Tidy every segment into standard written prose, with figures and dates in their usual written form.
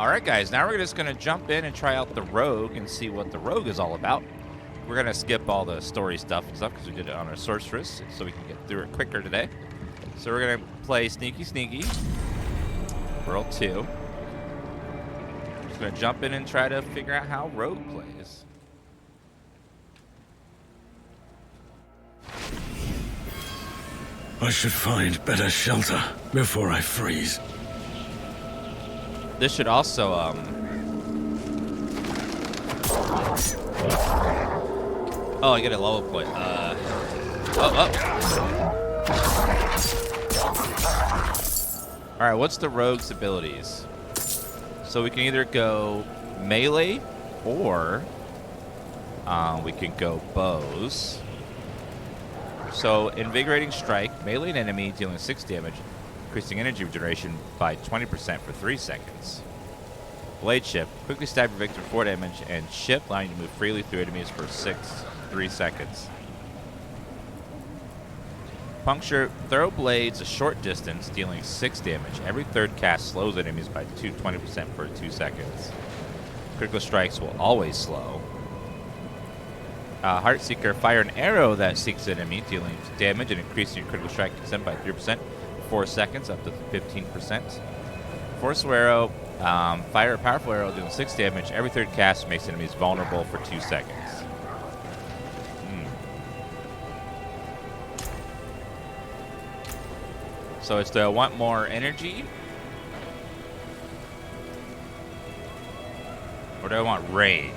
Alright guys, now we're just going to jump in and try out the Rogue and see what the Rogue is all about. We're going to skip all the story stuff because we did it on our Sorceress, so we can get through it quicker today. So we're going to play Sneaky Sneaky, World 2. Just going to jump in and try to figure out how Rogue plays. I should find better shelter before I freeze. This should also, oh, I get a level point. Alright, what's the Rogue's abilities? So we can either go melee or we can go bows. So, Invigorating Strike, melee an enemy, dealing 6 damage, increasing energy regeneration by 20% for 3 seconds. Blade Shift, quickly stab your victim for 4 damage, and Shift, allowing you to move freely through enemies for 3 seconds. Puncture, throw blades a short distance, dealing 6 damage. Every third cast slows enemies by 20% for 2 seconds. Critical strikes will always slow. Heartseeker, fire an arrow that seeks an enemy, dealing damage and increasing your critical strike extent by 3%, 4 seconds, up to 15%. Forceful arrow, fire a powerful arrow, dealing 6 damage. Every third cast makes enemies vulnerable for 2 seconds. So it's do I want more energy? Or do I want ranged?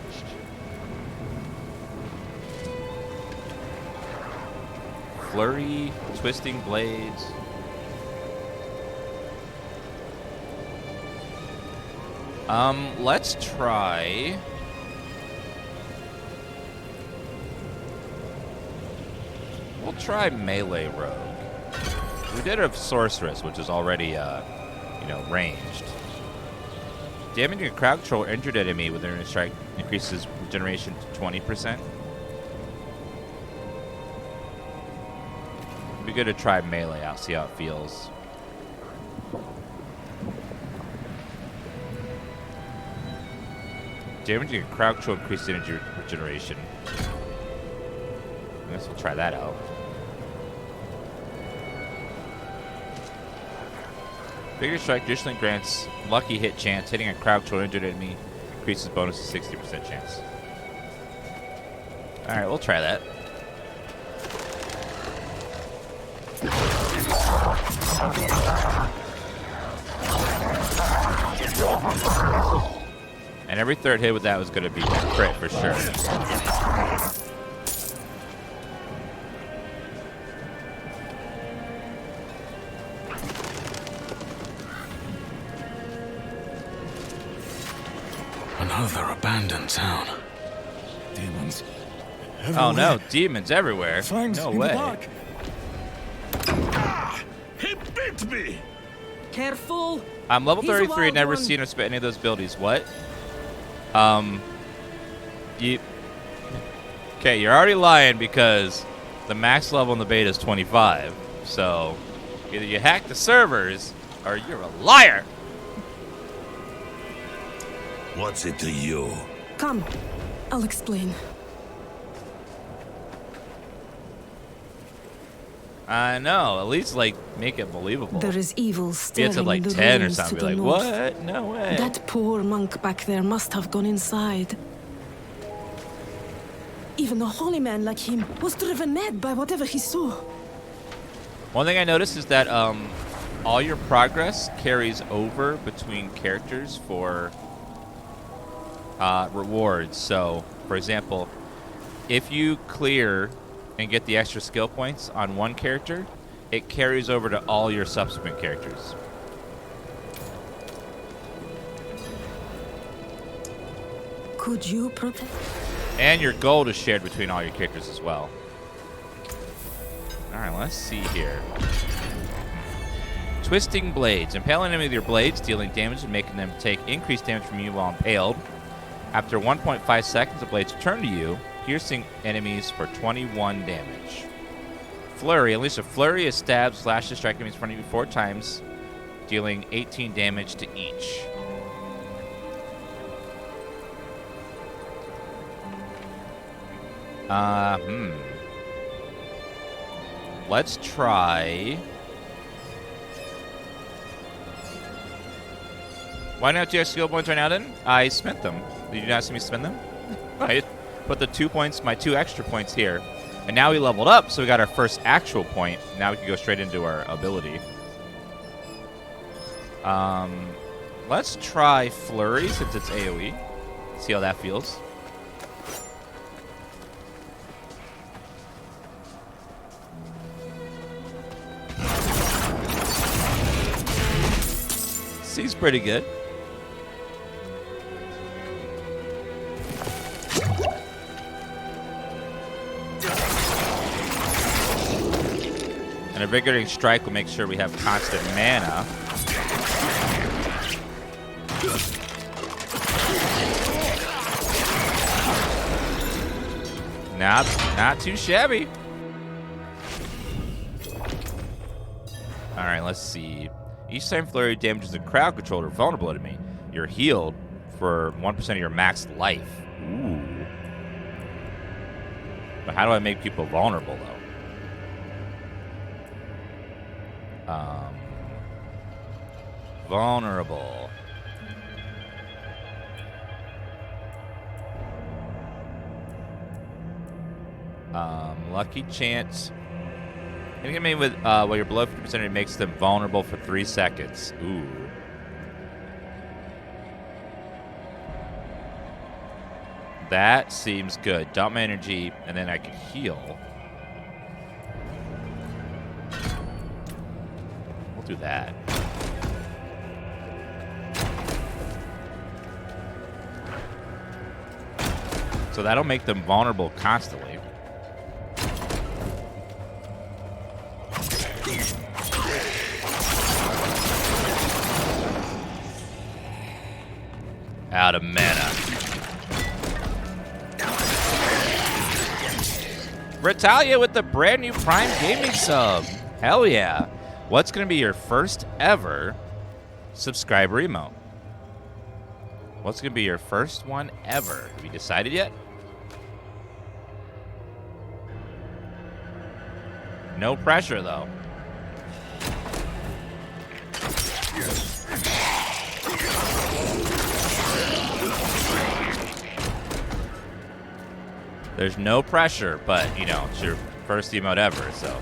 Flurry, twisting blades. Let's try. We'll try melee rogue. We did have sorceress, which is already, ranged. Damaging a crowd control or injured enemy with an strike increases regeneration to 20%. It'd be good to try melee out, see how it feels. Damaging a crowd control increased energy regeneration. I guess we'll try that out. Bigger strike additionally grants lucky hit chance. Hitting a crowd control injured enemy increases bonus to 60% chance. Alright, we'll try that. And every third hit with that was going to be a crit for sure. Another abandoned town. Demons. Oh no, demons everywhere. Fangs No in way. the dark. Ah, he bit me. Careful. I'm level He's a 33 wild and never one. seen or spit any of those abilities. What? Okay, you're already lying because the max level in the beta is 25. So either you hack the servers or you're a liar. What's it to you? Come, I'll explain. I know. At least like make it believable. There is evil Get staring to like in the 10 or ruins something. to Be the like, north. what? No way. That poor monk back there must have gone inside. Even a holy man like him was driven mad by whatever he saw. One thing I noticed is that all your progress carries over between characters for rewards. So, for example, if you clear and get the extra skill points on one character, it carries over to all your subsequent characters. Could you protect? And your gold is shared between all your characters as well. Alright, let's see here. Twisting blades. Impale an enemy with your blades, dealing damage and making them take increased damage from you while impaled. After 1.5 seconds, the blades return to you, piercing enemies for 21 damage. Flurry. Unleash a flurry of stabs, slashes, strike enemies in front of you 4 times, dealing 18 damage to each. Let's try. Why not do you have skill points right now then? I spent them. Did you not see me spend them? I put the 2 points, my 2 extra points here. And now we leveled up, so we got our first actual point. Now we can go straight into our ability. Let's try Flurry since it's AoE. See how that feels. Seems pretty good. And a Invigorating Strike will make sure we have constant mana. Not too shabby. Alright, let's see. Each time Flurry damages a crowd controller vulnerable enemy, you're healed for 1% of your max life. Ooh. But how do I make people vulnerable, though? Vulnerable. Lucky chance. Hitting me with while you're below 50%, it makes them vulnerable for 3 seconds. Ooh. That seems good. Dump my energy, and then I can heal. We'll do that. So that'll make them vulnerable constantly. Out of mana. Retalia with the brand new Prime Gaming sub. Hell yeah. What's going to be your first ever subscriber emote? What's going to be your first one ever? Have you decided yet? No pressure, though. There's no pressure, but, you know, it's your first emote ever, so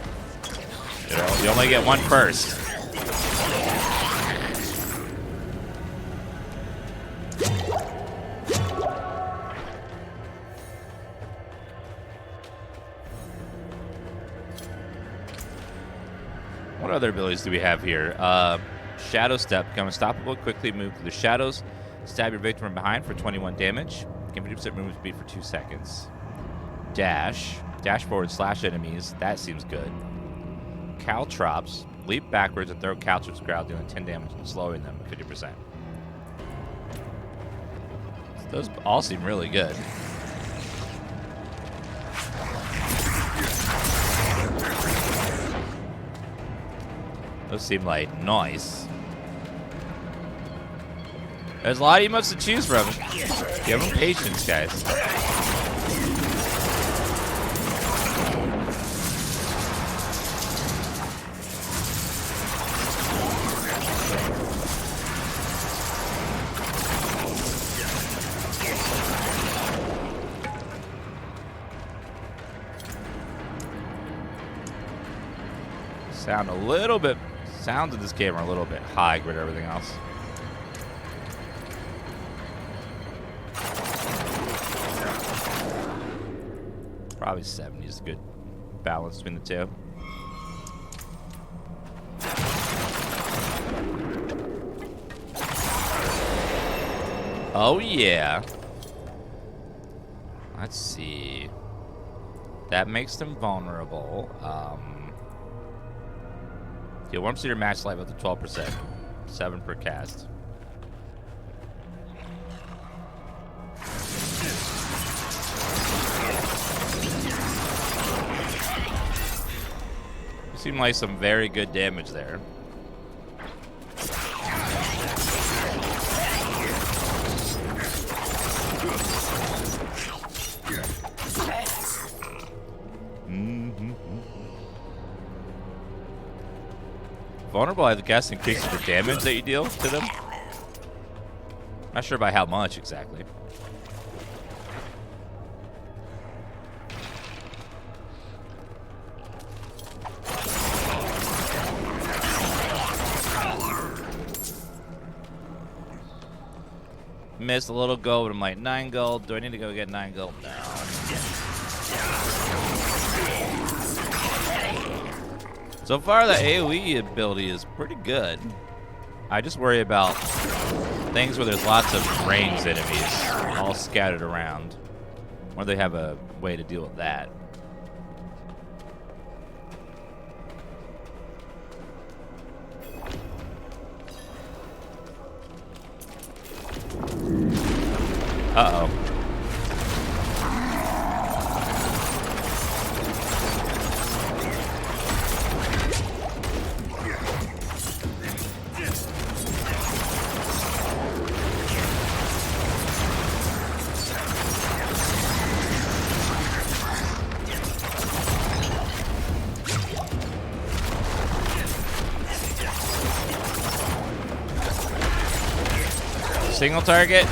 you only get one first. What other abilities do we have here? Shadow Step. Become unstoppable. Quickly move through the shadows. Stab your victim from behind for 21 damage. Give 50% movement speed for 2 seconds. Dash. Dash forward / enemies. That seems good. Caltrops. Leap backwards and throw caltrops crowd, doing 10 damage and slowing them 50%. Those all seem really good. Those seem like nice. There's a lot of emotes to choose from. Give them patience, guys. Sounds of this game are a little bit high compared to everything else. Probably 70 is a good balance between the two. Oh yeah. Let's see. That makes them vulnerable. Yeah, 1% your max life up to 12%. 7 per cast. Seemed like some very good damage there. Vulnerable, I guess, increases the damage that you deal to them. Not sure by how much exactly. Missed a little gold. I'm like, 9 gold. Do I need to go get 9 gold? No. So far, the AoE ability is pretty good. I just worry about things where there's lots of ranged enemies all scattered around. Or they have a way to deal with that. Uh-oh. Single target.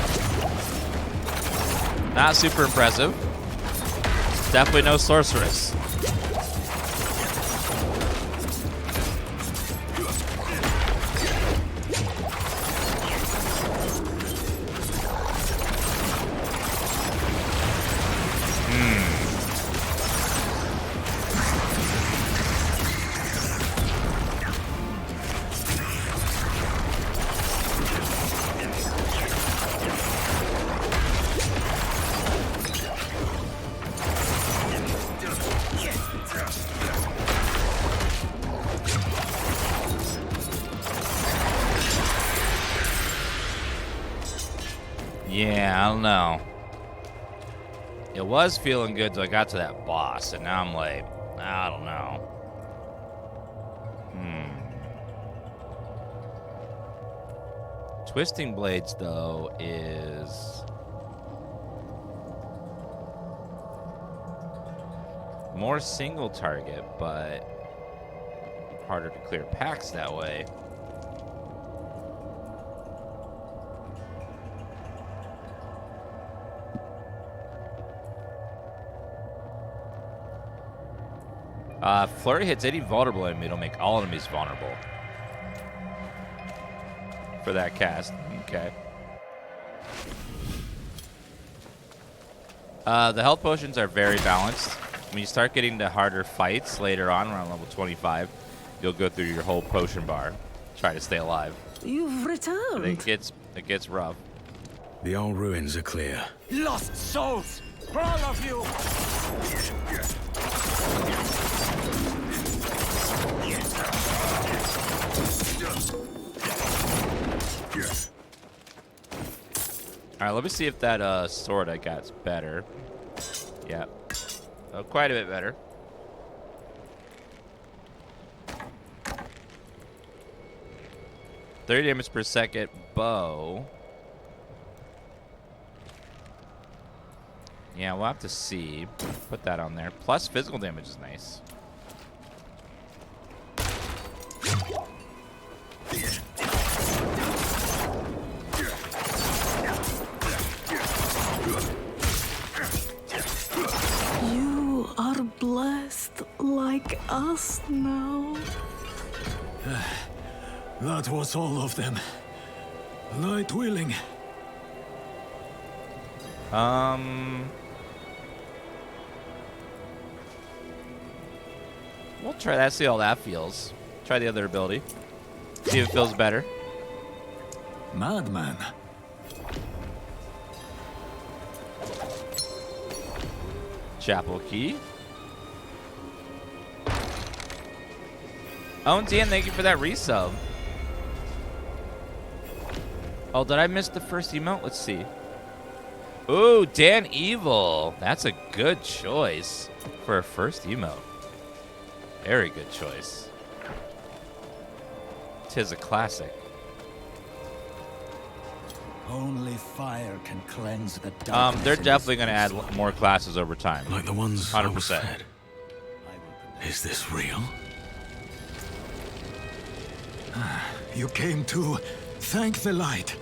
Not super impressive. Definitely no sorceress. Yeah, I don't know. It was feeling good till I got to that boss, and now I'm like, I don't know. Twisting Blades, though, is more single target, but harder to clear packs that way. Flurry hits any vulnerable enemy. It'll make all enemies vulnerable. For that cast. Okay. The health potions are very balanced. When you start getting to harder fights later on, around level 25, you'll go through your whole potion bar. Try to stay alive. You've returned. It gets rough. The old ruins are clear. Lost souls! For all of you! Alright, let me see if that sword I got's better. Yeah. Oh, quite a bit better. $30 damage per second bow. Yeah, we'll have to see. Put that on there. Plus physical damage is nice. You are blessed like us now. That was all of them. Light willing. We'll try that, see how that feels. Try the other ability. See if it feels better. Madman. Chapel key. Oh, and Dan, thank you for that resub. Oh, did I miss the first emote? Let's see. Ooh, Dan Evil. That's a good choice for a first emote. Very good choice. 'Tis a classic. Only fire can cleanse the darkness. They're definitely going to add more classes over time. Like the ones I was 100%. fed. Is this real? You came to thank the light.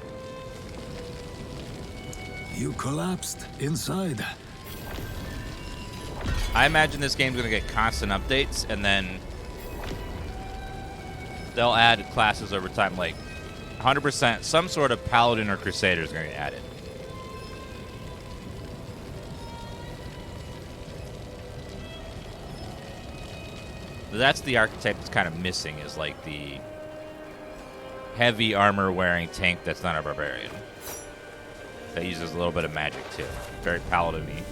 You collapsed inside. I imagine this game's gonna get constant updates, and then they'll add classes over time. Like 100%, some sort of paladin or crusader is gonna get added. That's the archetype that's kind of missing, is like the heavy armor wearing tank that's not a barbarian. That uses a little bit of magic too. Very paladin-y.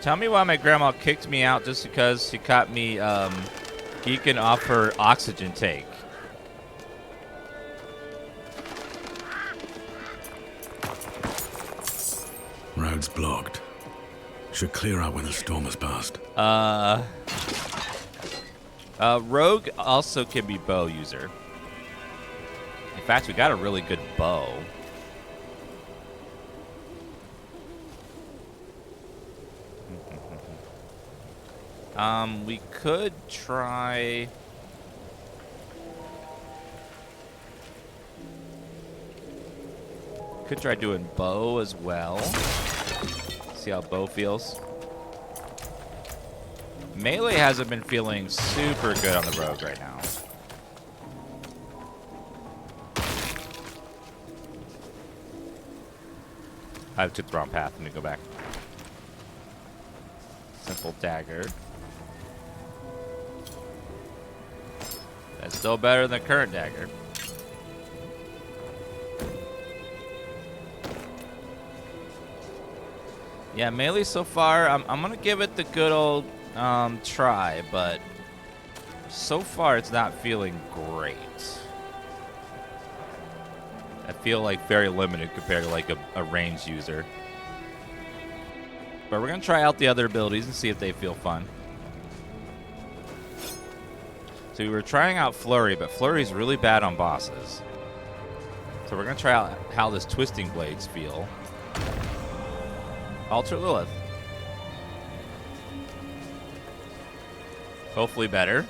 Tell me why my grandma kicked me out just because she caught me geeking off her oxygen tank. Roads blocked. Should clear out when the storm has passed. Rogue also can be bow user. In fact, we got a really good bow. We could try... Could try doing bow as well. See how bow feels. Melee hasn't been feeling super good on the rogue right now. I took the wrong path. Let me go back. Simple dagger. That's still better than the current dagger. Yeah, melee so far, I'm going to give it the good old try, but so far it's not feeling great. I feel like very limited compared to like a ranged user. But we're going to try out the other abilities and see if they feel fun. So we were trying out Flurry, but Flurry's really bad on bosses. So we're going to try out how this Twisting Blades feel. Alter Lilith. Hopefully better.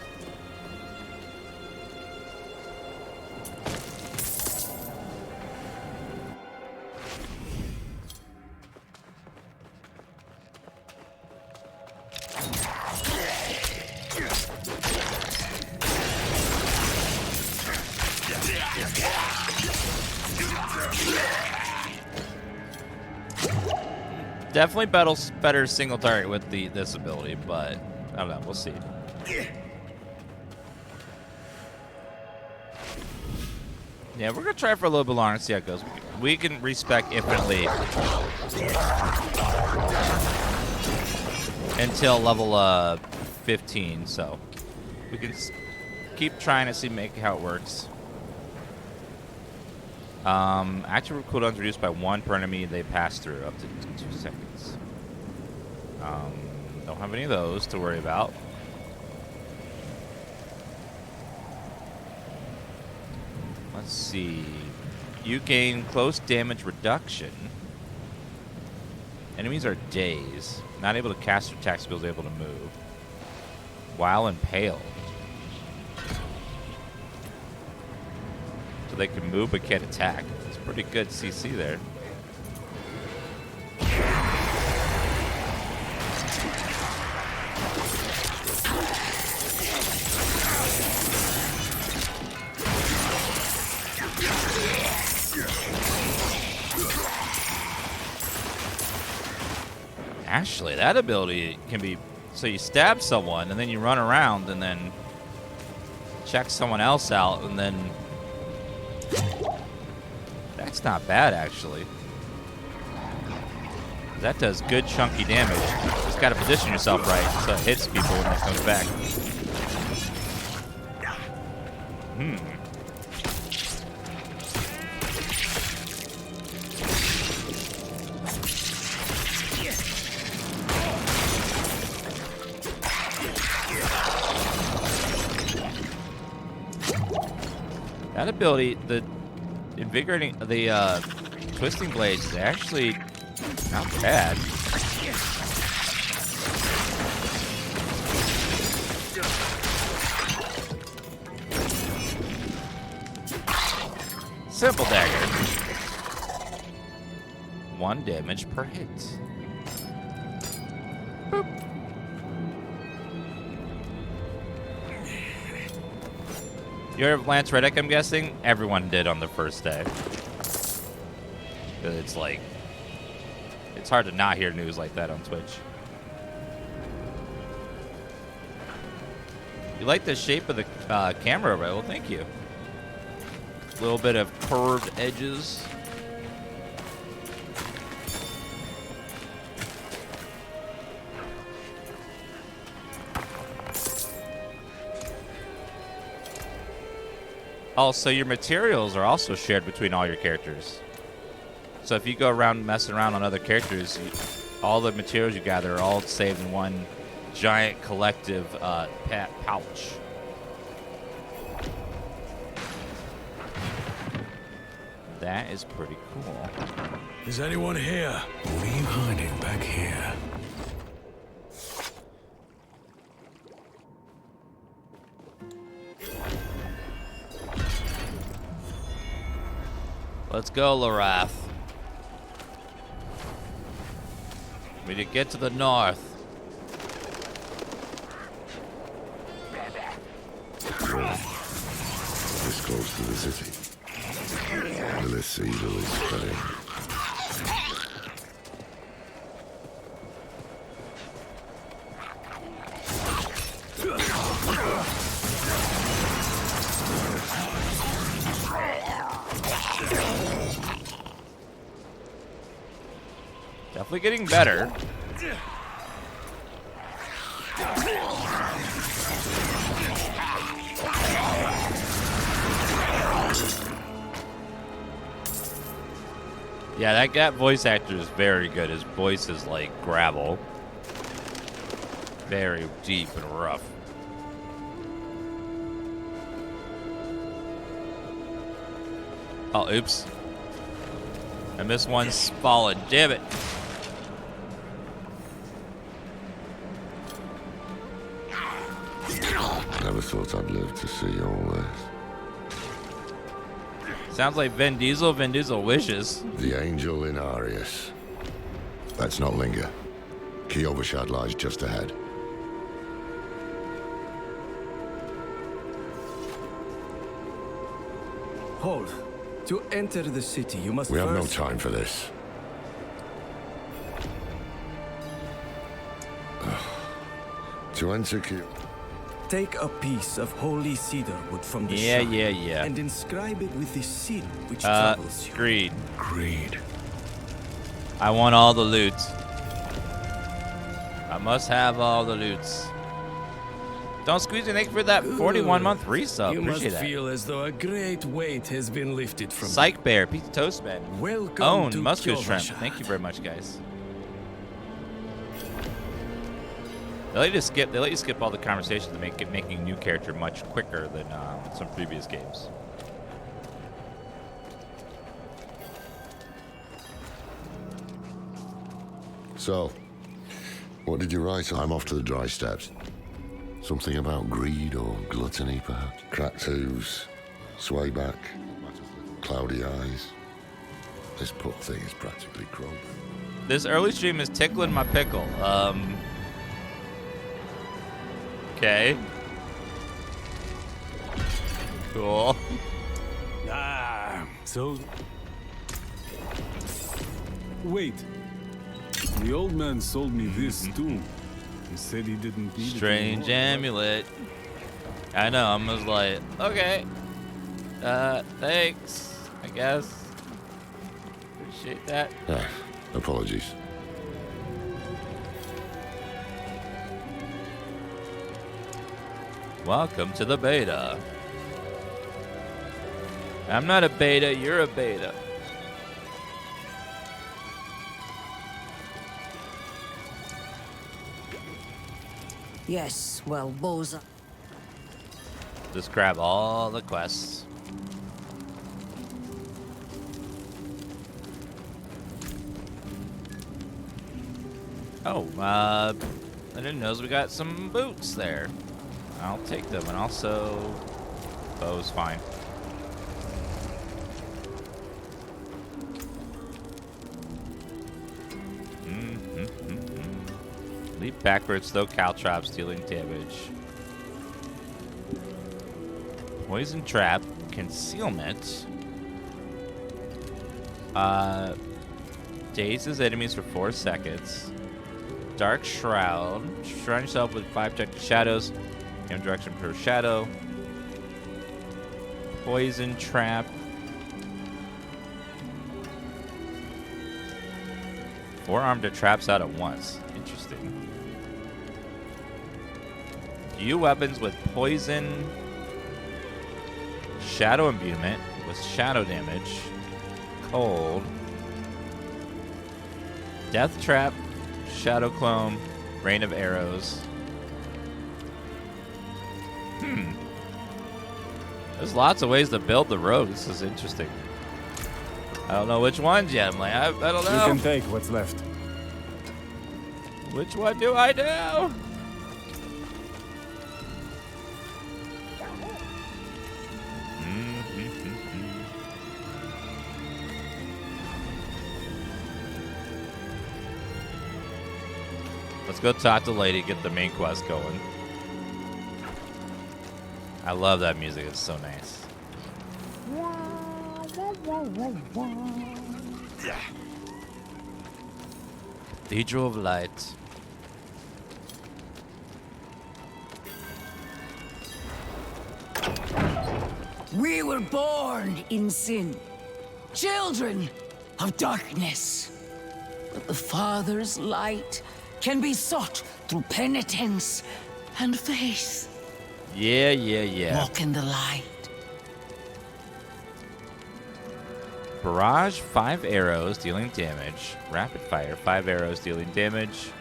Definitely better single target with this ability, but I don't know. We'll see. Yeah, we're gonna try for a little bit longer and see how it goes. We can respec infinitely until level 15, so we can keep trying to see how it works. Active cooldowns reduced by 1 per enemy they pass through, up to 2 seconds. Don't have any of those to worry about. Let's see. You gain close damage reduction. Enemies are dazed. Not able to cast or attack skills, able to move. While impaled. So they can move but can't attack. It's pretty good CC there. Actually, that ability can be... So you stab someone, and then you run around, and then check someone else out, and then... That's not bad, actually. That does good chunky damage. Just gotta position yourself right so it hits people when it comes back. That ability, the invigorating, the twisting blades is actually not bad. Simple dagger. 1 damage per hit. Boop. You heard of Lance Reddick, I'm guessing? Everyone did on the first day. It's like, it's hard to not hear news like that on Twitch. You like the shape of the camera, right? Well, thank you. A little bit of curved edges. Also, your materials are also shared between all your characters. So if you go around messing around on other characters, all the materials you gather are all saved in one giant collective pouch. That is pretty cool. Is anyone here? What are you hiding back here? Let's go, Larath. We need to get to the north. This close to the city. This evil is spreading. Definitely getting better. Yeah, that voice actor is very good. His voice is like gravel. Very deep and rough. Oh, oops. I missed one fallen. Damn it. Never thought I'd live to see all this. Sounds like Vin Diesel. Vin Diesel wishes. The angel in Arius. Let's not linger. Key Overshad lies just ahead. Hold. To enter the city, you must We have no first... time for this. To enter Key... Take a piece of holy cedar wood from the Yeah, shrine yeah. and inscribe it with the seal which troubles you. Greed. Greed. I want all the loot. I must have all the loots. Don't squeeze me. Thank you for that 41-month resub. You Appreciate must that. feel as though a great weight has been lifted from Psych Bear, Pizza Toast Man. you. Welcome Own to Muscular Shrimp. Kyovashad. Thank you very much, guys. They let you skip all the conversations to make making a new character much quicker than some previous games. So, what did you write? I'm off to the dry steppes. Something about greed or gluttony, perhaps? Cracked hooves, sway back, cloudy eyes. This pup thing is practically crawling. This early stream is tickling my pickle. Okay. Cool. So... Wait. The old man sold me this too. He said he didn't need Strange it anymore. amulet. I know, I'm just like, okay. Thanks, I guess. Appreciate that. Ah, apologies. Welcome to the beta. I'm not a beta, you're a beta. Yes, well, Boza. Just grab all the quests. Oh, I didn't know we got some boots there. I'll take them, and also bow's fine. Leap backwards, throw caltrops, dealing damage. Poison trap, concealment. Dazes enemies for 4 seconds. Dark shroud. Surround yourself with 5 detected shadows. Aim direction per shadow. Poison trap. 4 armed traps out at once. Interesting. View weapons with poison. Shadow imbuement with shadow damage. Cold. Death trap. Shadow clone. Rain of arrows. There's lots of ways to build the rogue. This is interesting. I don't know which ones yet. I'm like, I don't know. You can take what's left. Which one do I do? Let's go talk to the lady, get the main quest going. I love that music. It's so nice. Cathedral of Light. We were born in sin, children of darkness. But the Father's light can be sought through penitence and faith. Yeah. Walk in the light. Barrage, 5 arrows, dealing damage. Rapid fire, 5 arrows, dealing damage.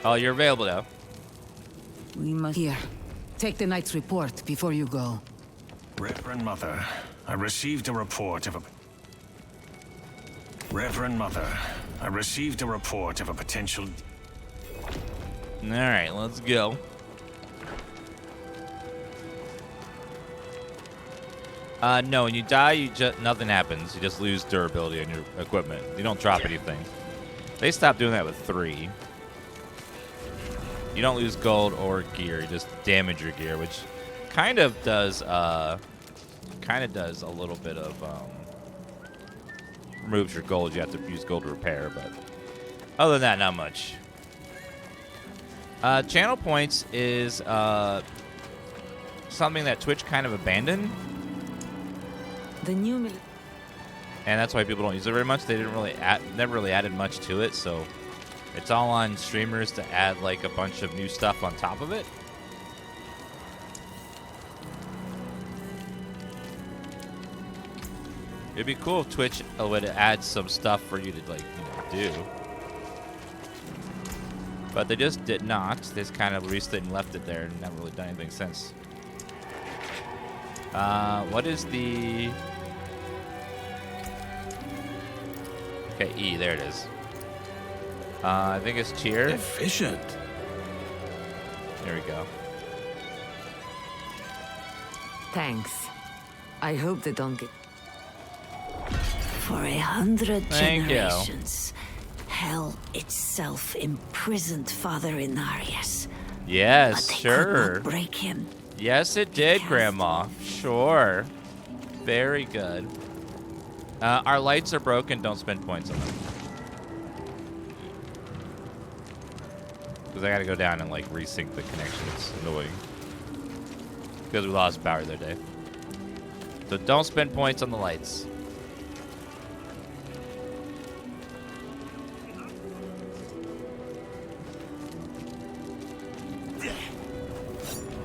Oh, you're available now. We must... Here, take the knight's report before you go. Reverend Mother, I received a report of a... Reverend Mother, I received a report of a potential... Alright, let's go. No, when you die, nothing happens. You just lose durability on your equipment. You don't drop anything. They stopped doing that with 3. You don't lose gold or gear. You just damage your gear, which kind of does a little bit of removes your gold. You have to use gold to repair, but other than that, not much. Channel points is something that Twitch kind of abandoned. The new... And that's why people don't use it very much. They never really added much to it, so it's all on streamers to add like a bunch of new stuff on top of it. It'd be cool if Twitch would add some stuff for you to do. But they just did not. They just kind of released it and left it there and never really done anything since. What is the... Okay, E, there it is. I think it's cheer. Efficient. There we go. Thanks. I hope they don't get... For 100 Thank you. generations, hell itself imprisoned Father Inarius. Yes, But they could sure. not break him. Yes, it did, Grandma. Sure. Very good. Our lights are broken. Don't spend points on them. Because I gotta go down and, like, resync the connection. It's annoying. Because we lost power the other day. So don't spend points on the lights.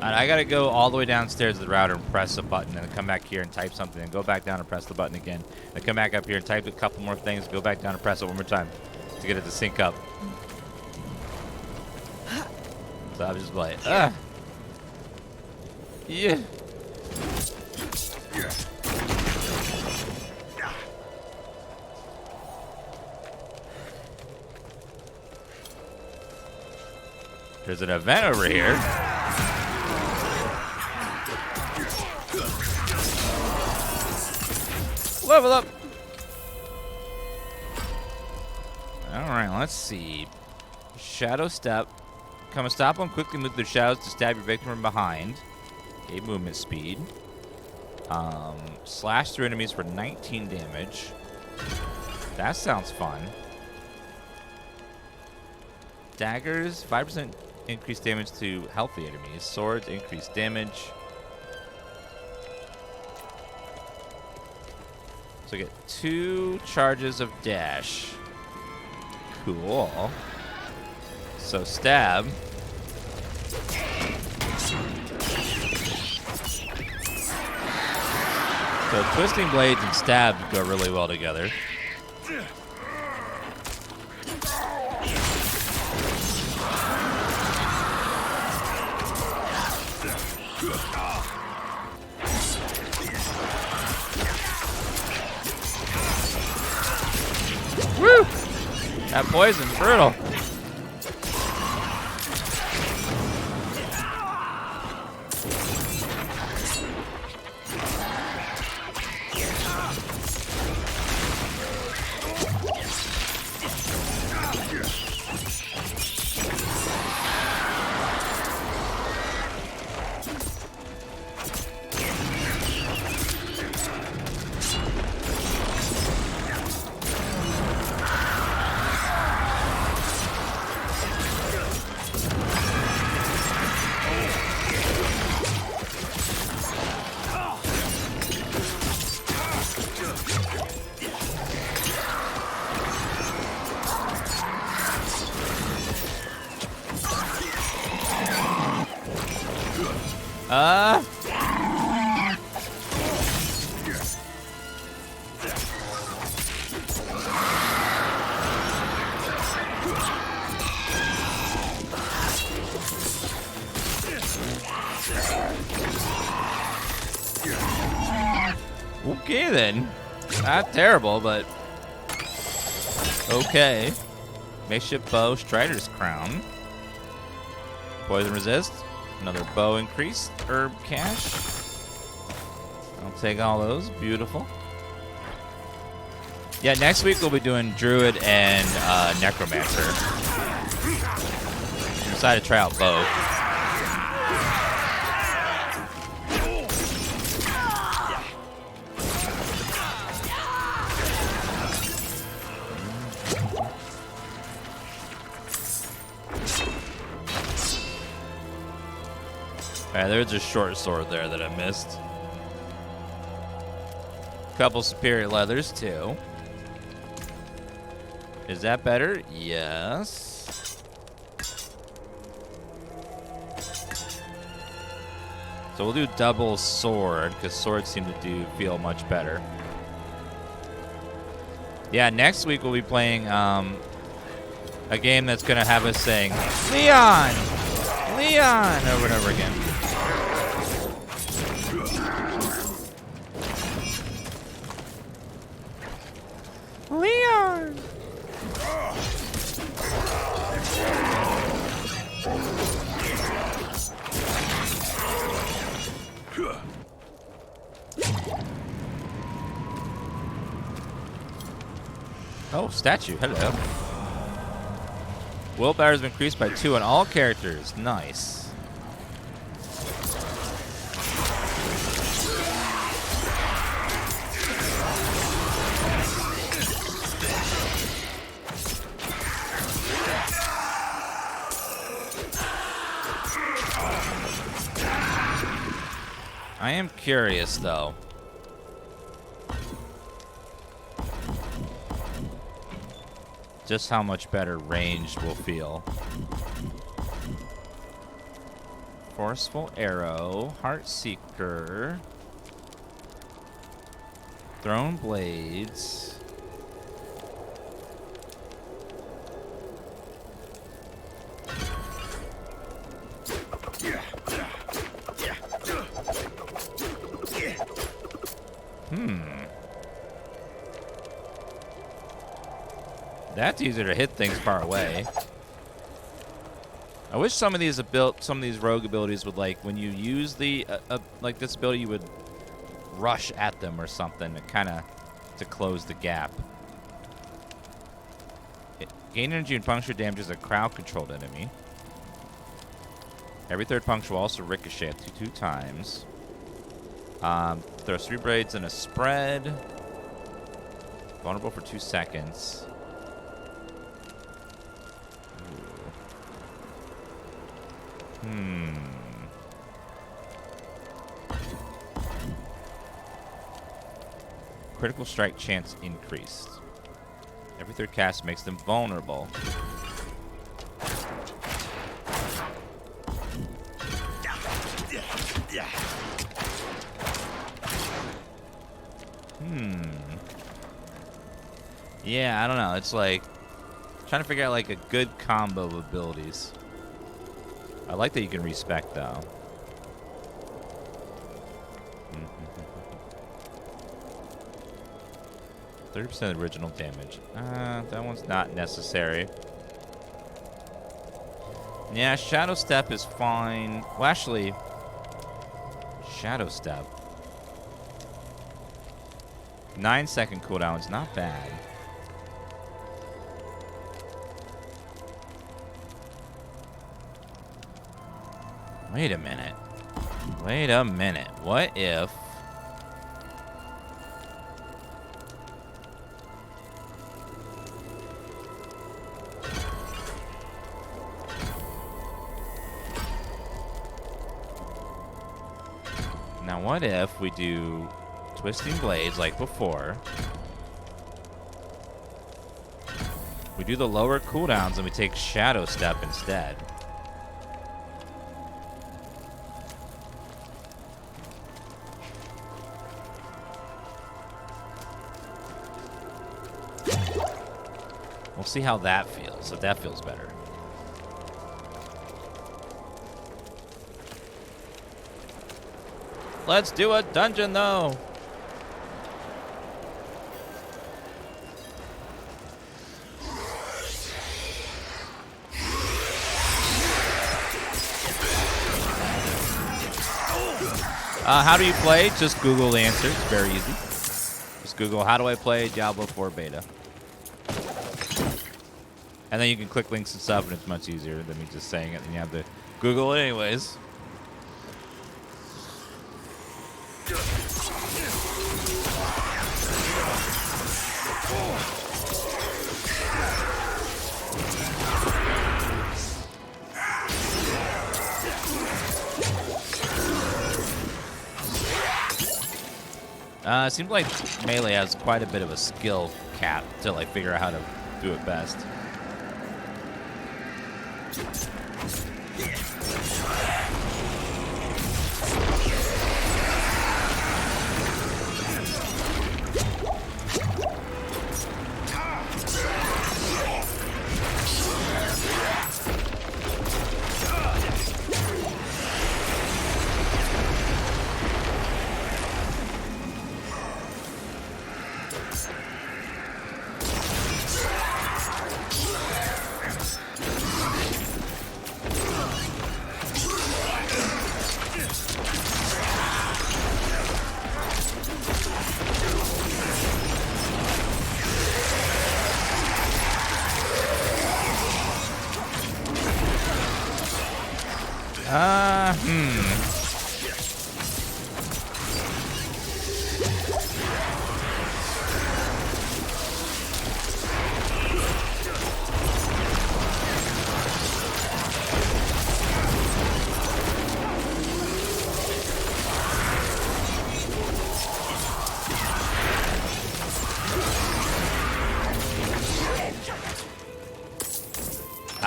I gotta go all the way downstairs to the router and press a button, and then come back here and type something, and go back down and press the button again. And come back up here and type a couple more things, go back down and press it one more time to get it to sync up. So I'm just like, ah. Yeah. There's an event over here. Level up. All right, let's see. Shadow step. Come and stop them. Quickly move through the shadows to stab your victim from behind. Gain movement speed. Slash through enemies for 19 damage. That sounds fun. Daggers, 5% increased damage to healthy enemies. Swords, increased damage. So get 2 charges of dash. Cool. So stab. So twisting blades and stab go really well together. Woo! That poison's brutal. Okay then. Not terrible, but okay. Makeshift bow, Strider's crown. Poison resist. Another bow increase. Herb cache. I'll take all those. Beautiful. Yeah, next week we'll be doing Druid and Necromancer. Decided to try out both. Alright, there's a short sword there that I missed. Couple superior leathers, too. Is that better? Yes. So we'll do double sword, because swords seem to feel much better. Yeah, next week we'll be playing a game that's going to have us saying, Leon! Leon! Over and over again. Leon! Oh, statue. Hello. Willpower has been increased by 2 on all characters. Nice. I am curious, though. Just how much better ranged will feel. Forceful arrow, Heartseeker, Thrown blades. That's easier to hit things far away. I wish some of these rogue abilities would, like, when you use the like this ability, you would rush at them or something to kind of to close the gap. Gain energy and puncture damages a crowd-controlled enemy. Every third puncture will also ricochet up to 2 times. Throws 3 braids in a spread. Vulnerable for 2 seconds. Critical strike chance increased. Every third cast makes them vulnerable. Yeah, I don't know. It's like trying to figure out like a good combo of abilities. I like that you can respec though. 30% original damage. That one's not necessary. Yeah, Shadow Step is fine. Well, actually, Shadow Step. 9-second cooldown is not bad. Wait a minute. Wait a minute. What if... Now, what if we do Twisting Blades like before? We do the lower cooldowns and we take Shadow Step instead. We'll see how that feels, if that feels better. Let's do a dungeon, though. How do you play? Just Google the answer. It's very easy. Just Google, how do I play Diablo 4 beta? And then you can click links and stuff, and it's much easier than me just saying it, and you have to Google it anyways. It seems like melee has quite a bit of a skill cap to like figure out how to do it best.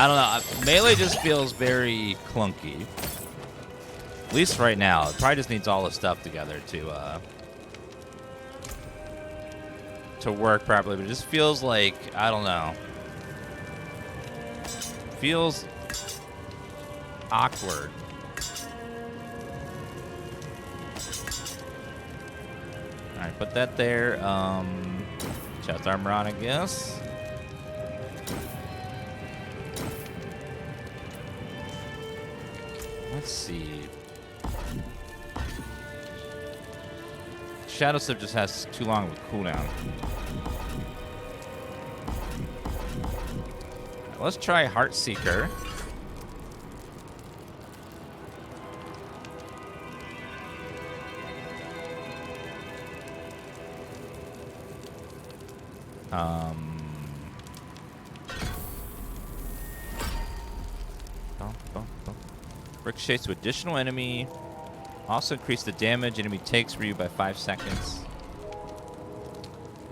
I don't know. Melee just feels very clunky. At least right now. It probably just needs all the stuff together to work properly. But it just feels like, I don't know. Feels awkward. Alright, put that there. Chest armor on, I guess. Let's see. Shadow Step just has too long of a cooldown. Let's try Heartseeker. Ricochets to additional enemy. Also increase the damage enemy takes for you by 5 seconds.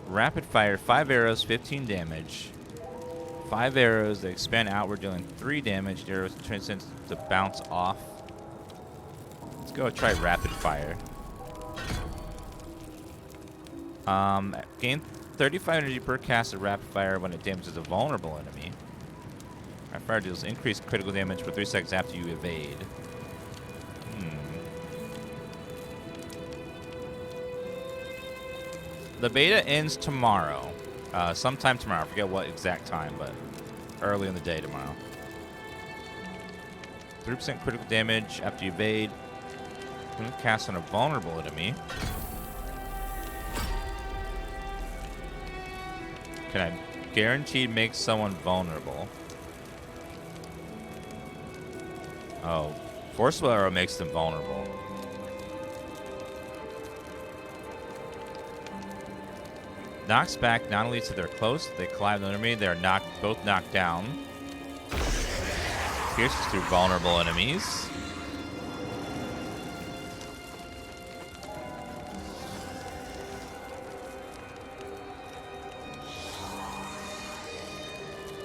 Rapid fire, 5 arrows, 15 damage. 5 arrows that expand outward, dealing 3 damage. The arrows transcend to bounce off. Let's go try rapid fire. Gain 35 energy per cast of rapid fire when it damages a vulnerable enemy. Rapid fire deals increased critical damage for 3 seconds after you evade. The beta ends tomorrow. Sometime tomorrow. I forget what exact time, but early in the day tomorrow. 3% critical damage after you evade. When cast on a vulnerable enemy. Can I guaranteed make someone vulnerable? Oh, forcible arrow makes them vulnerable. Knocks back not only to their close, they collide with the enemy, they are both knocked down. Pierces through vulnerable enemies.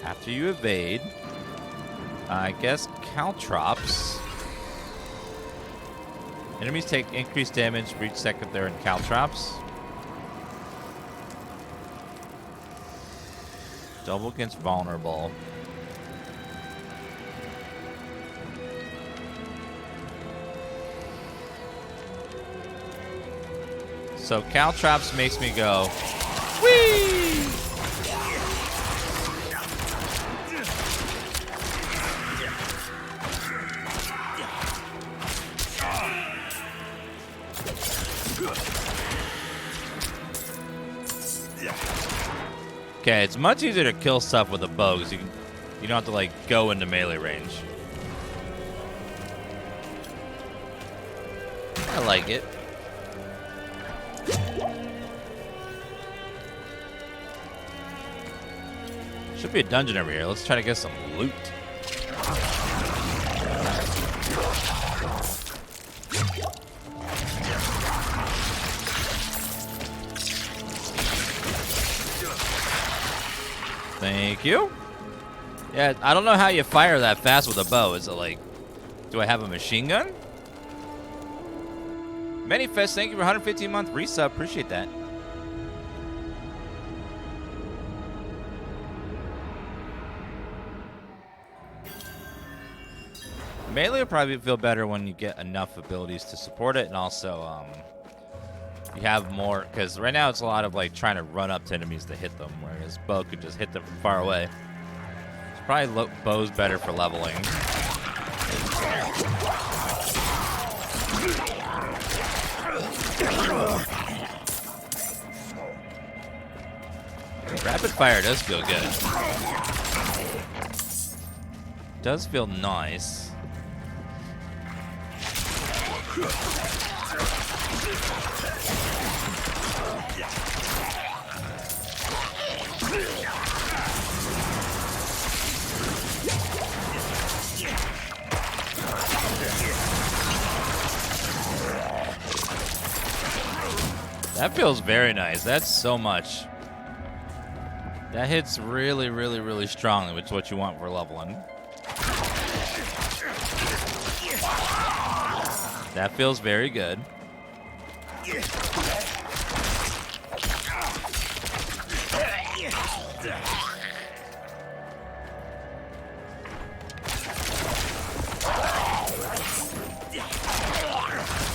After you evade, I guess caltrops. Enemies take increased damage for each second they're in caltrops. Double against vulnerable. So caltrops makes me go, whee! Okay, it's much easier to kill stuff with a bow because you don't have to like go into melee range. I like it. Should be a dungeon over here. Let's try to get some loot. Thank you. Yeah, I don't know how you fire that fast with a bow. Is it like, do I have a machine gun? Manifest, thank you for 115-month resub. Appreciate that. Melee will probably feel better when you get enough abilities to support it, and also you have more, because right now it's a lot of like trying to run up to enemies to hit them, whereas bow could just hit them from far away. It's probably bow's better for leveling. Rapid fire does feel good. Does feel nice. That feels very nice. That's so much. That hits really, really, really strongly, which is what you want for leveling. That feels very good.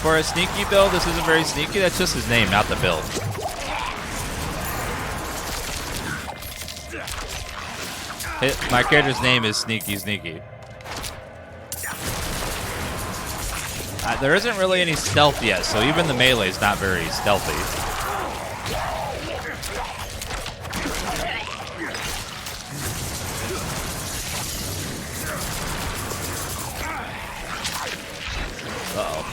For a sneaky build, this isn't very sneaky. That's just his name, not the build. My character's name is Sneaky Sneaky. There isn't really any stealth yet, so even the melee is not very stealthy. Uh-oh.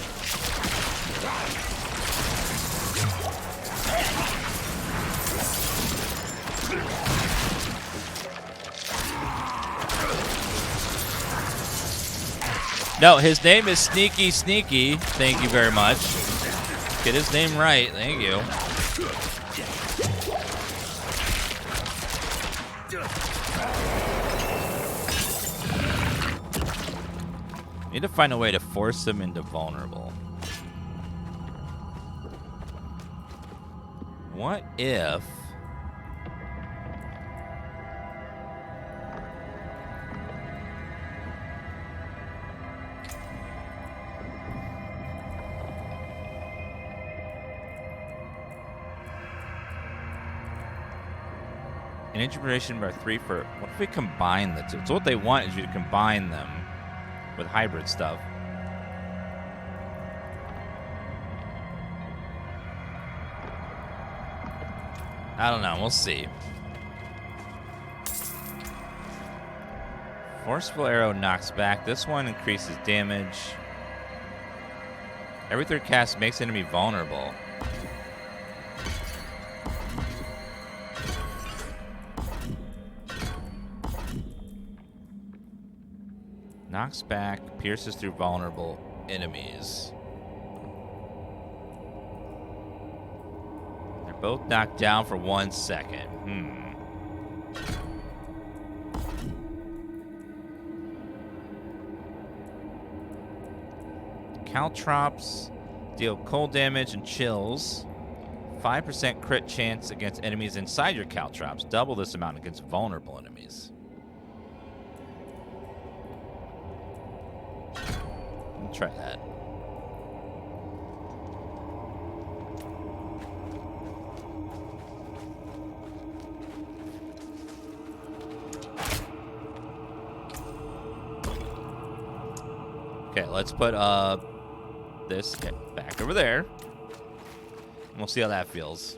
No, his name is Sneaky Sneaky. Thank you very much. Get his name right. Thank you. Need to find a way to force him into vulnerable. What if... An integration by 3 for... What if we combine the two? So what they want is you to combine them with hybrid stuff. I don't know. We'll see. Forceful arrow knocks back. This one increases damage. Every third cast makes enemy vulnerable. Knocks back, pierces through vulnerable enemies. They're both knocked down for 1 second. Caltrops deal cold damage and chills. 5% crit chance against enemies inside your caltrops. Double this amount against vulnerable enemies. Try that. Okay, let's put this back over there. And we'll see how that feels.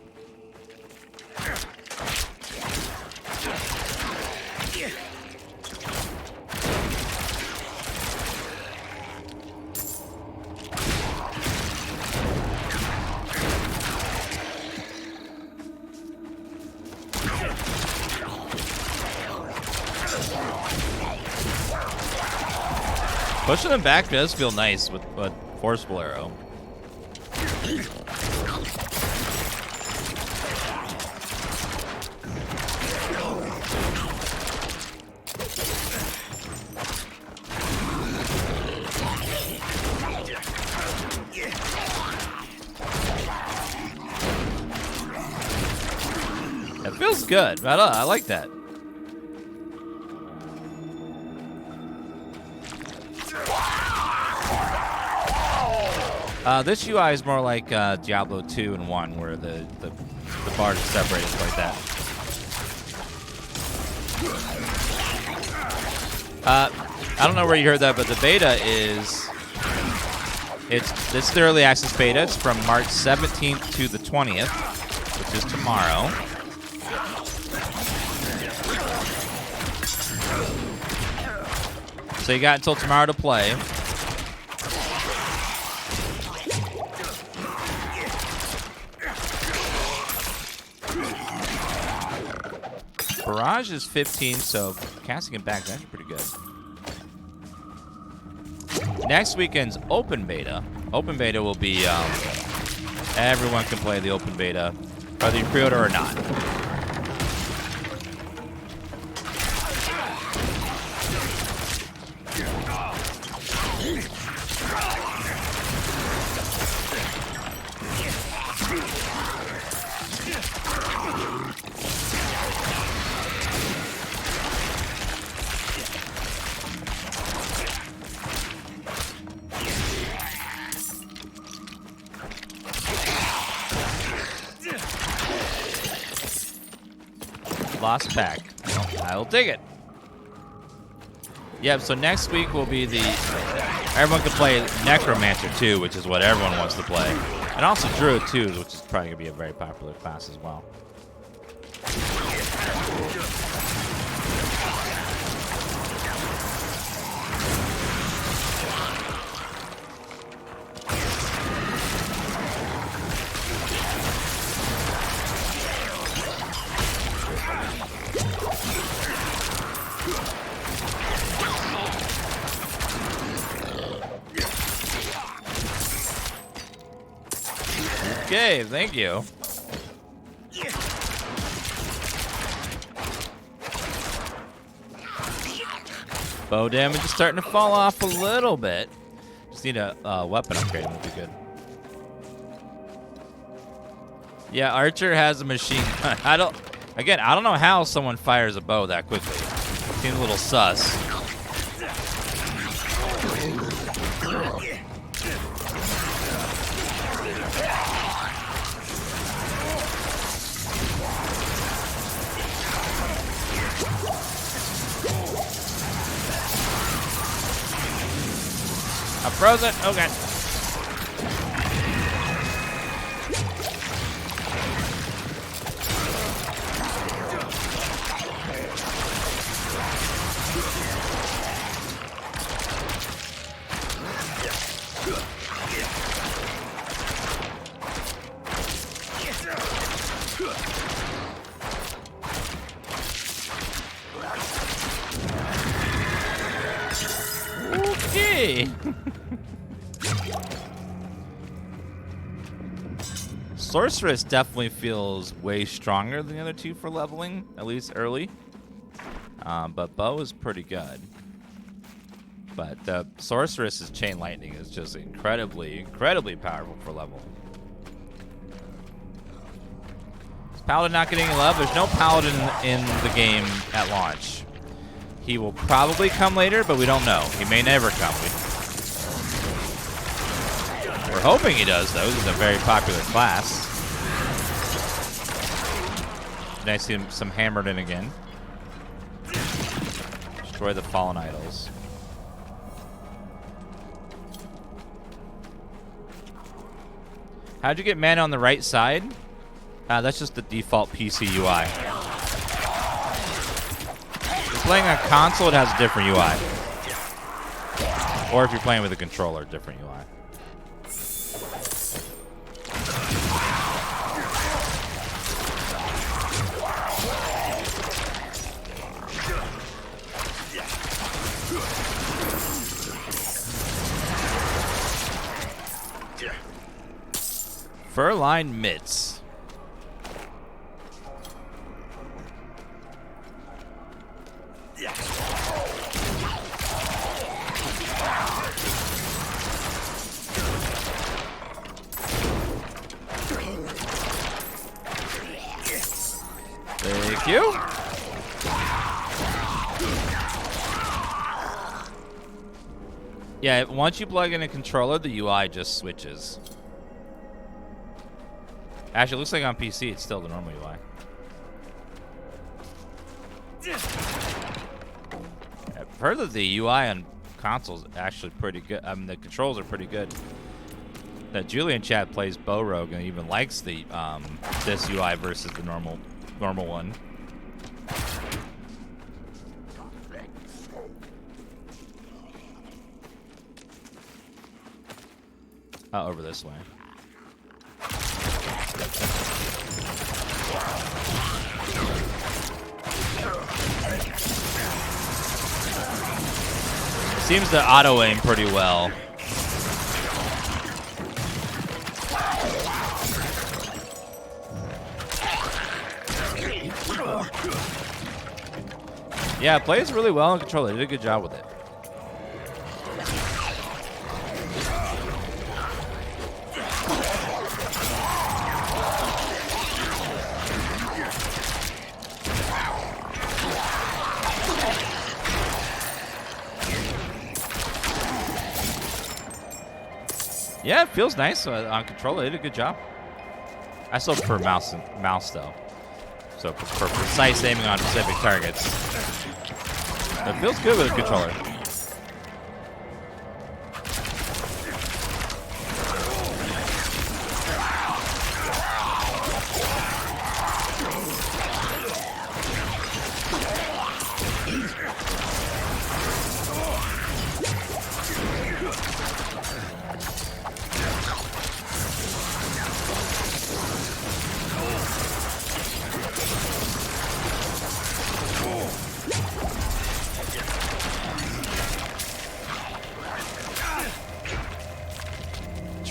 Pushing him back does feel nice with a forceful arrow. That feels good. I like that. This UI is more like Diablo 2 and 1, where the bars are separated like that. I don't know where you heard that, but the beta is... It's the early access beta. It's from March 17th to the 20th, which is tomorrow. So you got until tomorrow to play. Barrage is 15, so casting it back is actually pretty good. Next weekend's open beta. Open beta will be, everyone can play the open beta, whether you pre-order or not. Lost pack. I'll take it. Yep, so next week will be everyone can play Necromancer too, which is what everyone wants to play. And also Druid too, which is probably going to be a very popular class as well. Okay, thank you. Bow damage is starting to fall off a little bit. Just need a weapon upgrade, would be good. Yeah, Archer has a machine gun. I don't know how someone fires a bow that quickly. Seems a little sus. I'm frozen. Okay. Okay. Sorceress definitely feels way stronger than the other two for leveling, at least early. But Bow is pretty good. But the Sorceress's Chain Lightning is just incredibly, incredibly powerful for leveling. Is Paladin not getting love? There's no Paladin in the game at launch. He will probably come later, but we don't know. He may never come. We're hoping he does, though. This is a very popular class. Nice to see some hammered in again. Destroy the fallen idols. How'd you get mana on the right side? That's just the default PC UI. If you're playing on console, it has a different UI. Or if you're playing with a controller, different UI. Fur-lined mitts. Thank you. Yeah, once you plug in a controller, the UI just switches. Actually, it looks like on PC, it's still the normal UI. I've heard that the UI on consoles is actually pretty good. I mean, the controls are pretty good. That Julian chat plays Bow Rogue and even likes the this UI versus the normal one. Over this way. Seems to auto aim pretty well. Yeah, it plays really well in controller. They did a good job with it. Yeah, it feels nice on controller. They did a good job. I still prefer mouse though. So for precise aiming on specific targets. It feels good with a controller.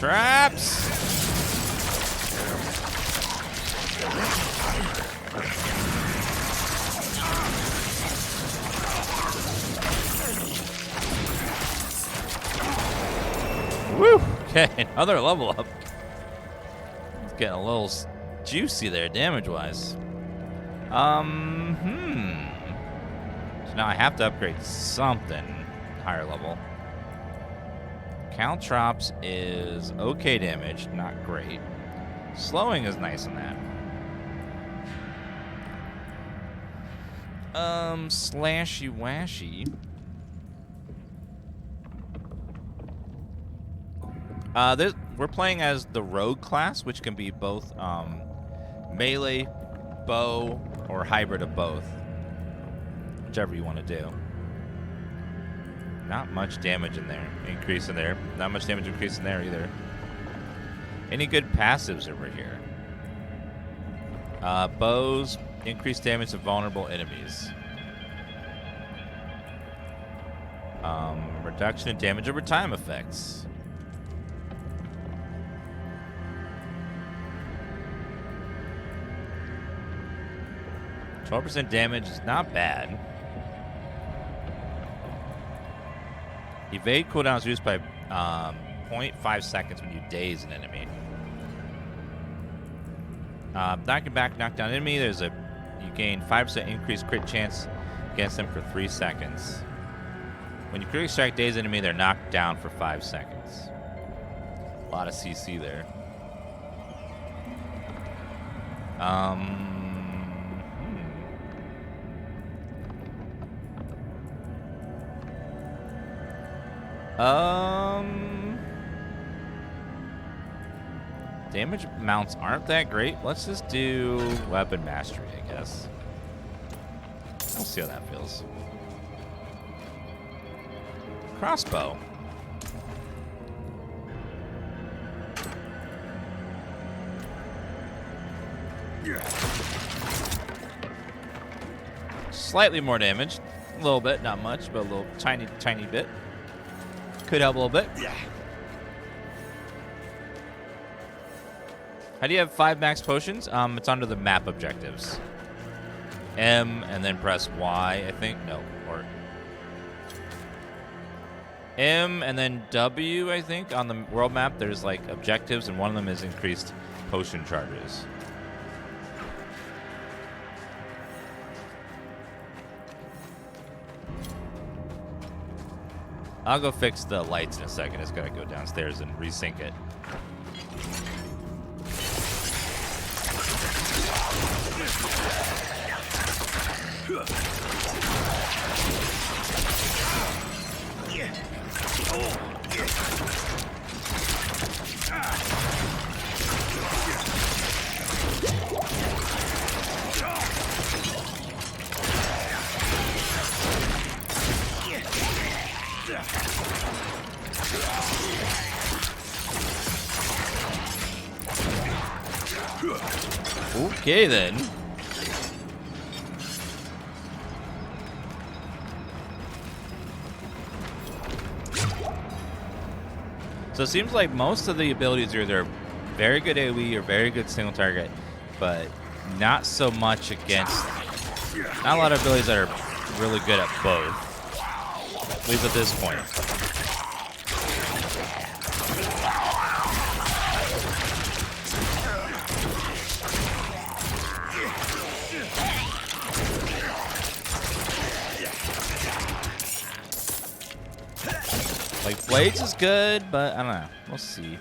Traps! Woo! Okay, another level up. It's getting a little juicy there, damage-wise. So now I have to upgrade something higher level. Caltrops is okay damage, not great. Slowing is nice in that. Slashy washy. We're playing as the rogue class, which can be both melee, bow, or hybrid of both. Whichever you want to do. Not much damage in there. Increase in there. Not much damage increase in there either. Any good passives over here? Bows increase damage to vulnerable enemies. Reduction in damage over time effects. %12 damage is not bad. Evade cooldown is used by 0.5 seconds when you daze an enemy. Knocking back, knock down enemy. You gain 5% increased crit chance against them for 3 seconds. When you critically strike daze enemy, they're knocked down for 5 seconds. A lot of CC there. Damage amounts aren't that great. Let's just do weapon mastery, I guess. We'll see how that feels. Crossbow. Slightly more damage. A little bit, not much, but a little tiny bit. Could help a little bit. Yeah. How do you have 5 max potions? It's under the map objectives. M and then press Y, I think. No, or M and then W, I think. On the world map, there's like objectives, and one of them is increased potion charges. I'll go fix the lights in a second. It's gotta go downstairs and resync it. Okay, then. So it seems like most of the abilities are either very good AoE or very good single target, but not so much against... Not a lot of abilities that are really good at both. At least at this point. Like, Blades is good, but I don't know. We'll see.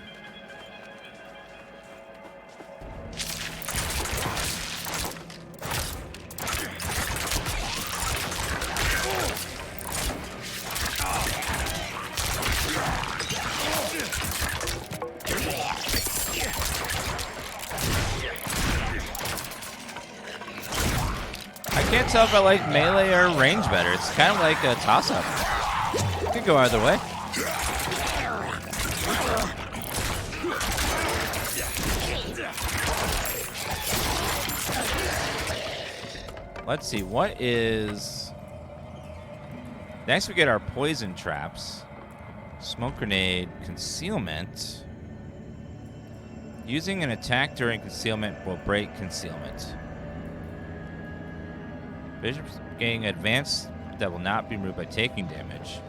I can't tell if I like melee or range better. It's kind of like a toss-up. Could go either way. Let's see, what is... Next we get our poison traps. Smoke grenade, concealment. Using an attack during concealment will break concealment. Bishops gain advance that will not be removed by taking damage.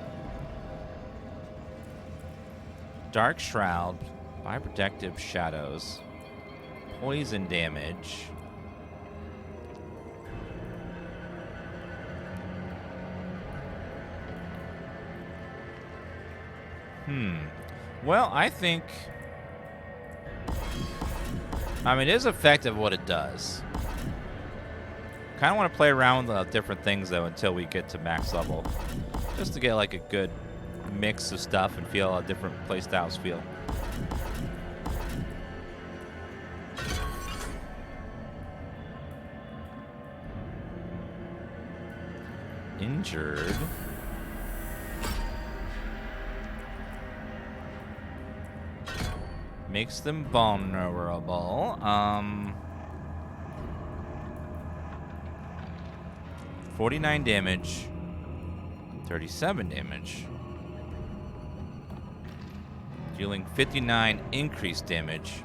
Dark Shroud, by protective shadows. Poison damage. Well, I think... it is effective what it does. Kind of want to play around with different things, though, until we get to max level. Just to get, like, a good mix of stuff and feel how different playstyles feel. Injured. Makes them vulnerable. 49 damage. 37 damage. Dealing 59 increased damage.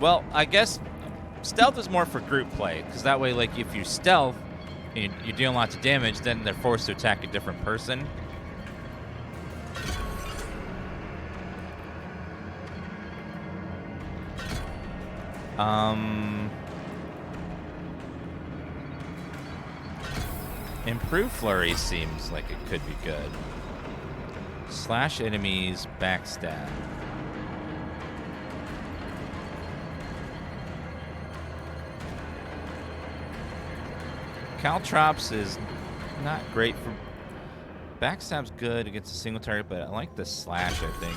Well, I guess stealth is more for group play, because that way, like, if you stealth and you're dealing lots of damage, then they're forced to attack a different person. Improved Flurry seems like it could be good. Slash enemies, backstab. Caltrops is not great for... Backstab's good against a single target, but I like the slash, I think.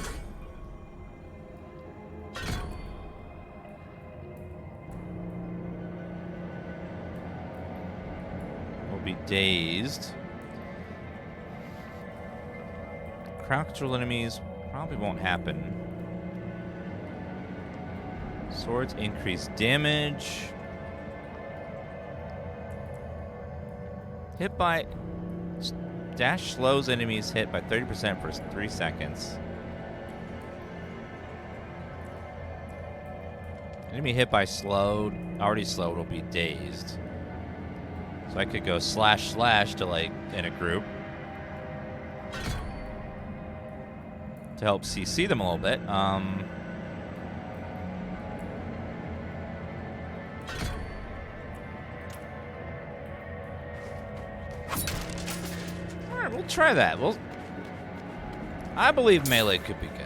We'll be dazed. Crowd control enemies probably won't happen. Swords increase damage. Hit by... Dash slows enemies hit by 30% for 3 seconds. Enemy hit by slowed, already slowed, will be dazed. So I could go slash to, like, in a group. To help CC them a little bit. Alright, we'll try that. I believe melee could be good.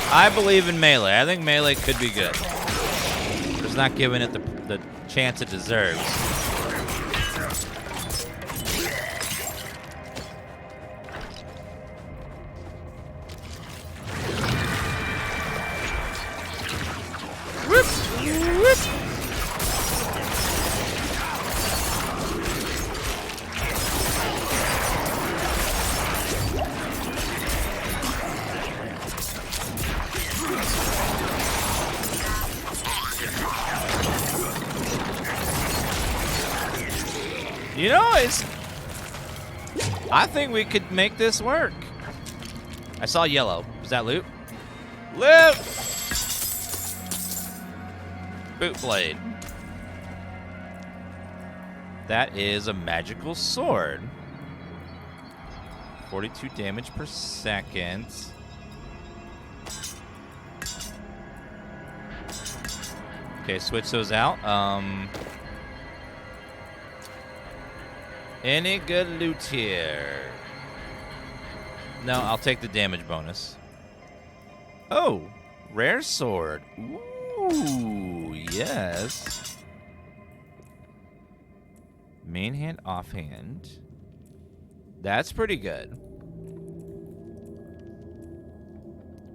I believe in melee. I think melee could be good. Just not giving it the chance it deserves. Whoop! Whoop! You know, I think we could make this work. I saw yellow. Is that loot? Loot! Boot blade. That is a magical sword. 42 damage per second. Okay, switch those out. Any good loot here? No, I'll take the damage bonus. Oh, rare sword. Ooh, yes. Main hand, offhand. That's pretty good.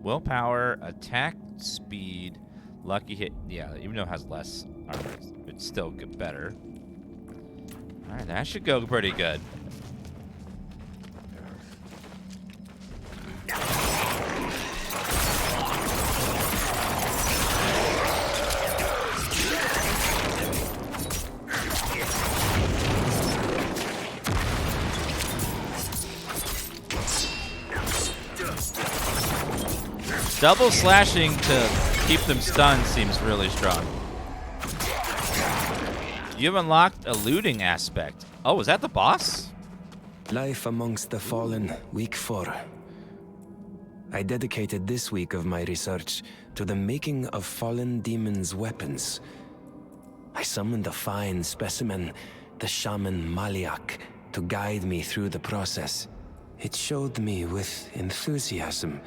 Willpower, attack speed, lucky hit. Yeah, even though it has less armor, it's still good, better. Alright, that should go pretty good. Double slashing to keep them stunned seems really strong. You've unlocked a looting aspect. Oh, is that the boss? Life amongst the fallen, week 4. I dedicated this week of my research to the making of fallen demons' weapons. I summoned a fine specimen, the shaman Maliak, to guide me through the process. It showed me with enthusiasm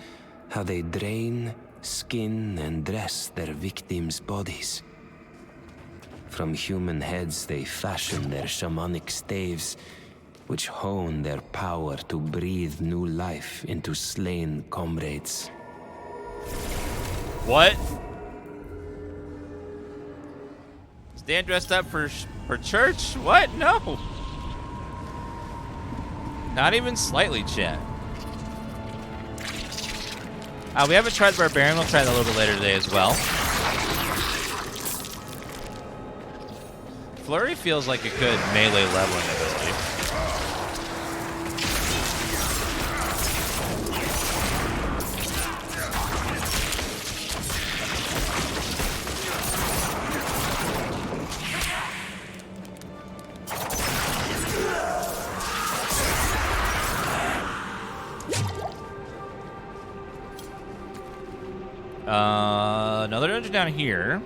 how they drain, skin, and dress their victims' bodies. From human heads they fashion their shamanic staves, which hone their power to breathe new life into slain comrades. What? Stan dressed up for church? What? No. Not even slightly, chat. We haven't tried Barbarian. We'll try that a little bit later today as well. Flurry feels like a good melee leveling ability. Another dungeon down here.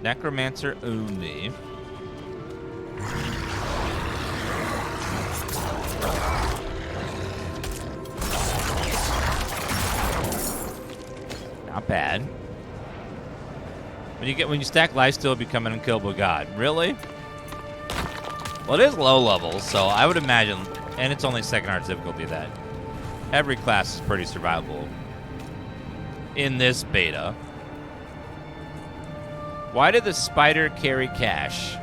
Necromancer only. Not bad. When you stack lifesteal, you become an unkillable god. Really? Well, it is low level, so I would imagine, and it's only second hardest difficulty, that every class is pretty survivable in this beta. Why did the spider carry cash?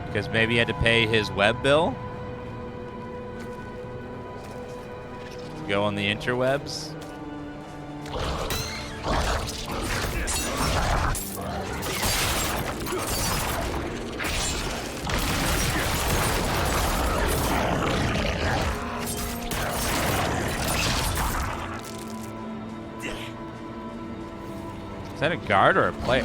Because maybe he had to pay his web bill? Go on the interwebs? Is that a guard or a player?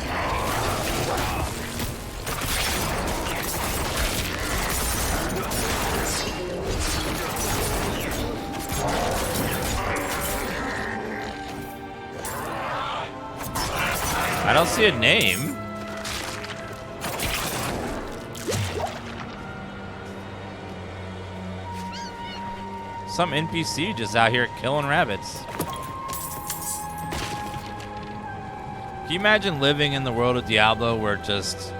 I don't see a name. Some NPC just out here killing rabbits. Can you imagine living in the world of Diablo where just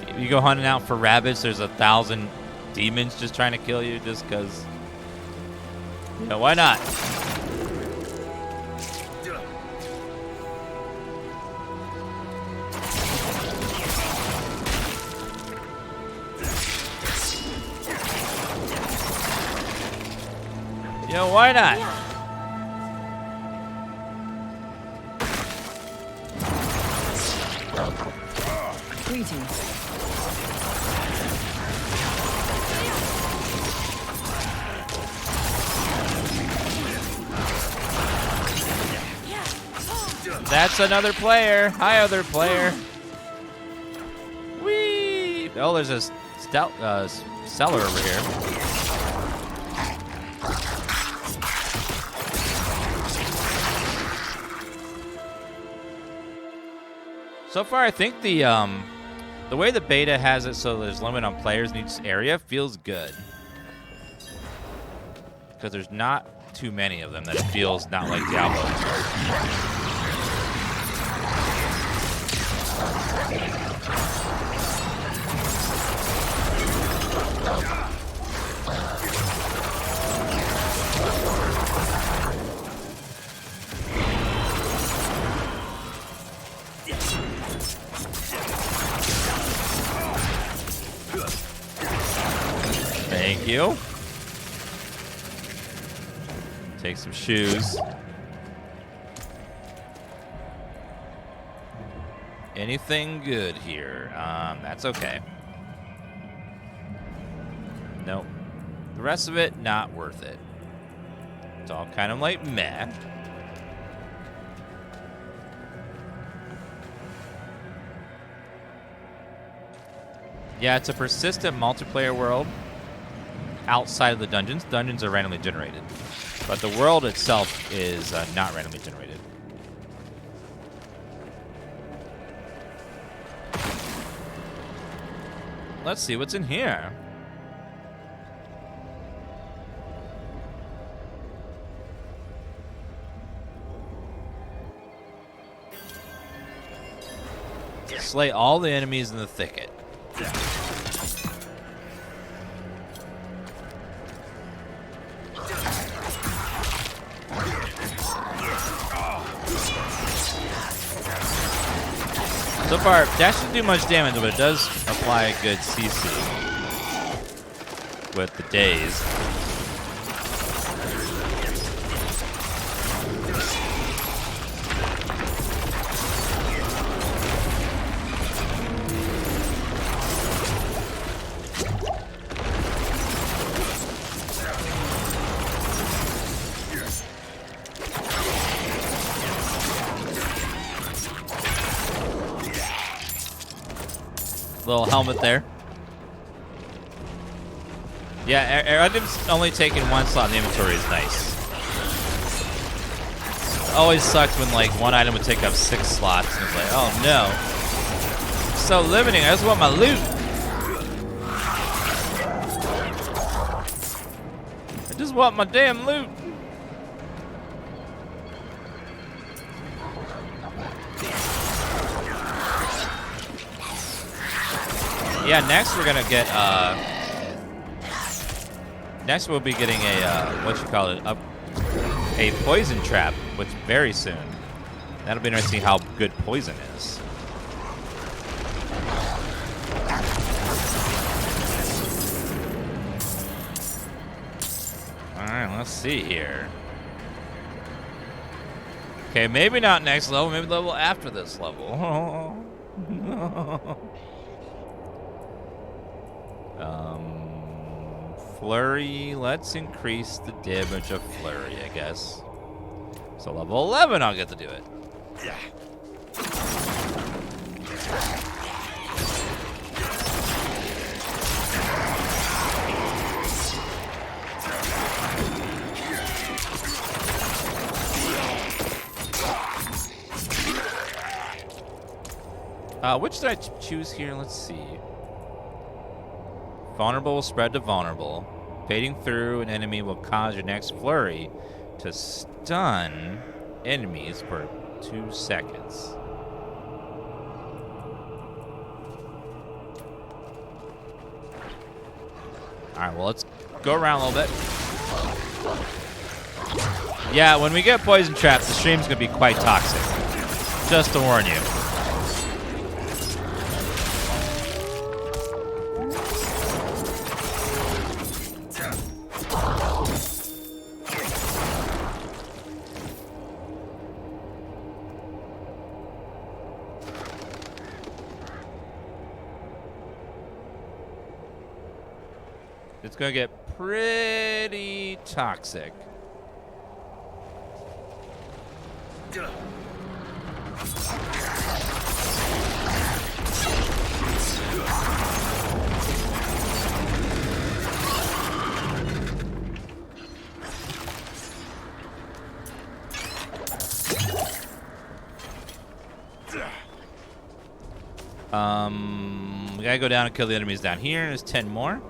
if you go hunting out for rabbits, there's 1,000 demons just trying to kill you just because, you know, why not? You know, why not? Greetings. That's another player. Hi, other player. Whee! Oh, there's a stout cellar over here. So far, I think the way the beta has it so there's limit on players in each area feels good. Because there's not too many of them that it feels not like Diablo. Thank you. Take some shoes. Anything good here? That's okay. Nope. The rest of it, not worth it. It's all kind of like meh. Yeah, it's a persistent multiplayer world outside of the dungeons. Dungeons are randomly generated, but the world itself is not randomly generated. Let's see what's in here. Slay all the enemies in the thicket. So far, that shouldn't do much damage, but it does apply a good CC with the daze. Little helmet there. Yeah, items only taking one slot in the inventory is nice. It always sucked when like one item would take up 6 slots and it's like, oh no. It's so limiting, I just want my loot. I just want my damn loot. Yeah, next we're gonna get next we'll be getting a a poison trap, which very soon. That'll be interesting how good poison is. Alright, let's see here. Okay, maybe not next level, maybe level after this level. Flurry, let's increase the damage of Flurry, I guess. So level 11, I'll get to do it. Which did I choose here? Let's see. Vulnerable will spread to vulnerable. Fading through an enemy will cause your next flurry to stun enemies for 2 seconds. Alright, well, let's go around a little bit. Yeah, when we get poison traps, the stream's gonna be quite toxic. Just to warn you. It's gonna get pretty toxic. We gotta go down and kill the enemies down here. There's 10 more.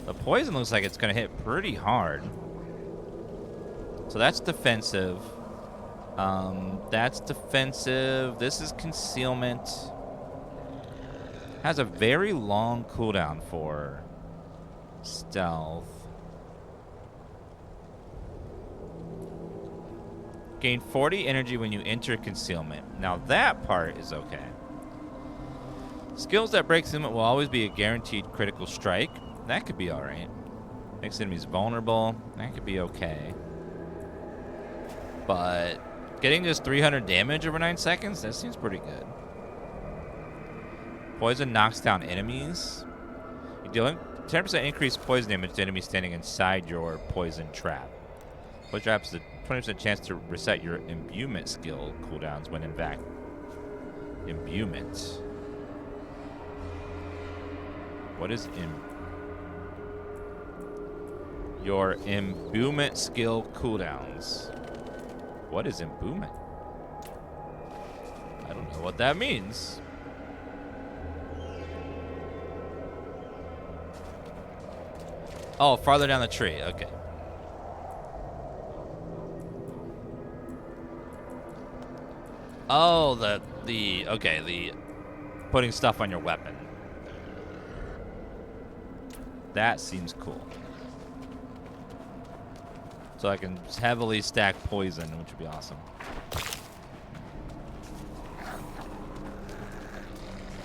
The poison looks like it's gonna hit pretty hard. So that's defensive. That's defensive. This is concealment. Has a very long cooldown for stealth. Gain 40 energy when you enter concealment. Now that part is okay. Skills that break concealment will always be a guaranteed critical strike. That could be alright. Makes enemies vulnerable. That could be okay. But getting just 300 damage over 9 seconds, that seems pretty good. Poison knocks down enemies. You deal 10% increased poison damage to enemies standing inside your poison trap. Poison trap is the 20% chance to reset your imbuement skill cooldowns when in fact imbuement. What is your imbuement skill cooldowns? What is imbuement? I don't know what that means. Oh, farther down the tree. Okay. Oh, the putting stuff on your weapon. That seems cool. So I can heavily stack poison, which would be awesome.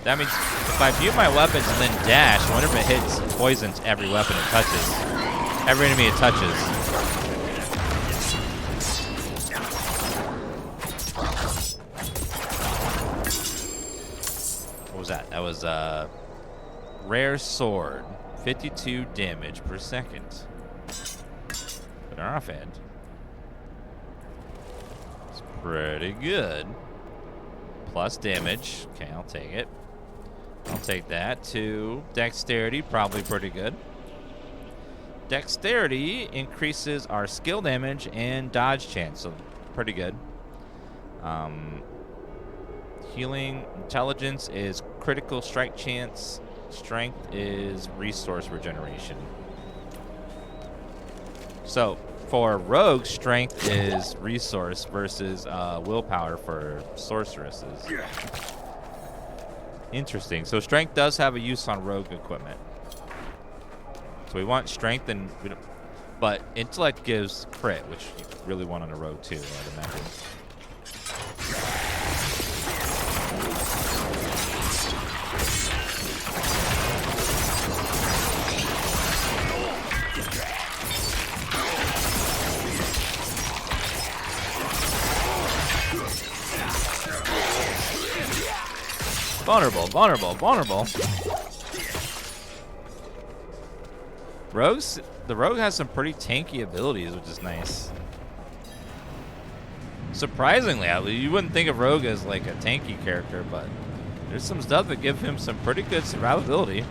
That means if I view my weapons and then dash, I wonder if it hits poisons every weapon it touches. Every enemy it touches. What was that? That was rare sword. 52 damage per second. But our offhand. It's pretty good. Plus damage. Okay, I'll take it. I'll take that. 2. Dexterity, probably pretty good. Dexterity increases our skill damage and dodge chance, so pretty good. Healing intelligence is critical strike chance. Strength is resource regeneration. So for rogue, strength is resource versus willpower for sorceresses. Interesting. So strength does have a use on rogue equipment. So we want strength, and we don't, but intellect gives crit, which you really want on a rogue too, I'd imagine. Vulnerable, vulnerable, vulnerable. The rogue has some pretty tanky abilities, which is nice. Surprisingly, you wouldn't think of rogue as like a tanky character, but there's some stuff that give him some pretty good survivability.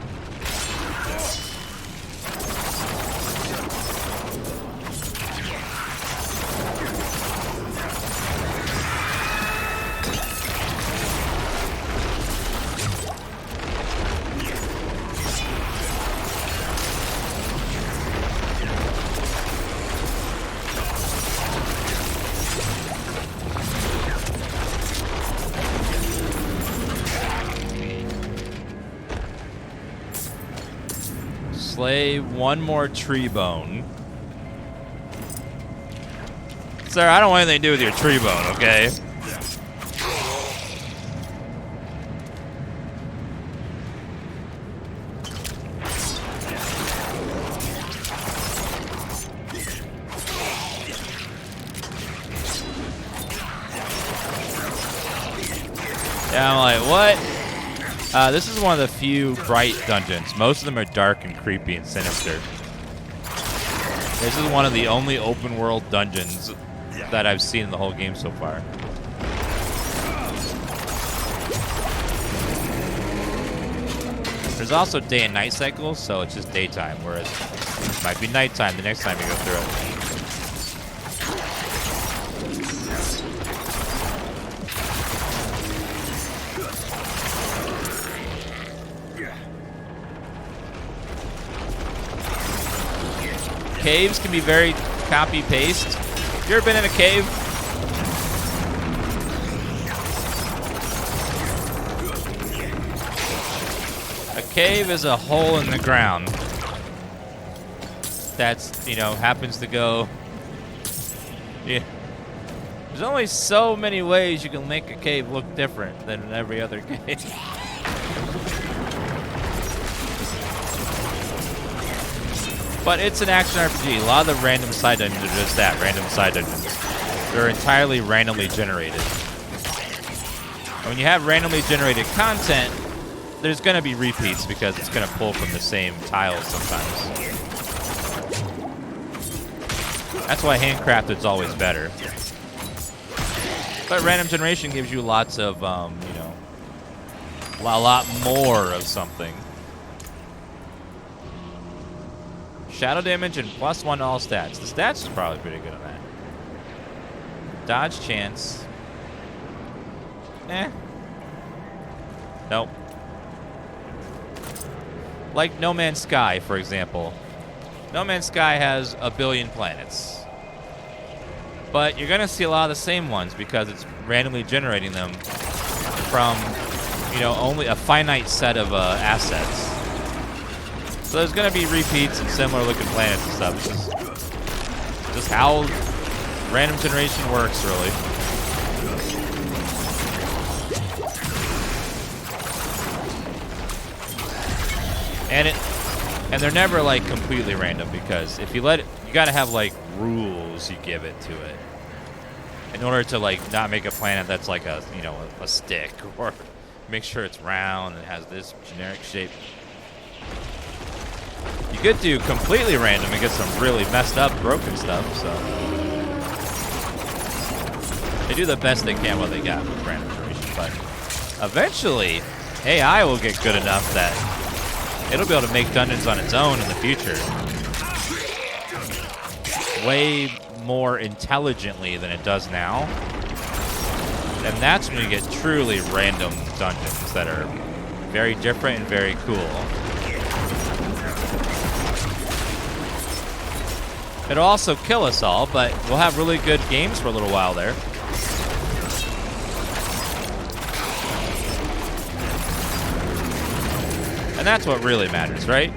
Slay one more tree bone. Sir, I don't want anything to do with your tree bone, okay? Yeah, I'm like, what? This is one of the few bright dungeons. Most of them are dark and creepy and sinister. This is one of the only open world dungeons that I've seen in the whole game so far. There's also day and night cycles, so it's just daytime, whereas it might be nighttime the next time you go through it. Caves can be very copy-paste. You ever been in a cave? A cave is a hole in the ground that's, happens to go... Yeah. There's only so many ways you can make a cave look different than every other cave. But it's an action RPG. A lot of the random side dungeons are just that, random side dungeons. They're entirely randomly generated. And when you have randomly generated content, there's going to be repeats because it's going to pull from the same tiles sometimes. That's why handcrafted's always better. But random generation gives you lots of, you know, a lot more of something. Shadow damage and +1 to all stats. The stats is probably pretty good on that. Dodge chance. Eh. Nope. Like No Man's Sky, for example. No Man's Sky has 1 billion planets. But you're going to see a lot of the same ones because it's randomly generating them from, you know, only a finite set of assets. So there's going to be repeats and similar looking planets and stuff. It's just how random generation works, really. And they're never like completely random because if you let it, you got to have like rules you give it to it in order to like not make a planet that's like a, you know, a stick, or make sure it's round and has this generic shape. You could do completely random and get some really messed up, broken stuff. So they do the best they can what they got with random generation, but eventually AI will get good enough that it'll be able to make dungeons on its own in the future. Way more intelligently than it does now. And that's when you get truly random dungeons that are very different and very cool. It'll also kill us all, but we'll have really good games for a little while there. And that's what really matters, right?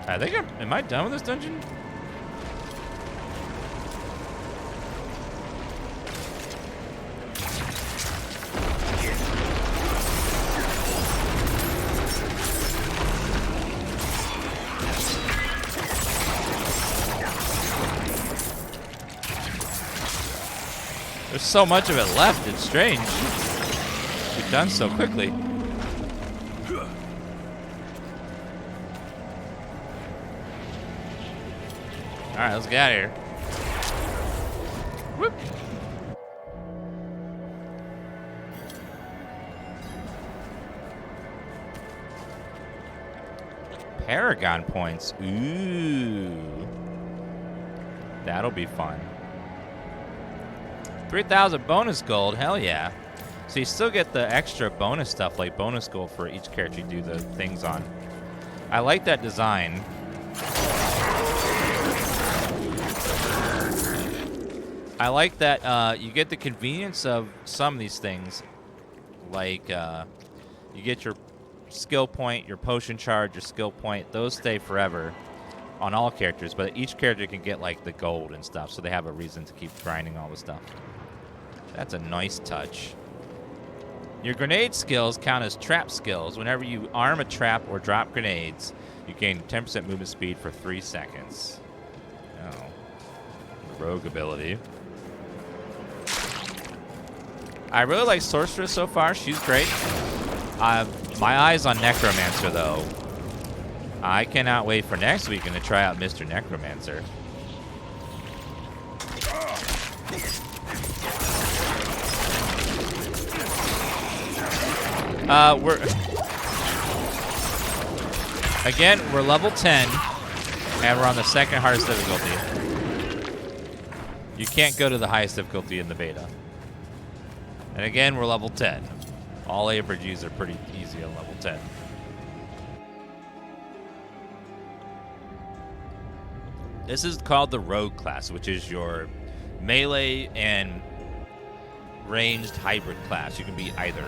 I think am I done with this dungeon? There's so much of it left, it's strange. We've done so quickly. Alright, let's get out of here. Whoop. Paragon points. Ooh. That'll be fun. 3,000 bonus gold, hell yeah. So you still get the extra bonus stuff, like bonus gold for each character you do the things on. I like that design. I like that you get the convenience of some of these things, like you get your skill point, your potion charge, your skill point. Those stay forever on all characters, but each character can get like the gold and stuff, so they have a reason to keep grinding all the stuff. That's a nice touch. Your grenade skills count as trap skills. Whenever you arm a trap or drop grenades, you gain 10% movement speed for 3 seconds. Oh. Rogue ability. I really like Sorceress so far. She's great. My eyes on Necromancer, though. I cannot wait for next weekend to try out Mr. Necromancer. We're level 10, and we're on the second hardest difficulty. You can't go to the highest difficulty in the beta. And again, we're level 10. All AVGs are pretty easy on level 10. This is called the Rogue class, which is your melee and ranged hybrid class. You can be either.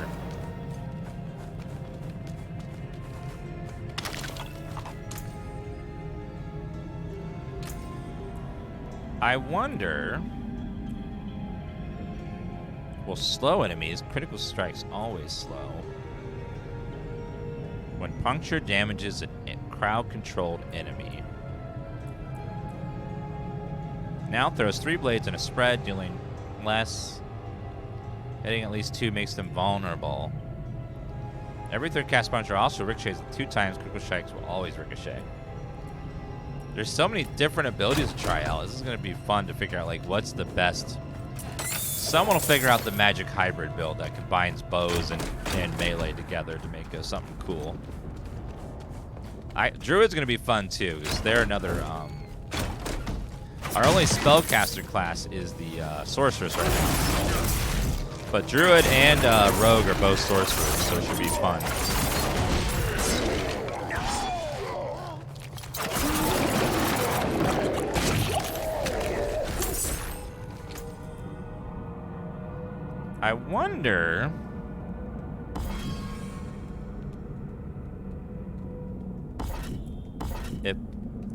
I wonder... Well, slow enemies, critical strikes always slow. When puncture damages a crowd-controlled enemy. Now throws 3 blades in a spread, dealing less. Hitting at least 2 makes them vulnerable. Every third cast puncher also ricochets 2 times. Critical strikes will always ricochet. There's so many different abilities to try out. This is going to be fun to figure out, like, what's the best. Someone will figure out the magic hybrid build that combines bows and melee together to make something cool. Druid's going to be fun, too, because they're another... our only spellcaster class is the sorceress right now. But Druid and Rogue are both sorcerers, so it should be fun. I wonder... if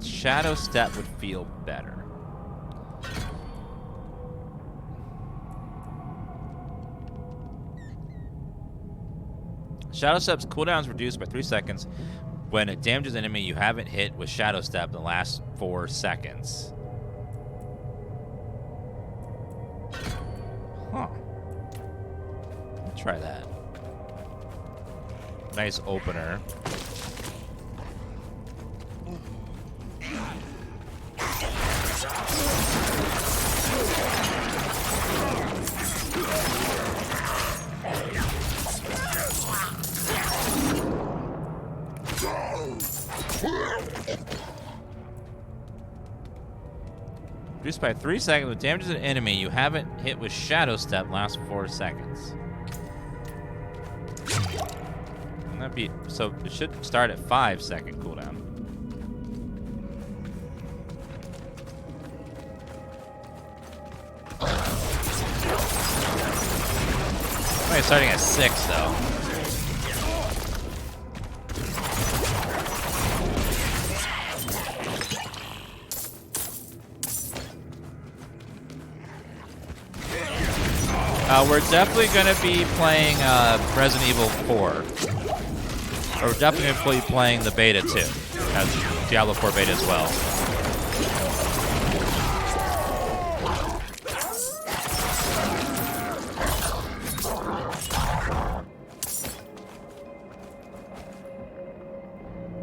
Shadow Step would feel better. Shadow Step's cooldown is reduced by 3 seconds when it damages an enemy you haven't hit with Shadow Step in the last 4 seconds. Huh. Let's try that. Nice opener. Reduced by 3 seconds with damages an enemy you haven't hit with Shadow Step last 4 seconds. And that'd be, so it should start at 5-second cooldown. It's starting at 6 though. We're definitely going to be playing Resident Evil 4. Or we're definitely going to be playing the beta too. As Diablo 4 beta as well.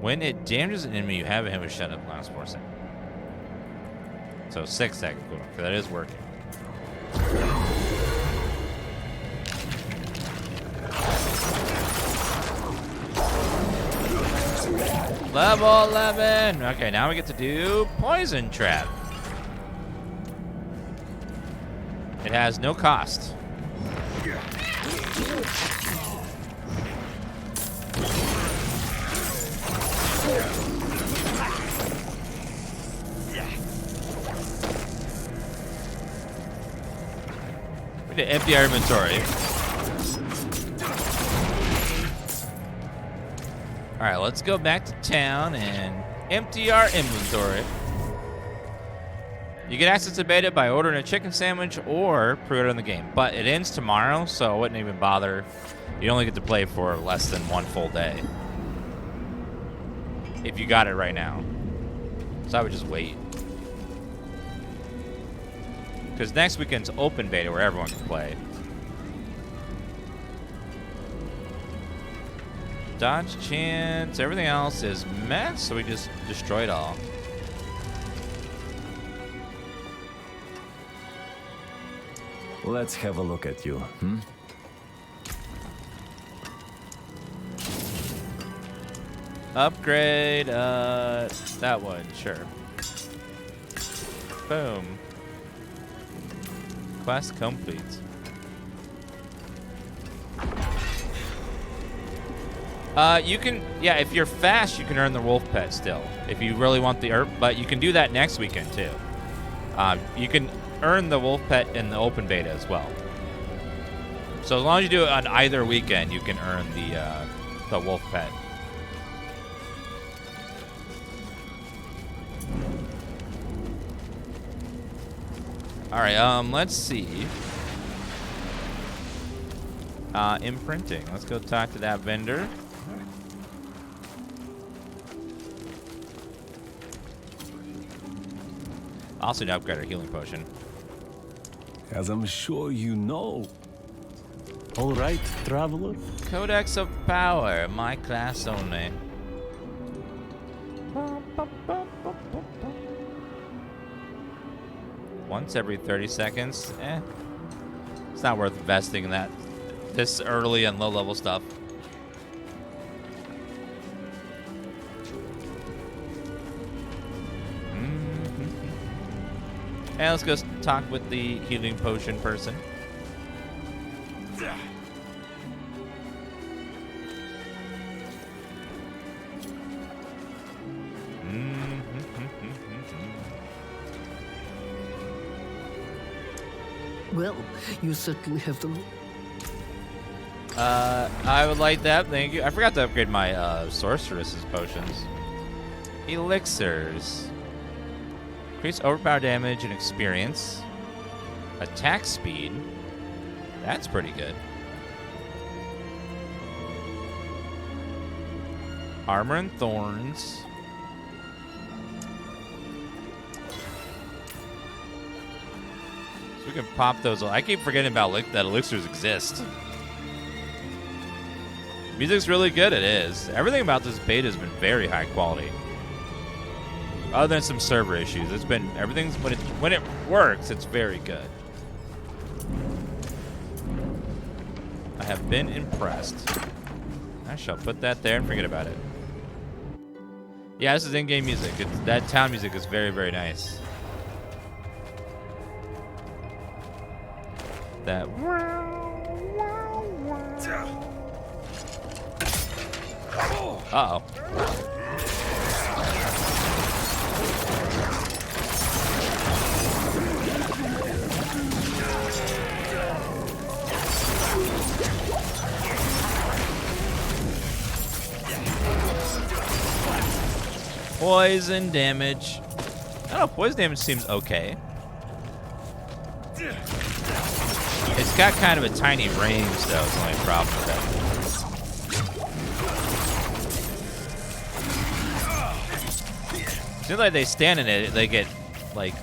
When it damages an enemy, you have him with shut up last 4 seconds. So 6-second cooldown, because that is working. Level 11. Okay, now we get to do Poison Trap. It has no cost. We need to empty our inventory. Alright, let's go back to town and empty our inventory. You get access to beta by ordering a chicken sandwich or pre-ordering the game. But it ends tomorrow, so I wouldn't even bother. You only get to play for less than 1 full day. If you got it right now. So I would just wait. Because next weekend's open beta where everyone can play. Dodge chance, everything else is meh, so we just destroy it all. Let's have a look at you, hmm? Upgrade, that one, sure. Boom. Quest complete. You can, yeah, if you're fast, you can earn the wolf pet still. If you really want the herb, but you can do that next weekend too. You can earn the wolf pet in the open beta as well. So as long as you do it on either weekend, you can earn the wolf pet. All right, let's see. Imprinting. Let's go talk to that vendor. Also need to upgrade our healing potion. As I'm sure you know. All right, traveler. Codex of Power, my class only. Once every 30 seconds? It's not worth investing in that this early and low level stuff. And let's go talk with the healing potion person. Well, you certainly have the... I would like that, thank you. I forgot to upgrade my sorceress's potions. Elixirs. Increase overpower damage and experience. Attack speed. That's pretty good. Armor and thorns. So we can pop those. I keep forgetting about that elixirs exist. Music's really good. It is. Everything about this beta has been very high quality. Other than some server issues, it's been everything's when it works, it's very good. I have been impressed. I shall put that there and forget about it. Yeah, this is in-game music. That town music is very, very nice. That. Uh-oh. Poison damage. I don't know, poison damage seems okay. It's got kind of a tiny range, though, is the only problem with that. Seems like they stand in it, they get, like,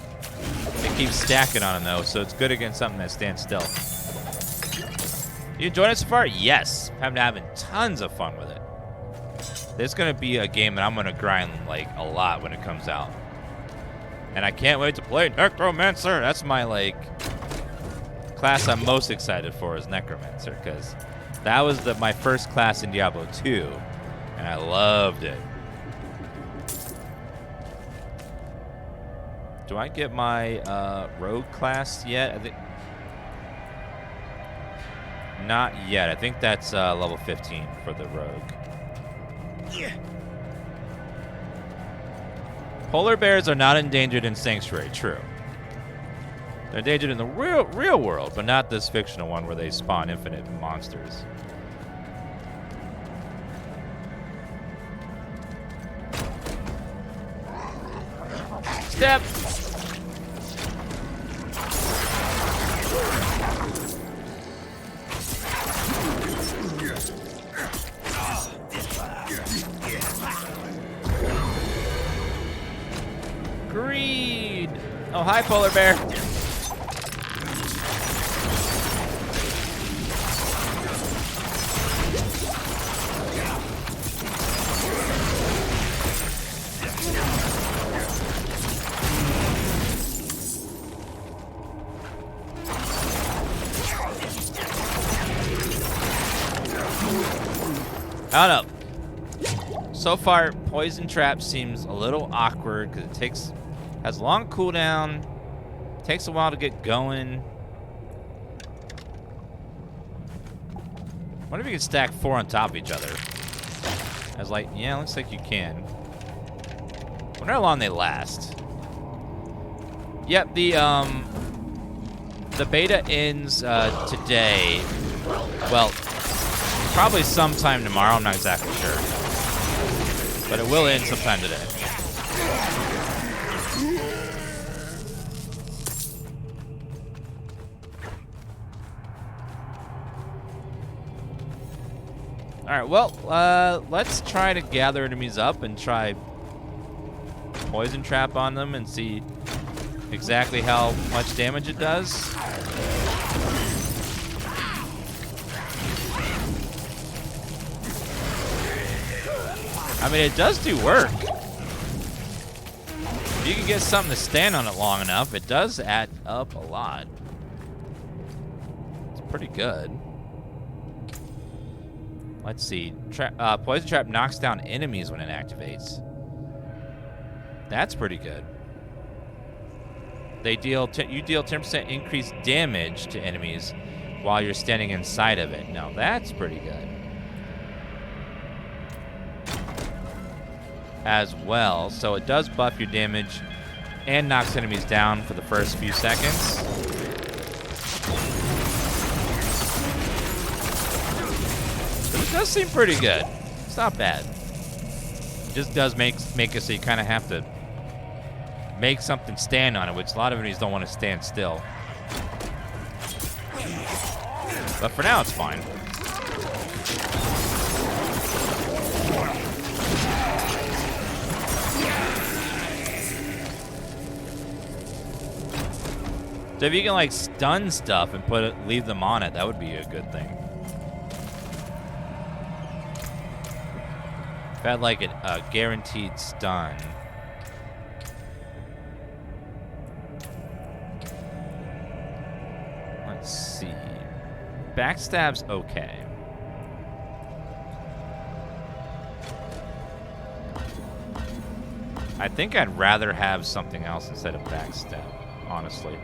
it keeps stacking on them, though, so it's good against something that stands still. You enjoying it so far? Yes. I'm having tons of fun with it. It's going to be a game that I'm going to grind, like, a lot when it comes out. And I can't wait to play Necromancer. That's my, like, class I'm most excited for is Necromancer, because that was my first class in Diablo 2, and I loved it. Do I get my rogue class yet? I think not yet. I think that's level 15 for the rogue. Yeah. Polar bears are not endangered in Sanctuary. True. They're endangered in the real world, but not this fictional one where they spawn infinite monsters. Step. Greed. Oh, hi, polar bear. I don't know. So far, Poison Trap seems a little awkward because it has a long cooldown, takes a while to get going. What if you can stack 4 on top of each other? I was like, yeah, looks like you can. Wonder how long they last. Yep, the beta ends today. Well, probably sometime tomorrow. I'm not exactly sure, but it will end sometime today. All right, well, let's try to gather enemies up and try Poison Trap on them and see exactly how much damage it does. I mean, it does do work. If you can get something to stand on it long enough, it does add up a lot. It's pretty good. Let's see. Poison Trap knocks down enemies when it activates. That's pretty good. You deal 10% increased damage to enemies while you're standing inside of it. Now that's pretty good. As well, so it does buff your damage and knocks enemies down for the first few seconds. So it does seem pretty good. It's not bad. It just does make it so you kind of have to make something stand on it, which a lot of enemies don't want to stand still. But for now, it's fine. So if you can like stun stuff and leave them on it, that would be a good thing. If I had like a guaranteed stun. Let's see. Backstab's okay. I think I'd rather have something else instead of backstab, honestly.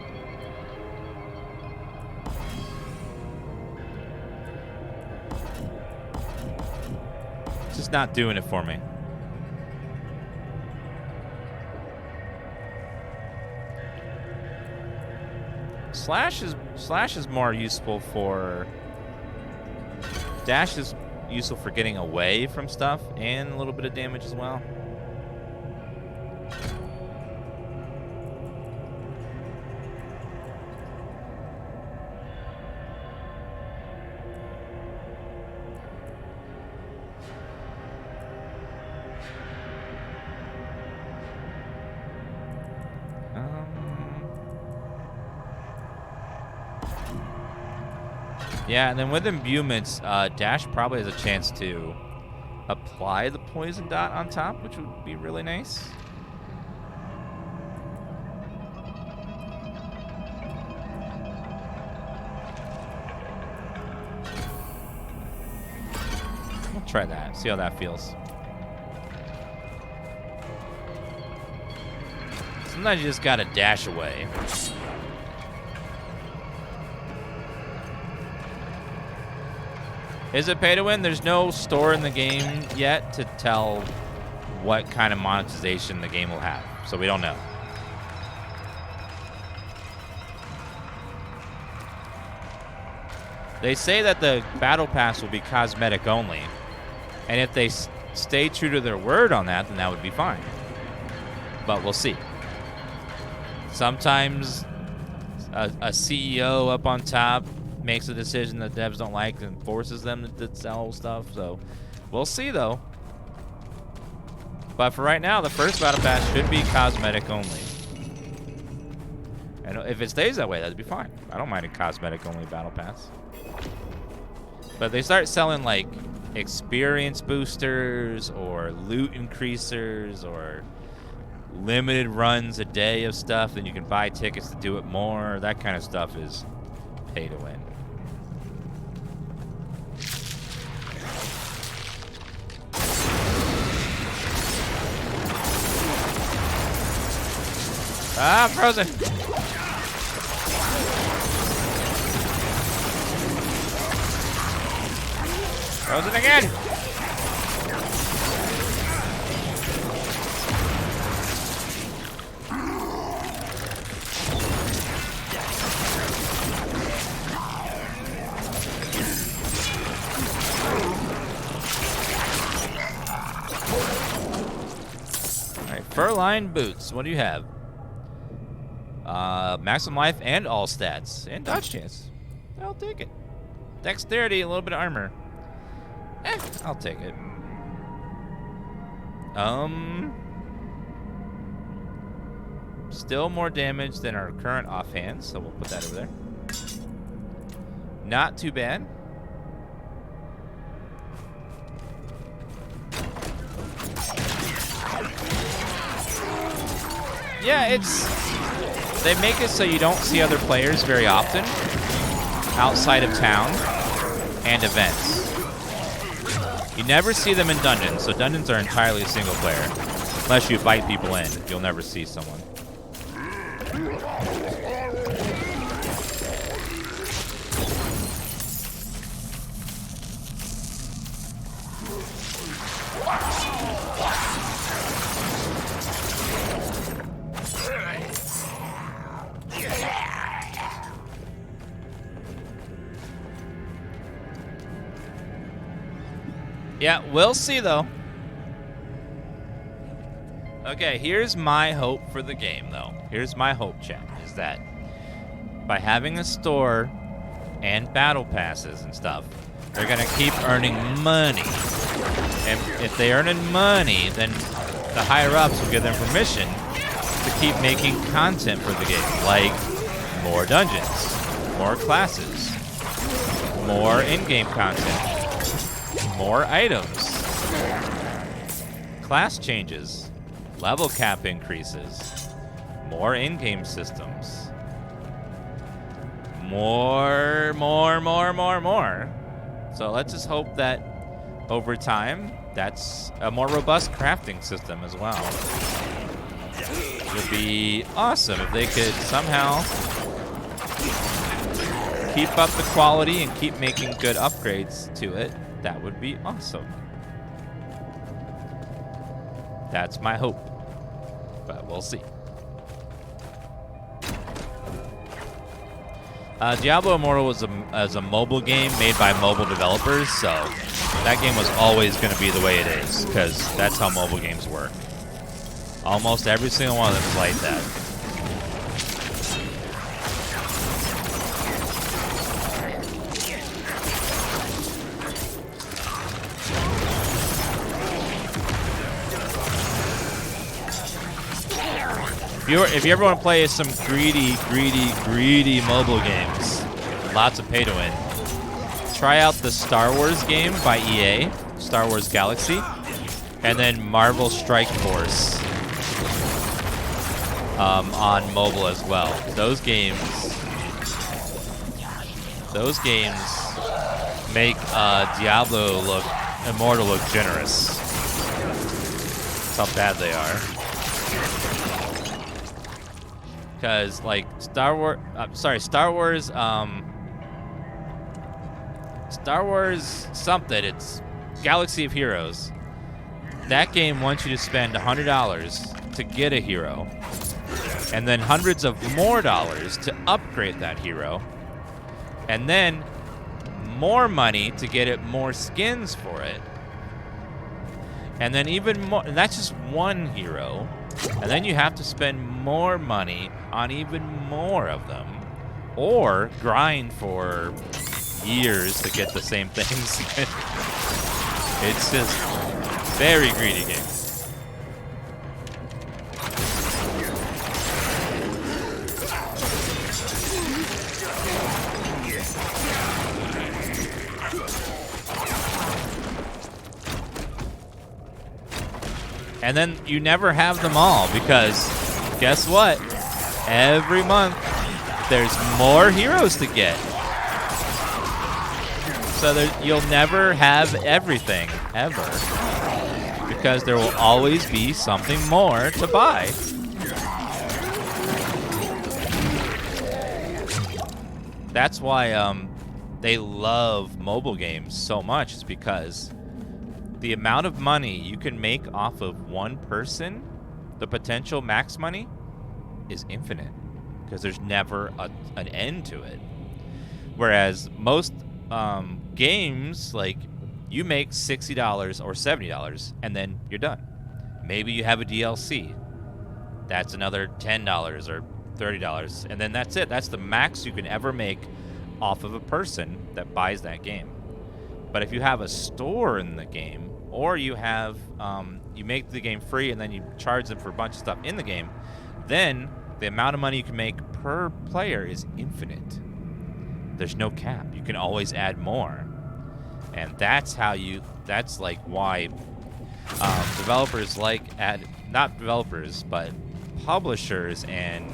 Just not doing it for me. Slash is more useful for... Dash is useful for getting away from stuff and a little bit of damage as well. Yeah, and then with imbuements, Dash probably has a chance to apply the poison dot on top, which would be really nice. We'll try that, see how that feels. Sometimes you just gotta dash away. Is it pay to win? There's no store in the game yet to tell what kind of monetization the game will have, so we don't know. They say that the battle pass will be cosmetic only, and if they stay true to their word on that, then that would be fine. But we'll see. Sometimes a CEO up on top makes a decision that devs don't like and forces them to sell stuff, so we'll see though. But for right now, the first battle pass should be cosmetic only. And if it stays that way, that'd be fine. I don't mind a cosmetic only battle pass. But if they start selling like experience boosters or loot increasers or limited runs a day of stuff, then you can buy tickets to do it more. That kind of stuff is pay to win. Ah, frozen. Frozen again. All right, fur-lined boots. What do you have? Maximum life and all stats. And dodge chance. I'll take it. Dexterity, a little bit of armor. I'll take it. Still more damage than our current offhand, so we'll put that over there. Not too bad. Yeah, they make it so you don't see other players very often outside of town and events. You never see them in dungeons, so dungeons are entirely single player. Unless you invite people in, you'll never see someone. Yeah, we'll see though. Okay, here's my hope for the game though. Here's my hope, chat, is that by having a store and battle passes and stuff, they're gonna keep earning money. And if they're earning money, then the higher ups will give them permission to keep making content for the game, like more dungeons, more classes, more in-game content. More items, class changes, level cap increases, more in-game systems, more. So let's just hope that over time, that's a more robust crafting system as well. It would be awesome if they could somehow keep up the quality and keep making good upgrades to it. That would be awesome. That's my hope. But we'll see. Diablo Immortal was a mobile game made by mobile developers, so that game was always going to be the way it is, because that's how mobile games work. Almost every single one of them is like that. If you ever want to play some greedy mobile games, lots of pay to win, try out the Star Wars game by EA, Star Wars Galaxy, and then Marvel Strike Force on mobile as well. Those games make Diablo Immortal look generous. That's how bad they are. Because, like, Star Wars something, it's Galaxy of Heroes. That game wants you to spend $100 to get a hero, and then hundreds of more dollars to upgrade that hero, and then more money to get it more skins for it, and then even more, and that's just one hero. And then you have to spend more money on even more of them, or grind for years to get the same things. It's just very greedy game. And then you never have them all, because guess what? Every month there's more heroes to get. So you'll never have everything, ever. Because there will always be something more to buy. That's why they love mobile games so much, is because the amount of money you can make off of one person, the potential max money, is infinite, because there's never an end to it. Whereas most games, like, you make $60 or $70 and then you're done. Maybe you have a DLC. That's another $10 or $30, and then that's it. That's the max you can ever make off of a person that buys that game. But if you have a store in the game, or you have you make the game free and then you charge them for a bunch of stuff in the game, then the amount of money you can make per player is infinite. There's no cap. You can always add more. And that's like why developers not developers, but publishers and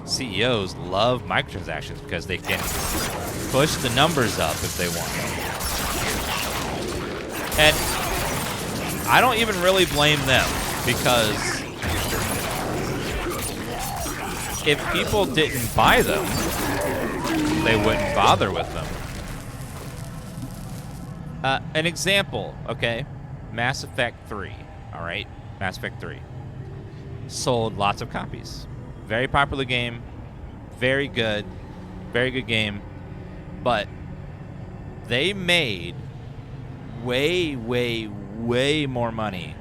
CEOs love microtransactions, because they can push the numbers up if they want. And I don't even really blame them, because if people didn't buy them, they wouldn't bother with them. An example, okay? Mass Effect 3, all right? Mass Effect 3 sold lots of copies. Very popular game, very good game, but they made way more money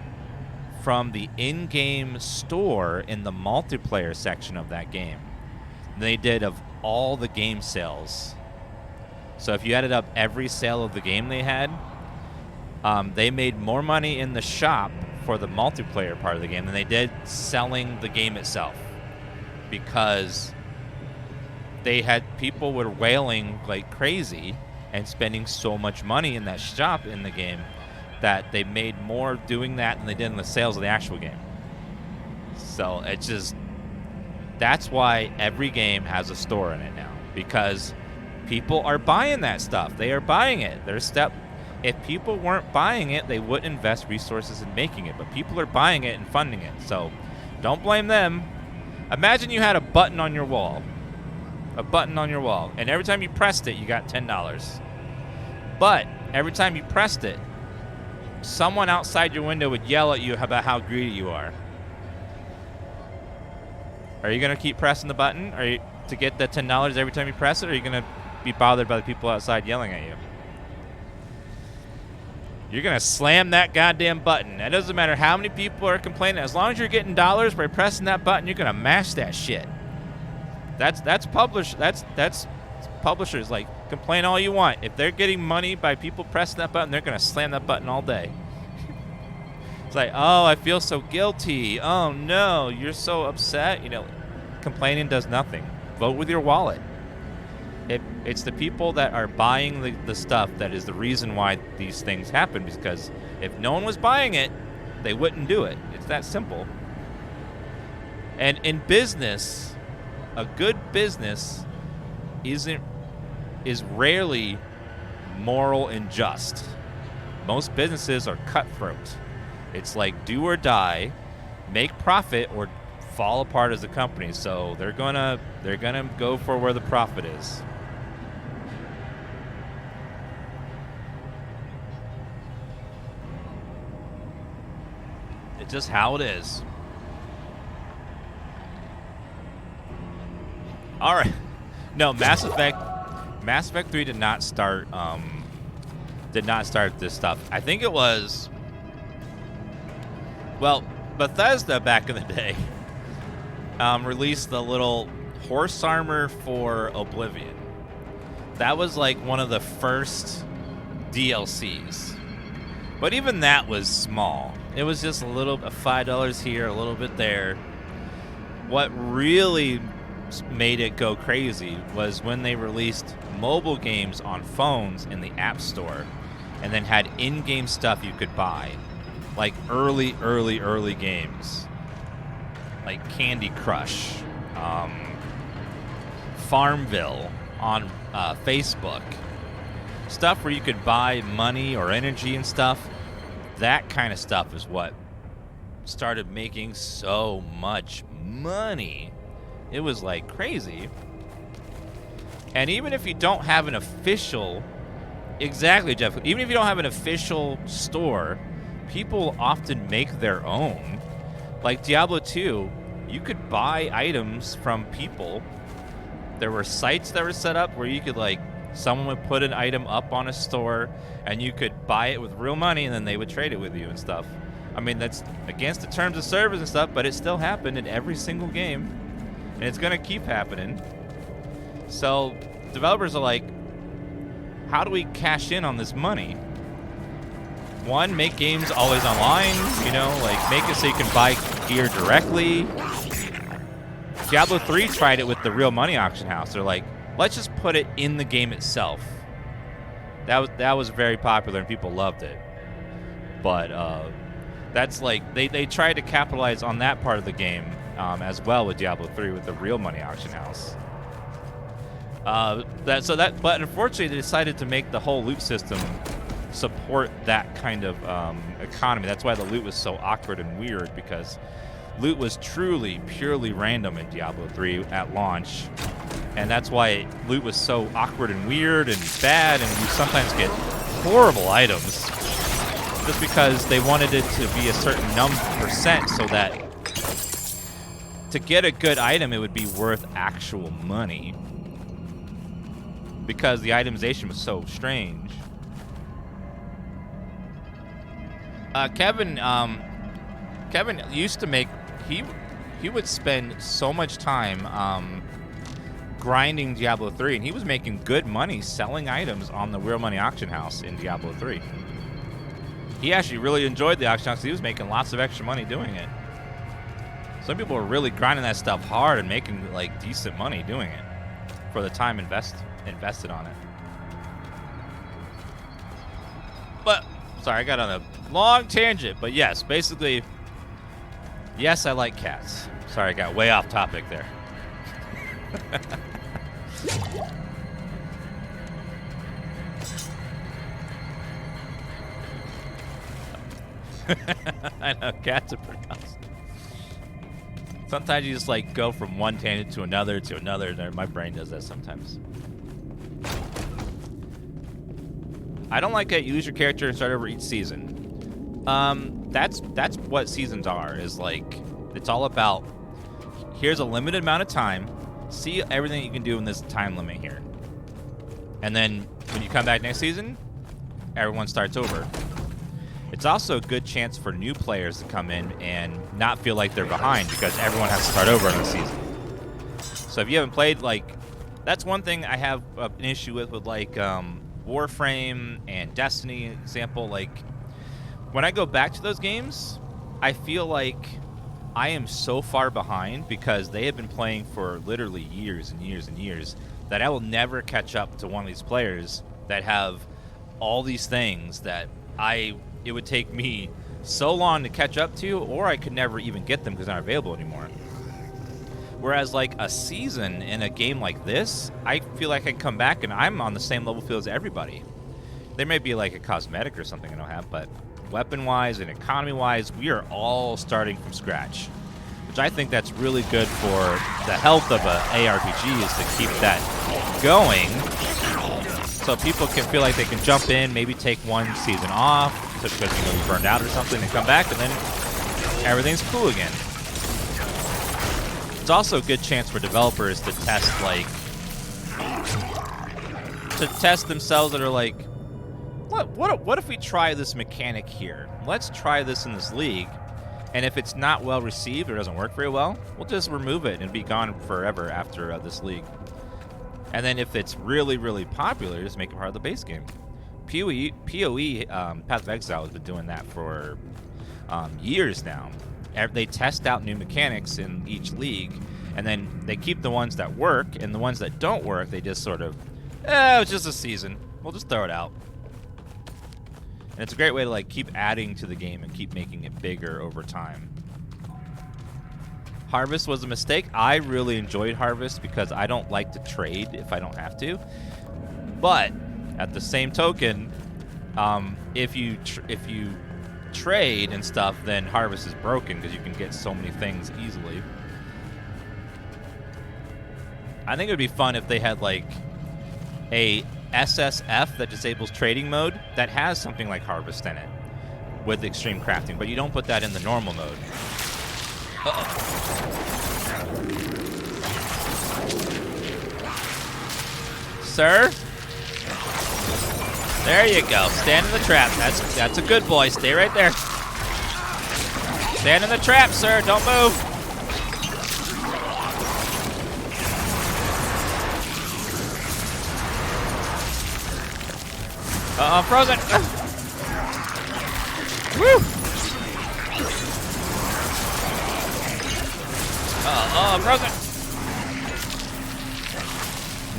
from the in-game store in the multiplayer section of that game than they did of all the game sales. So if you added up every sale of the game they had, they made more money in the shop for the multiplayer part of the game than they did selling the game itself, because they had people were wailing like crazy and spending so much money in that shop in the game that they made more doing that than they did in the sales of the actual game. So it's just, that's why every game has a store in it now, because people are buying that stuff. They are buying it. If people weren't buying it, they wouldn't invest resources in making it, but people are buying it and funding it. So don't blame them. Imagine you had a button on your wall. And every time you pressed it, you got $10. But every time you pressed it, someone outside your window would yell at you about how greedy you are. Are you going to keep pressing the button to get the $10 every time you press it, or are you going to be bothered by the people outside yelling at you? You're going to slam that goddamn button. It doesn't matter how many people are complaining. As long as you're getting dollars by pressing that button, you're going to mash that shit. That's publishers. Like, complain all you want. If they're getting money by people pressing that button, they're going to slam that button all day. It's like, oh, I feel so guilty. Oh no, you're so upset. Complaining does nothing. Vote with your wallet. It's the people that are buying the stuff that is the reason why these things happen, because if no one was buying it, they wouldn't do it. It's that simple. And in business, a good business is rarely moral and just. Most businesses are cutthroat. It's like do or die, make profit or fall apart as a company. So they're gonna go for where the profit is. It's just how it is. All right. No, Mass Effect 3 did not start this stuff. I think it was, well, Bethesda back in the day released the little horse armor for Oblivion. That was like one of the first DLCs. But even that was small. It was just a little, $5 here, a little bit there. What really made it go crazy was when they released mobile games on phones in the App Store and then had in-game stuff you could buy. Like early games. Like Candy Crush, Farmville on Facebook. Stuff where you could buy money or energy and stuff. That kind of stuff is what started making so much money. It was like crazy. And even if you don't have an official, exactly, Jeff, even if you don't have an official store, people often make their own. Like Diablo 2, you could buy items from people. There were sites that were set up where you could, like, someone would put an item up on a store and you could buy it with real money and then they would trade it with you and stuff. I mean, that's against the terms of service and stuff, but it still happened in every single game. And it's going to keep happening. So developers are like, how do we cash in on this money? One, make games always online, like make it so you can buy gear directly. Diablo 3 tried it with the real money auction house. They're like, let's just put it in the game itself. That was very popular and people loved it. But that's like they tried to capitalize on that part of the game as well with Diablo 3 with the real money auction house. But unfortunately they decided to make the whole loot system support that kind of economy. That's why the loot was so awkward and weird, because loot was truly purely random in Diablo 3 at launch, and that's why loot was so awkward and weird and bad, and you sometimes get horrible items just because they wanted it to be a certain percent so that to get a good item it would be worth actual money, because the itemization was so strange. Kevin used to make, he would spend so much time grinding Diablo 3, and he was making good money selling items on the real money auction house in Diablo 3. He actually really enjoyed the auction house. He was making lots of extra money doing it. Some people were really grinding that stuff hard and making like decent money doing it for the time invested on it. But sorry, I got on a long tangent, but yes, basically, yes, I like cats. Sorry, I got way off topic there. I know, cats are pretty awesome. Sometimes you just like go from one tangent to another. My brain does that sometimes. I don't like that you lose your character and start over each season. That's what seasons are, is like, it's all about, here's a limited amount of time, see everything you can do in this time limit here. And then when you come back next season, everyone starts over. It's also a good chance for new players to come in and not feel like they're behind, because everyone has to start over in the season. So if you haven't played, like, that's one thing I have an issue with like Warframe and Destiny example. Like, when I go back to those games, I feel like I am so far behind because they have been playing for literally years and years and years that I will never catch up to one of these players that have all these things that it would take me so long to catch up to, or I could never even get them because they're not available anymore. Whereas like a season in a game like this, I feel like I can come back and I'm on the same level field as everybody. There may be like a cosmetic or something I don't have, but weapon-wise and economy-wise, we are all starting from scratch, which I think that's really good for the health of a ARPG, is to keep that going so people can feel like they can jump in, maybe take one season off just because you're going to be burned out or something, and come back and then everything's cool again. It's also a good chance for developers to test, like, themselves, that are like, what if we try this mechanic here? Let's try this in this league, and if it's not well received or doesn't work very well, we'll just remove it and be gone forever after this league. And then if it's really, really popular, just make it part of the base game. PoE, Path of Exile has been doing that for years now. They test out new mechanics in each league, and then they keep the ones that work, and the ones that don't work, they just sort of, it's just a season, we'll just throw it out. And it's a great way to like keep adding to the game and keep making it bigger over time. Harvest was a mistake. I really enjoyed Harvest because I don't like to trade if I don't have to. But at the same token, if you trade and stuff, then Harvest is broken because you can get so many things easily. I think it would be fun if they had like a SSF that disables trading mode that has something like Harvest in it with extreme crafting, but you don't put that in the normal mode. Sir? There you go. Stand in the trap. That's a good boy. Stay right there. Stand in the trap, sir. Don't move. I'm frozen. Woo! I'm frozen.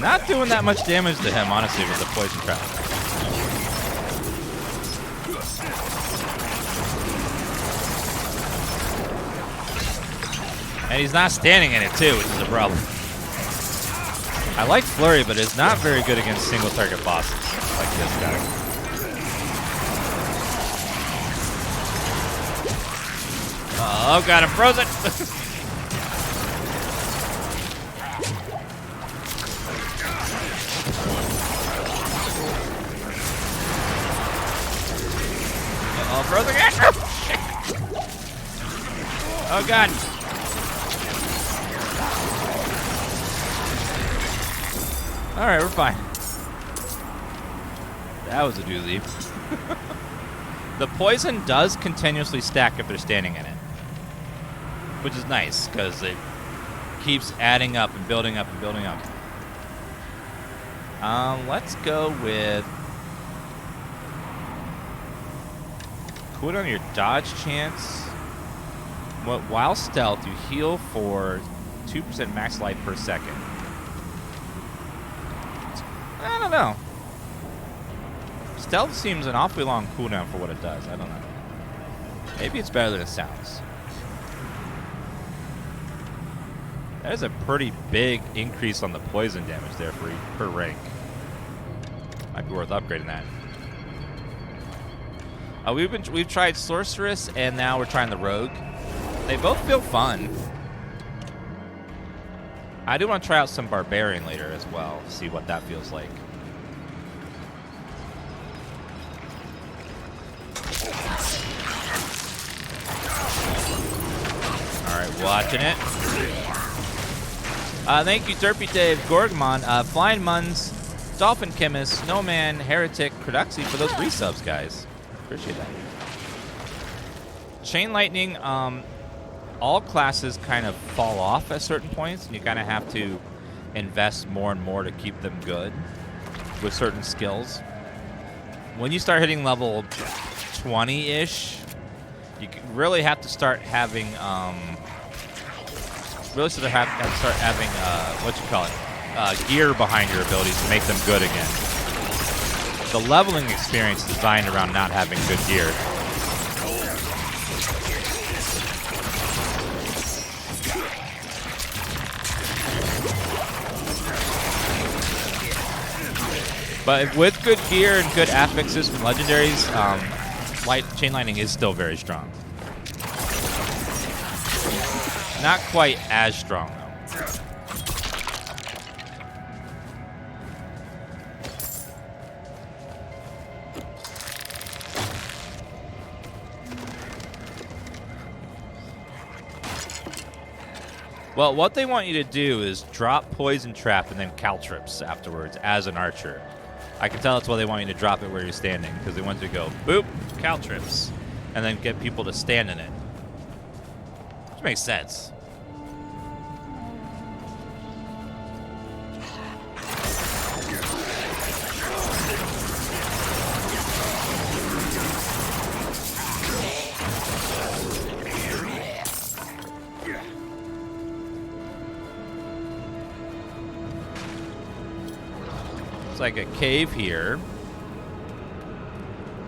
Not doing that much damage to him, honestly, with the poison trap. And he's not standing in it, too, which is a problem. I like Flurry, but it's not very good against single-target bosses like this guy. Oh, God, I'm frozen! Oh, frozen again! Oh, God. All right, we're fine. That was a doozy. The poison does continuously stack if they're standing in it, which is nice because it keeps adding up and building up and building up. Let's go with cooldown your dodge chance. While stealth, you heal for 2% max life per second. I don't know. Stealth seems an awfully long cooldown for what it does. I don't know. Maybe it's better than it sounds. That is a pretty big increase on the poison damage there for per rank. Might be worth upgrading that. We've tried Sorceress and now we're trying the Rogue. They both feel fun. I do want to try out some Barbarian later as well, see what that feels like. Alright, watching it. Thank you, Derpy Dave, Gorgmon, Flying Muns, Dolphin Chemist, Snowman, Heretic, Produxy for those resubs, guys. Appreciate that. Chain Lightning, all classes kind of fall off at certain points, and you kind of have to invest more and more to keep them good with certain skills. When you start hitting level 20-ish, you really have to start having, gear behind your abilities to make them good again. The leveling experience is designed around not having good gear. But with good gear and good affixes from legendaries, Chain Lightning is still very strong. Not quite as strong, though. Well, what they want you to do is drop Poison Trap and then Caltrips afterwards as an archer. I can tell that's why they want you to drop it where you're standing, because they want you to go, boop, Caltrips, and then get people to stand in it. Which makes sense. It's like a cave here.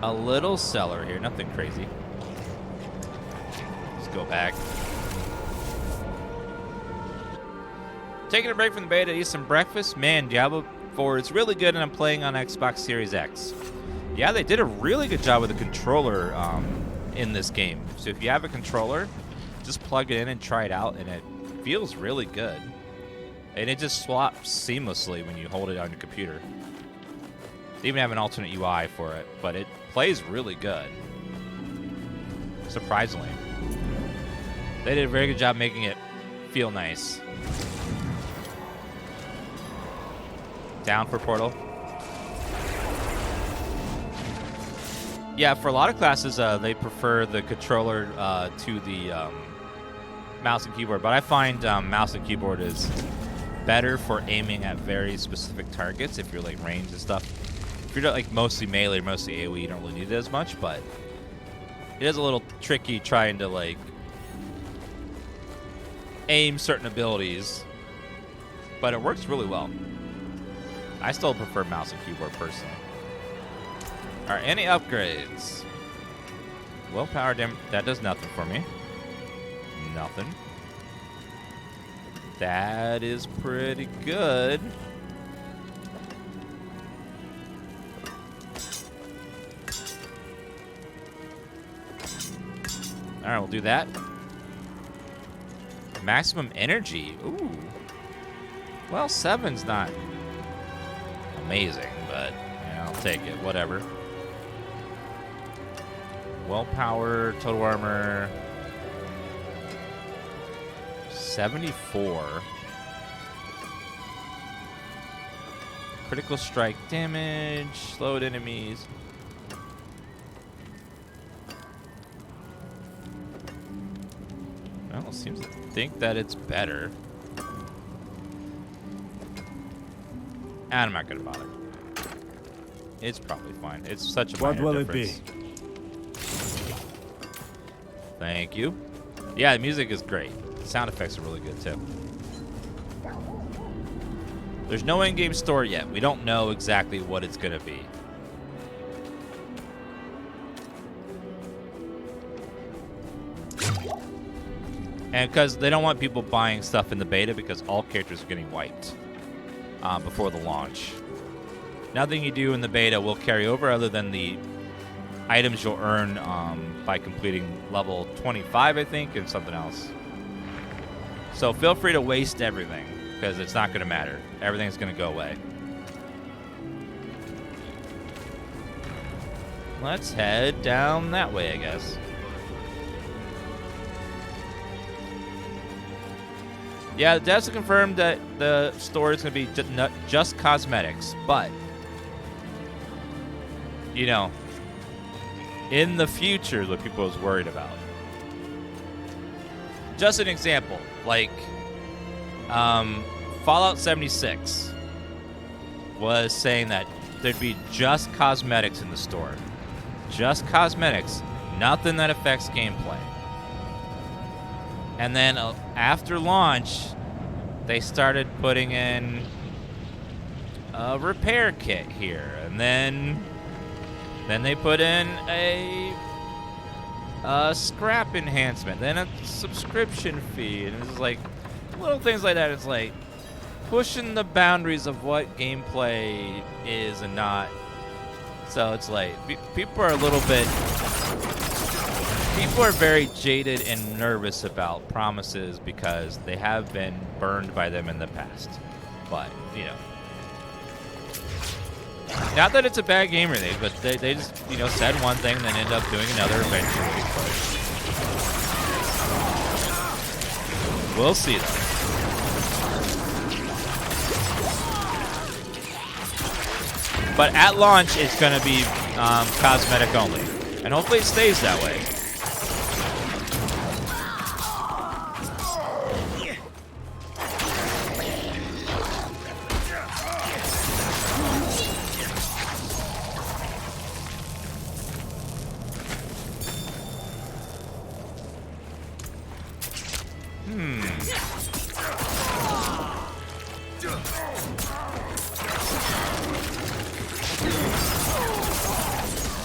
A little cellar here, nothing crazy. Let's go back. Taking a break from the beta to eat some breakfast. Man, Diablo 4 is really good, and I'm playing on Xbox Series X. Yeah, they did a really good job with the controller in this game. So if you have a controller, just plug it in and try it out, and it feels really good. And it just swaps seamlessly when you hold it on your computer. They even have an alternate UI for it, but it plays really good. Surprisingly. They did a very good job making it feel nice. Down for Portal. Yeah, for a lot of classes, they prefer the controller to the mouse and keyboard, but I find mouse and keyboard is better for aiming at very specific targets if you're like ranged and stuff. If you're like mostly melee or mostly AoE, you don't really need it as much, but it is a little tricky trying to like aim certain abilities, but it works really well. I still prefer mouse and keyboard personally. All right, any upgrades? Willpower that does nothing for me. Nothing. That is pretty good. All right, we'll do that. Maximum energy. Ooh. Well, 7's not amazing, but yeah, I'll take it. Whatever. Willpower, total armor. 74. Critical strike damage. Slowed enemies. Well, it seems to think that it's better. I'm not gonna bother. It's probably fine. It's such a minor difference. It be? Thank you. Yeah, the music is great. The sound effects are really good too. There's no in-game store yet. We don't know exactly what it's gonna be. And because they don't want people buying stuff in the beta because all characters are getting wiped before the launch. Nothing you do in the beta will carry over other than the items you'll earn by completing level 25, I think, and something else. So feel free to waste everything because it's not going to matter. Everything's going to go away. Let's head down that way, I guess. Yeah, the devs have confirmed that the store is going to be just cosmetics, but, you know, in the future, what people was worried about. Just an example, like, Fallout 76 was saying that there'd be just cosmetics in the store. Just cosmetics, nothing that affects gameplay. And then after launch, they started putting in a repair kit here. And then they put in a scrap enhancement, then a subscription fee. And it's like little things like that. It's like pushing the boundaries of what gameplay is and not. So it's like people are a little bit... People are very jaded and nervous about promises because they have been burned by them in the past. But, you know. Not that it's a bad game or anything, but they just, you know, said one thing and then end up doing another eventually. But we'll see, though. But at launch, it's going to be cosmetic only. And hopefully it stays that way.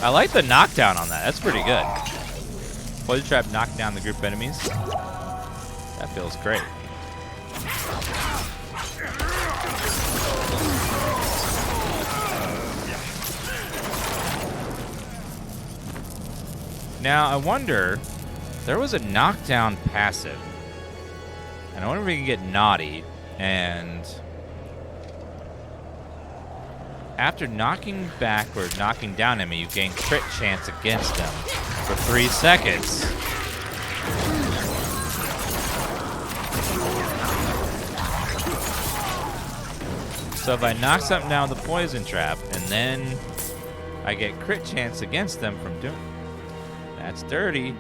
I like the knockdown on that. That's pretty good. Poison trap knocked down the group of enemies. That feels great. Now, I wonder, there was a knockdown passive. And I wonder if we can get naughty and... After knocking back or knocking down enemy, you gain crit chance against them for 3 seconds. So if I knock something down with a poison trap, and then I get crit chance against them from doing... That's dirty.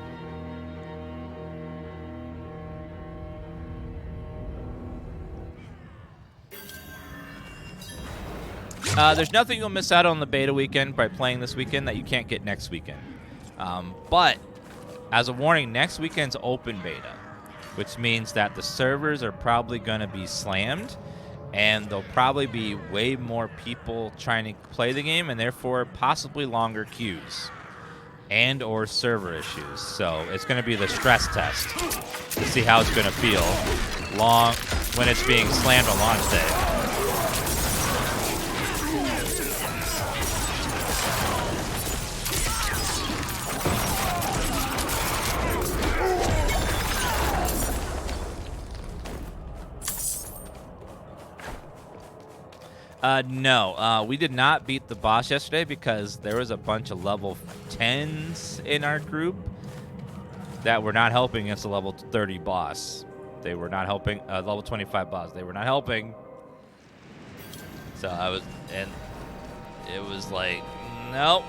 There's nothing you'll miss out on the beta weekend by playing this weekend that you can't get next weekend. But, as a warning, next weekend's open beta, which means that the servers are probably going to be slammed, and there'll probably be way more people trying to play the game, and therefore possibly longer queues and or server issues. So it's going to be the stress test to see how it's going to feel long when it's being slammed on launch day. No, we did not beat the boss yesterday because there was a bunch of level 10s in our group that were not helping against the level 30 boss. They were not helping, level 25 boss. They were not helping. So and it was like, nope,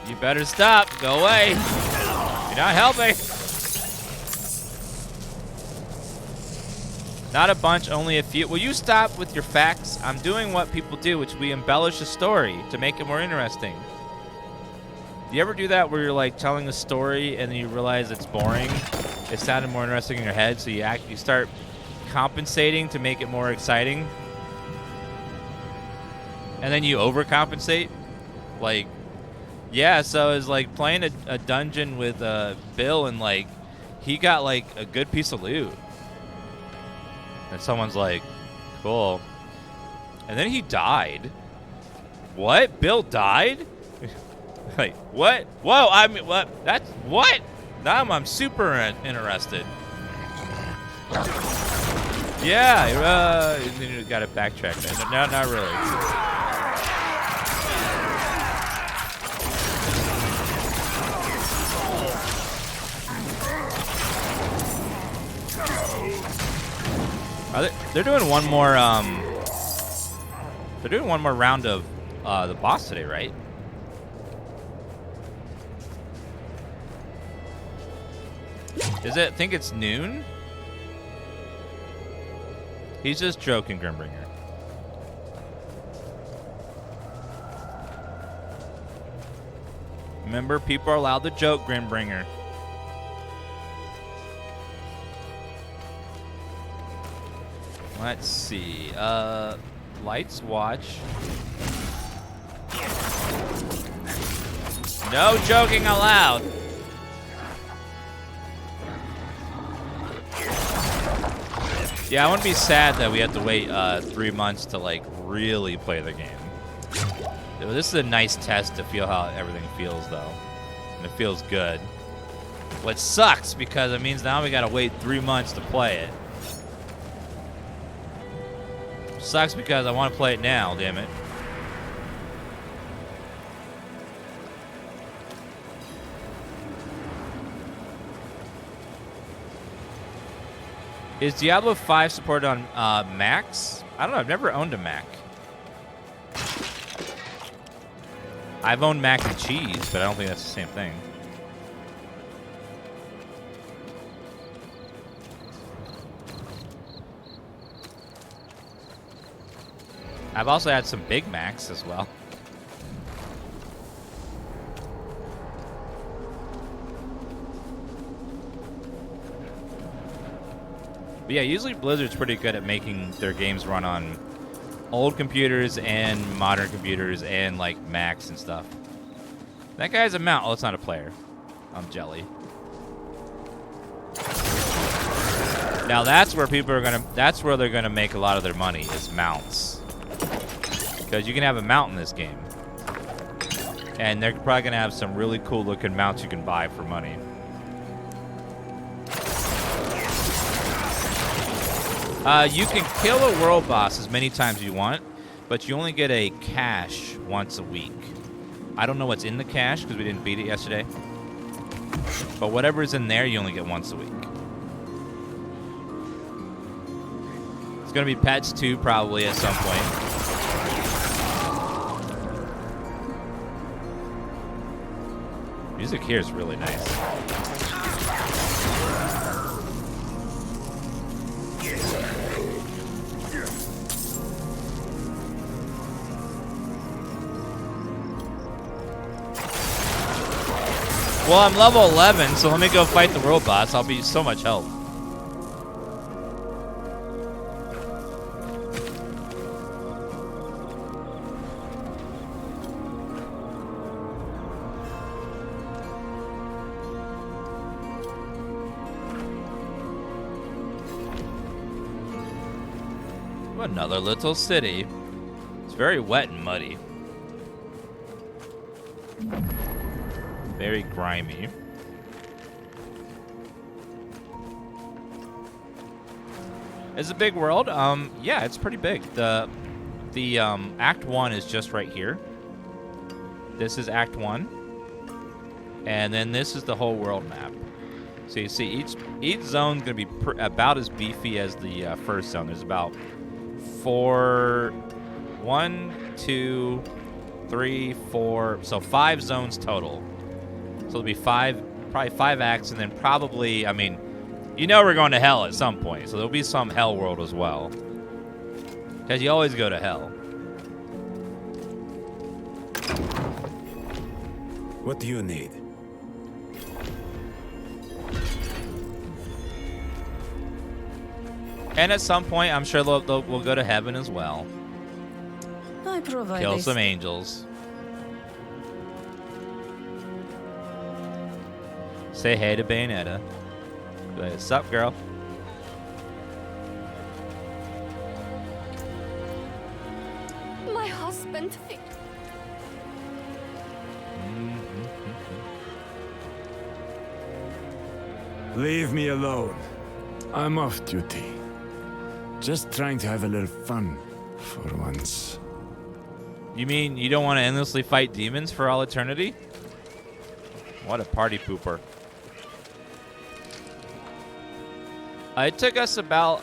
you better stop, go away. You're not helping. Not a bunch, only a few. Will you stop with your facts? I'm doing what people do, which we embellish a story to make it more interesting. Do you ever do that where you're like telling a story and then you realize it's boring? It sounded more interesting in your head, so you start compensating to make it more exciting? And then you overcompensate? Like, yeah, so it's like playing a dungeon with Bill, and like he got like a good piece of loot. And someone's like, cool. And then he died. What? Bill died? Like, what? Whoa, I mean, what? That's, what? Now I'm super interested. Yeah, you gotta backtrack. No, not really. They're doing one more. They're doing one more round of the boss today, right? Is it? I think it's noon. He's just joking, Grimbringer. Remember, people are allowed to joke, Grimbringer. Let's see. Lights watch. No joking allowed. Yeah, I wouldn't be sad that we have to wait 3 months to like really play the game. This is a nice test to feel how everything feels, though, and it feels good. What sucks because it means now we gotta wait 3 months to play it. Sucks because I want to play it now, damn it. Is Diablo 5 supported on Macs? I don't know, I've never owned a Mac. I've owned mac and cheese, but I don't think that's the same thing. I've also had some Big Macs as well. But yeah, usually Blizzard's pretty good at making their games run on old computers and modern computers and like Macs and stuff. That guy's a mount. Oh, it's not a player. I'm jelly. Now that's where people are gonna. That's where they're gonna make a lot of their money is mounts. Because you can have a mount in this game. And they're probably going to have some really cool looking mounts you can buy for money. You can kill a world boss as many times as you want, but you only get a cache once a week. I don't know what's in the cache because we didn't beat it yesterday. But whatever's in there, you only get once a week. It's going to be pets too, probably at some point. Music here is really nice. Well, I'm level 11, so let me go fight the world boss. I'll be so much help. Another little city. It's very wet and muddy. Very grimy. It's a big world. Yeah, it's pretty big. The Act 1 is just right here. This is Act 1. And then this is the whole world map. So you see each zone's going to be about as beefy as the first zone. There's about 1, 2, 3, 4, so 5 zones total. So there'll be probably 5 acts, and then probably, I mean, you know we're going to hell at some point, so there'll be some hell world as well. Because you always go to hell. What do you need? And at some point, I'm sure we'll go to heaven as well. I provide Kill this. some angels. Say hey to Bayonetta. Be like, what's up, girl? My husband. Leave me alone. I'm off duty. Just trying to have a little fun for once. You mean you don't want to endlessly fight demons for all eternity? What a party pooper. It took us about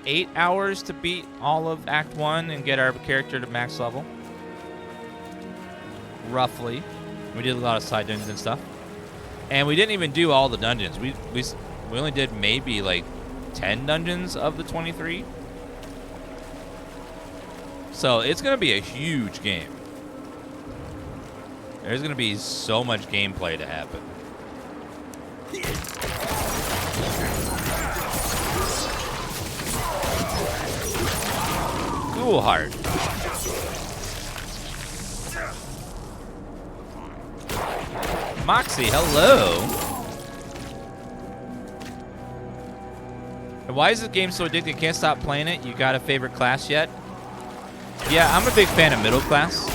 8 hours to beat all of Act 1 and get our character to max level. Roughly. We did a lot of side dungeons and stuff. And we didn't even do all the dungeons. We only did maybe like 10 dungeons of the 23. So it's going to be a huge game. There's going to be so much gameplay to happen. Cool heart. Moxie, hello. And why is this game so addicting? Can't stop playing it. You got a favorite class yet? Yeah, I'm a big fan of middle class.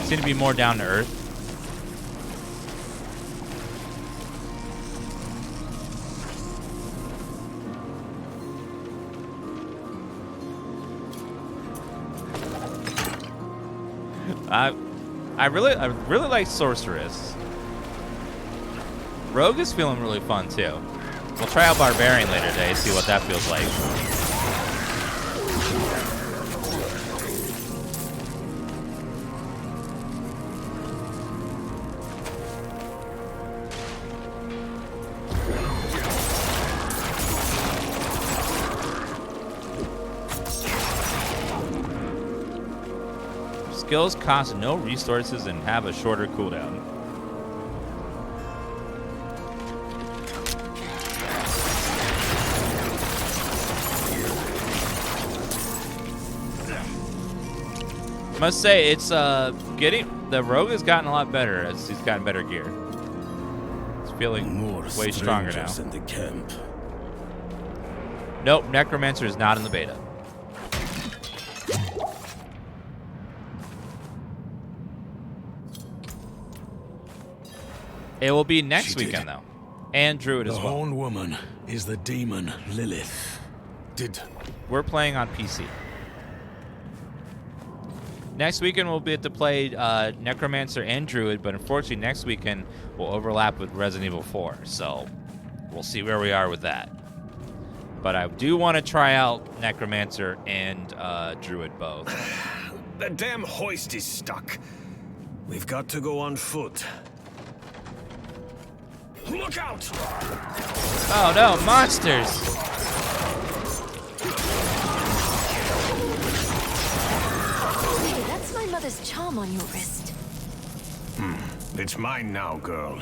Seem to be more down to earth. I really like Sorceress. Rogue is feeling really fun too. We'll try out Barbarian later today, see what that feels like. Skills cost no resources and have a shorter cooldown. Must say it's the rogue has gotten a lot better as he's gotten better gear. It's feeling way stronger now. In the camp. Nope, Necromancer is not in the beta. It will be next weekend, though. And Druid as well. The Horned Woman is the demon Lilith. We're playing on PC. Next weekend we'll be able to play Necromancer and Druid, but unfortunately next weekend will overlap with Resident Evil 4, so we'll see where we are with that. But I do want to try out Necromancer and Druid both. The damn hoist is stuck. We've got to go on foot. Look out! Oh no, monsters! Hey, that's my mother's charm on your wrist. It's mine now, girl.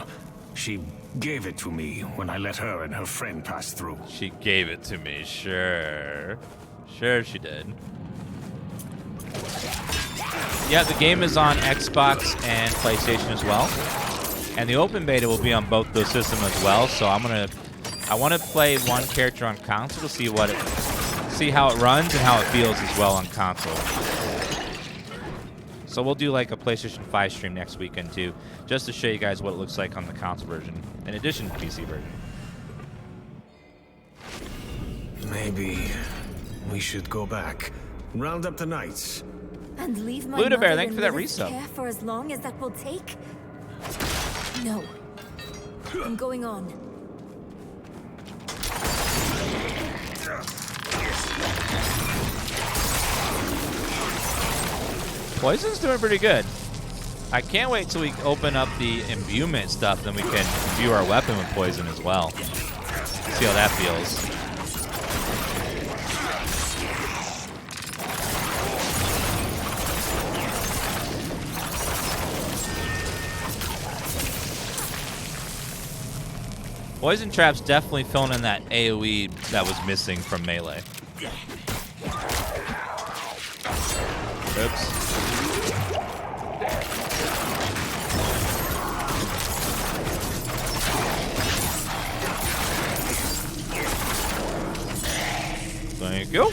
She gave it to me when I let her and her friend pass through. She gave it to me, sure. Sure she did. Yeah, the game is on Xbox and PlayStation as well. And the open beta will be on both those systems as well, so I'm going to I want to play one character on console to see how it runs and how it feels as well on console. So we'll do like a PlayStation 5 stream next weekend too, just to show you guys what it looks like on the console version, in addition to the PC version. Maybe we should go back, round up the knights. And leave my Luda Bear, mother thank you in for that Lilith's resub. care for as long as that will take? No. I'm going on. Poison's doing pretty good. I can't wait till we open up the imbuement stuff, then we can view our weapon with poison as well. See how that feels. Poison Trap's definitely filling in that AoE that was missing from Melee. Oops. Thank you.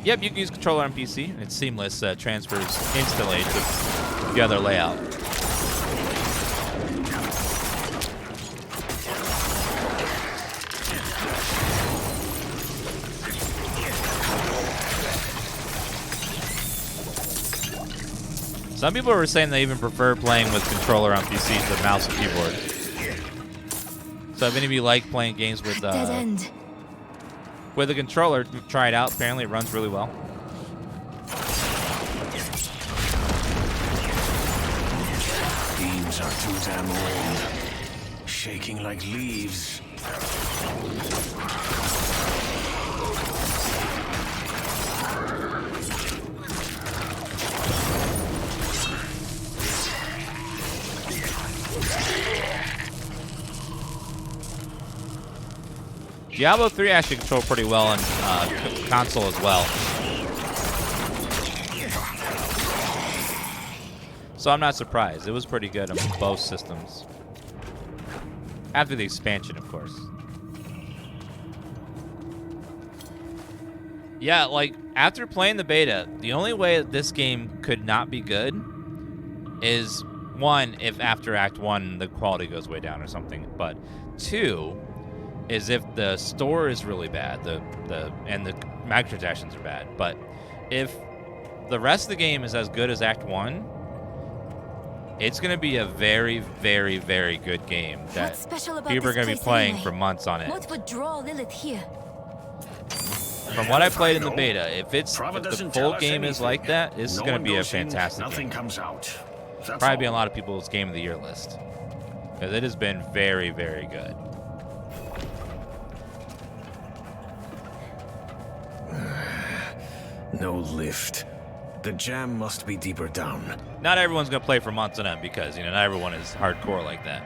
Yep, you can use controller on PC, and it's seamless. Transfers instantly to the other layout. Some people were saying they even prefer playing with controller on PC to mouse and keyboard. So if any of you like playing games with a controller, try it out. Apparently it runs really well. Beams are too damn old, shaking like leaves. Diablo 3 actually controlled pretty well on console as well. So I'm not surprised. It was pretty good on both systems. After the expansion, of course. Yeah, like, after playing the beta, the only way that this game could not be good is, one, if after Act 1 the quality goes way down or something, but two, is if the store is really bad, and the microtransactions are bad. But if the rest of the game is as good as Act 1, it's going to be a very, very, very good game that people are going to be playing for months on end. What would draw Lilith here? From what I played in the beta, if the full game is like that, this is going to be a fantastic Nothing game. comes out. Probably be on a lot of people's Game of the Year list. Because it has been very, very good. No lift. The jam must be deeper down. Not everyone's going to play for months on end because, not everyone is hardcore like that.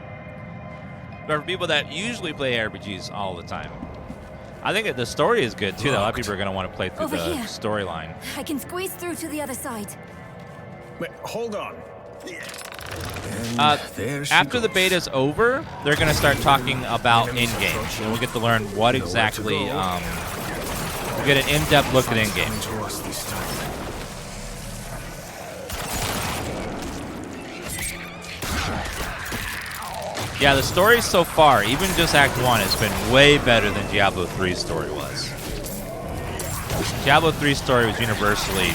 But for people that usually play RPGs all the time, I think that the story is good too. Though. A lot of people are going to want to play through the storyline. I can squeeze through to the other side. Wait, hold on. After the beta's over, they're going to start talking about in-game. And we'll get to learn what exactly... we'll get an in-depth look at in-game. Yeah, the story so far, even just Act 1, has been way better than Diablo 3's story was. Diablo 3's story was universally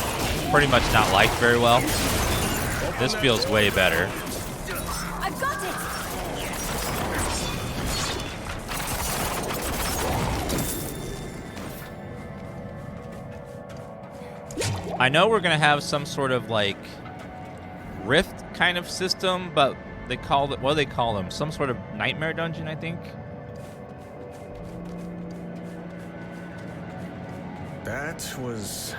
pretty much not liked very well. This feels way better. I've got it. I know we're going to have some sort of like rift kind of system, but they call it, what do they call them? Some sort of nightmare dungeon, I think. That was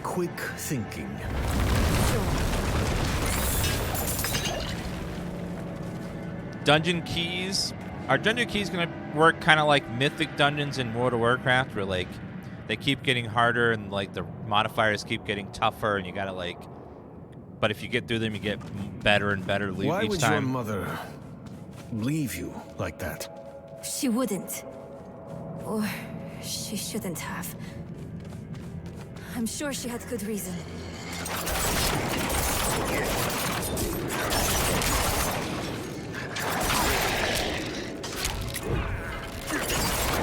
quick thinking. Dungeon keys. Are dungeon keys going to work kind of like mythic dungeons in World of Warcraft, where like they keep getting harder and like the modifiers keep getting tougher, and you got to like But if you get through them, you get better and better each time. Why would your mother leave you like that? She wouldn't. Or she shouldn't have. I'm sure she had good reason.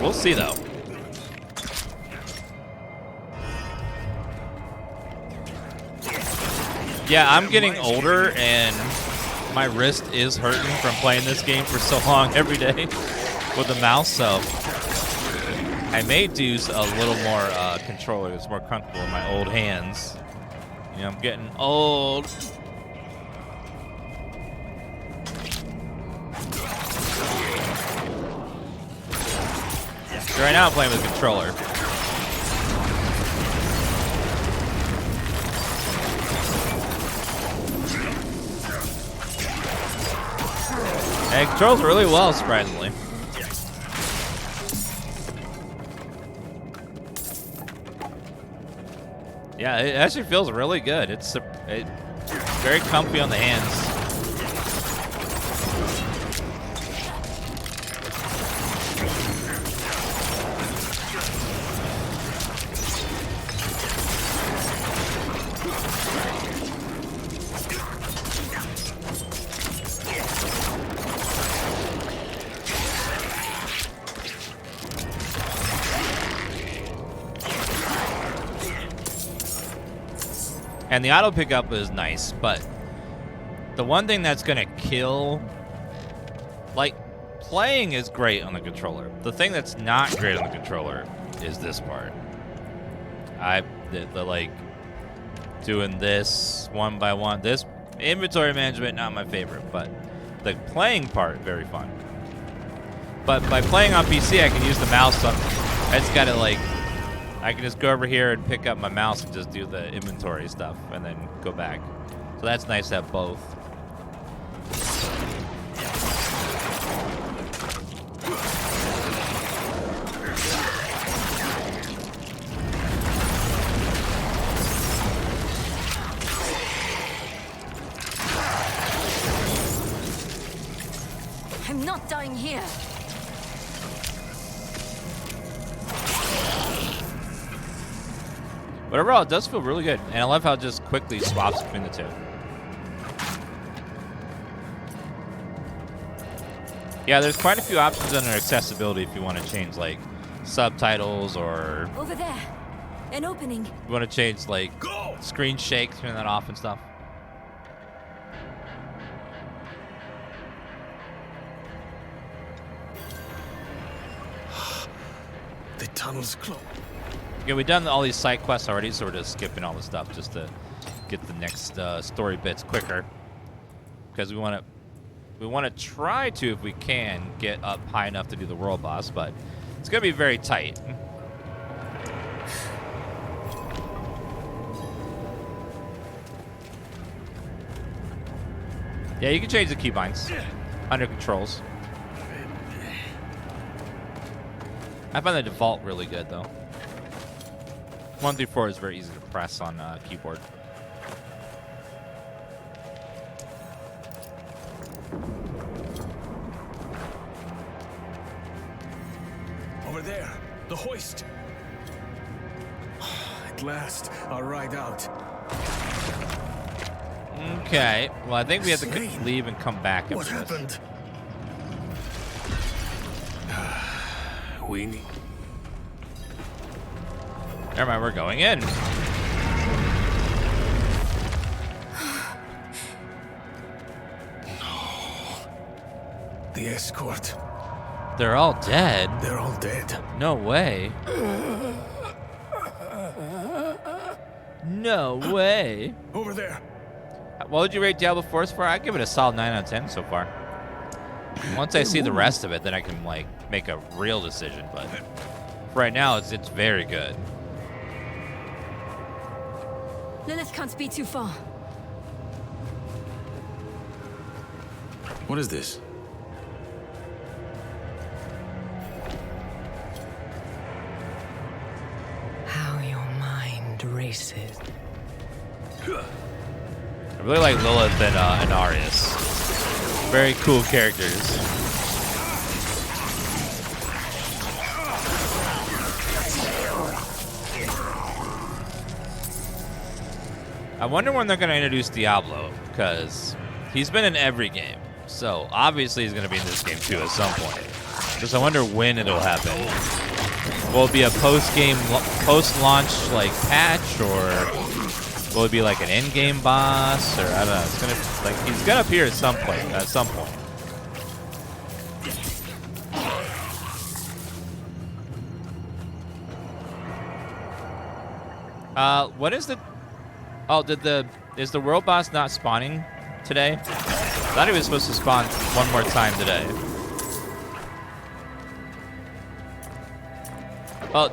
We'll see, though. Yeah, I'm getting older, and my wrist is hurting from playing this game for so long every day with the mouse, so I may do a little more controller that's more comfortable in my old hands. You know, I'm getting old. So right now I'm playing with a controller. And it controls really well, surprisingly. Yeah, it actually feels really good. It's very comfy on the hands. And the auto pickup is nice, but the one thing that's gonna kill, like, playing is great on the controller. The thing that's not great on the controller is this part. The like doing this one by one. This inventory management, not my favorite, but the playing part, very fun. But by playing on PC, I can use the mouse. I just gotta like. I can just go over here and pick up my mouse and just do the inventory stuff and then go back. So that's nice to have both. I'm not dying here. But overall, it does feel really good. And I love how it just quickly swaps between the two. Yeah, there's quite a few options under accessibility if you want to change, like, subtitles or... Over there. An opening. You want to change, like, screen shake, turn that off and stuff. The tunnel's closed. Yeah, we've done all these side quests already, so we're just skipping all the stuff just to get the next story bits quicker. Because we want to try to, if we can, get up high enough to do the world boss, but it's gonna be very tight. Yeah, you can change the keybinds under controls. I find the default really good though. 1 through 4 is very easy to press on keyboard. Over there, the hoist. At last, I'll ride out. Okay, well I think we have to leave and come back. What happened? We need... Never mind, we're going in. The escort. They're all dead. They're all dead. No way. No way. Over there. What would you rate Diablo 4 so far? I'd give it a solid 9 out of 10 so far. Once I see the rest of it, then I can like make a real decision. But right now, it's very good. Lilith can't be too far. What is this? How your mind races. Are really like Lilith and Arius. Very cool characters. I wonder when they're going to introduce Diablo, because he's been in every game. So obviously he's going to be in this game too at some point. Just I wonder when it'll happen. Will it be a post-launch like patch, or will it be like an in-game boss, or I don't know. It's gonna he's gonna appear at some point. What is the? Oh, is the world boss not spawning today? I thought he was supposed to spawn one more time today. Well,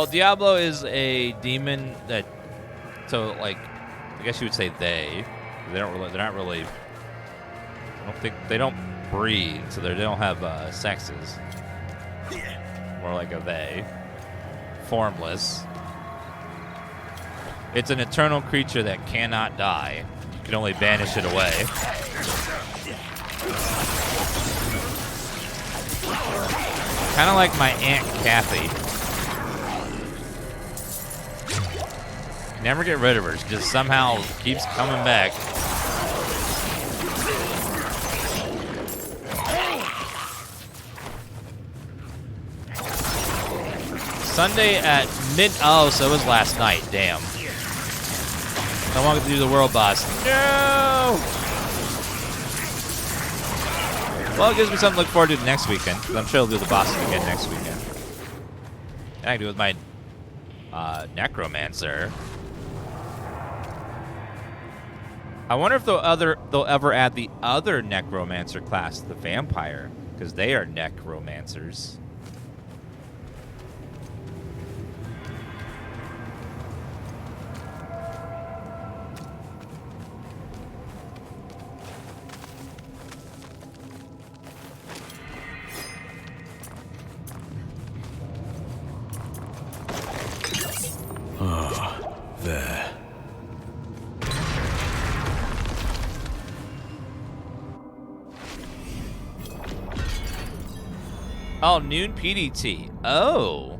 Diablo is a demon that, so like, I guess you would say they're not really. I don't think they don't breed, so they don't have sexes. More like a they, formless. It's an eternal creature that cannot die. You can only banish it away. Kind of like my Aunt Kathy. Never get rid of her. She just somehow keeps coming back. Sunday at oh, so it was last night. Damn. I want to do the world boss. No! Well, it gives me something to look forward to next weekend, because I'm sure I'll do the bosses again next weekend. And I can do it with my Necromancer. I wonder if they'll ever add the other Necromancer class, the Vampire, because they are Necromancers. There. Oh, noon PDT. Oh.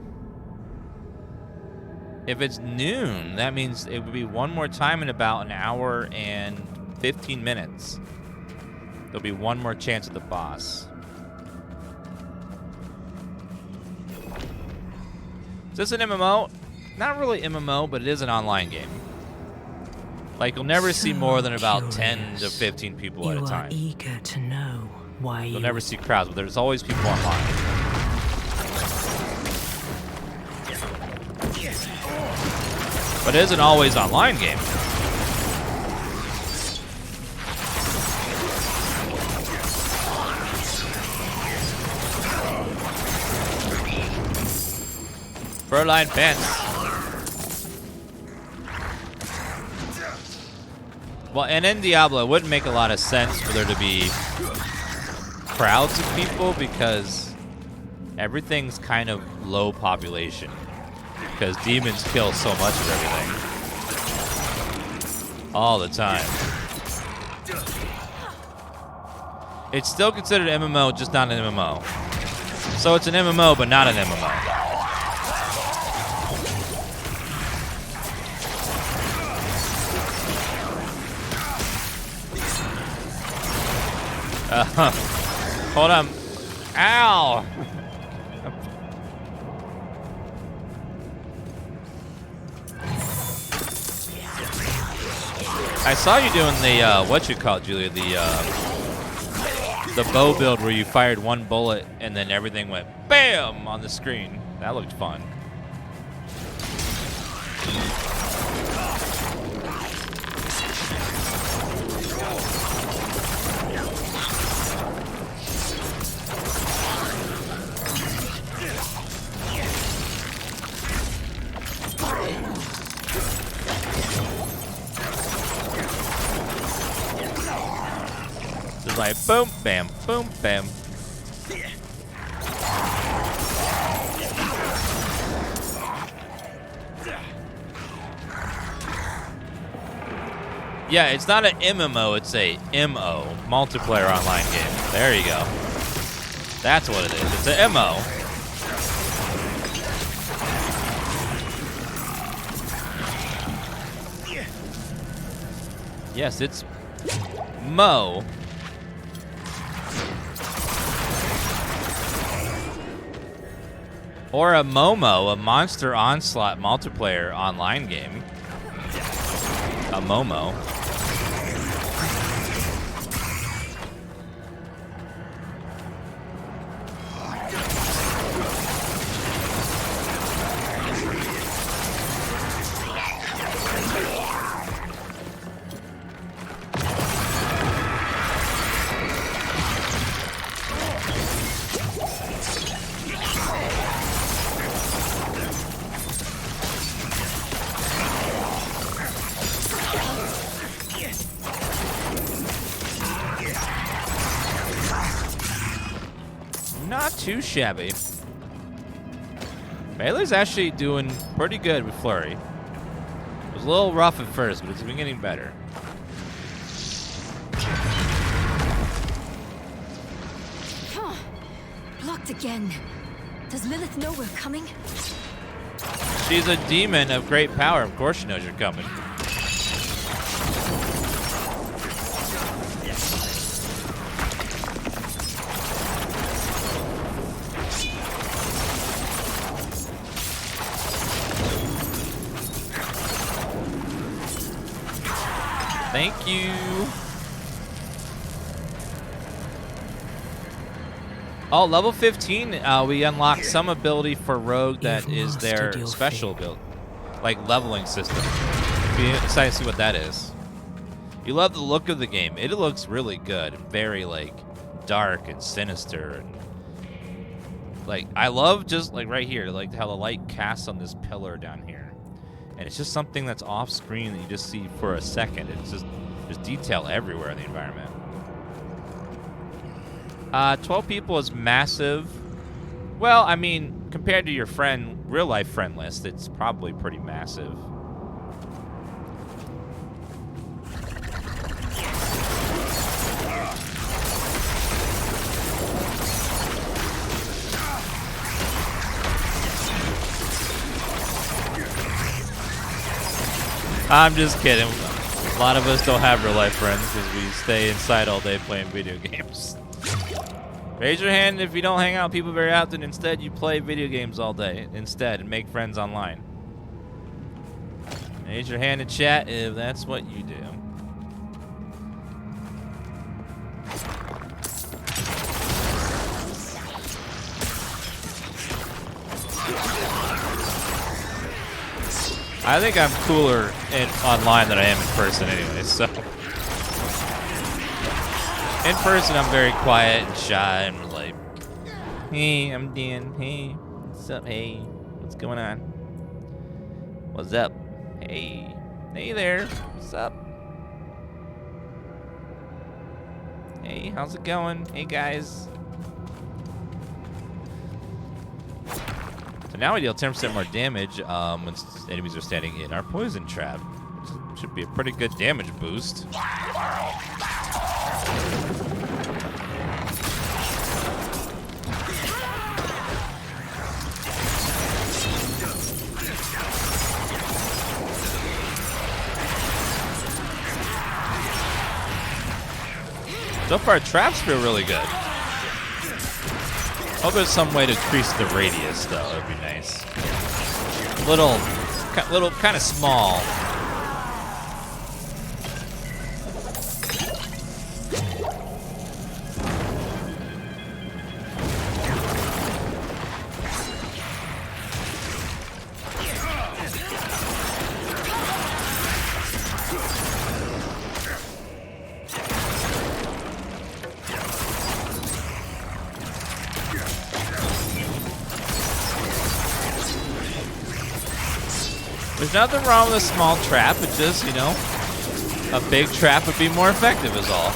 If it's noon, that means it would be one more time in about an hour and 15 minutes. There'll be one more chance at the boss. Is this an MMO? Not really MMO, but it is an online game. Like, you'll never see more than about 10 to 15 people at a time. You are eager to know why You'll never see crowds, but there's always people online. But it is an always online game. Fur-lined fence. Well, and in Diablo, it wouldn't make a lot of sense for there to be crowds of people because everything's kind of low population. Because demons kill so much of everything. All the time. It's still considered MMO, just not an MMO. So it's an MMO, but not an MMO. Hold on. Ow! I saw you doing the, what you call it, Julia, the bow build where you fired one bullet and then everything went BAM on the screen. That looked fun. Just like boom, bam, boom, bam. Yeah, it's not an MMO, it's a MO, multiplayer online game. There you go. That's what it is. It's a MO. Yes, it's Mo. Or a Momo, a Monster Onslaught multiplayer online game. A Momo. Not too shabby. Bailey's actually doing pretty good with Flurry. It was a little rough at first, but it's been getting better. Blocked again. Does Lilith know we're coming? She's a demon of great power. Of course she knows you're coming. Thank you. Oh, level 15, we unlock some ability for Rogue that is their special build, like leveling system. Be excited to see what that is. You love the look of the game. It looks really good. Very like dark and sinister, and like I love just like right here, like how the light casts on this pillar down here. And it's just something that's off screen that you just see for a second. It's just there's detail everywhere in the environment. 12 people is massive. Well, I mean, compared to your real life friend list, it's probably pretty massive. I'm just kidding. A lot of us don't have real life friends because we stay inside all day playing video games. Raise your hand if you don't hang out with people very often. Instead, you play video games all day instead and make friends online. Raise your hand in chat if that's what you do. I think I'm cooler online than I am in person anyway, so. In person, I'm very quiet and shy and like, hey, I'm Dan. Hey, what's up? Hey, what's going on? What's up? Hey, hey there. What's up? Hey, how's it going? Hey, guys. So now we deal 10% more damage when enemies are standing in our poison trap. Which should be a pretty good damage boost. So far, traps feel really good. Hope there's some way to increase the radius, though. That'd be nice. Little kind of small. There's nothing wrong with a small trap. It's just, you know, a big trap would be more effective is all.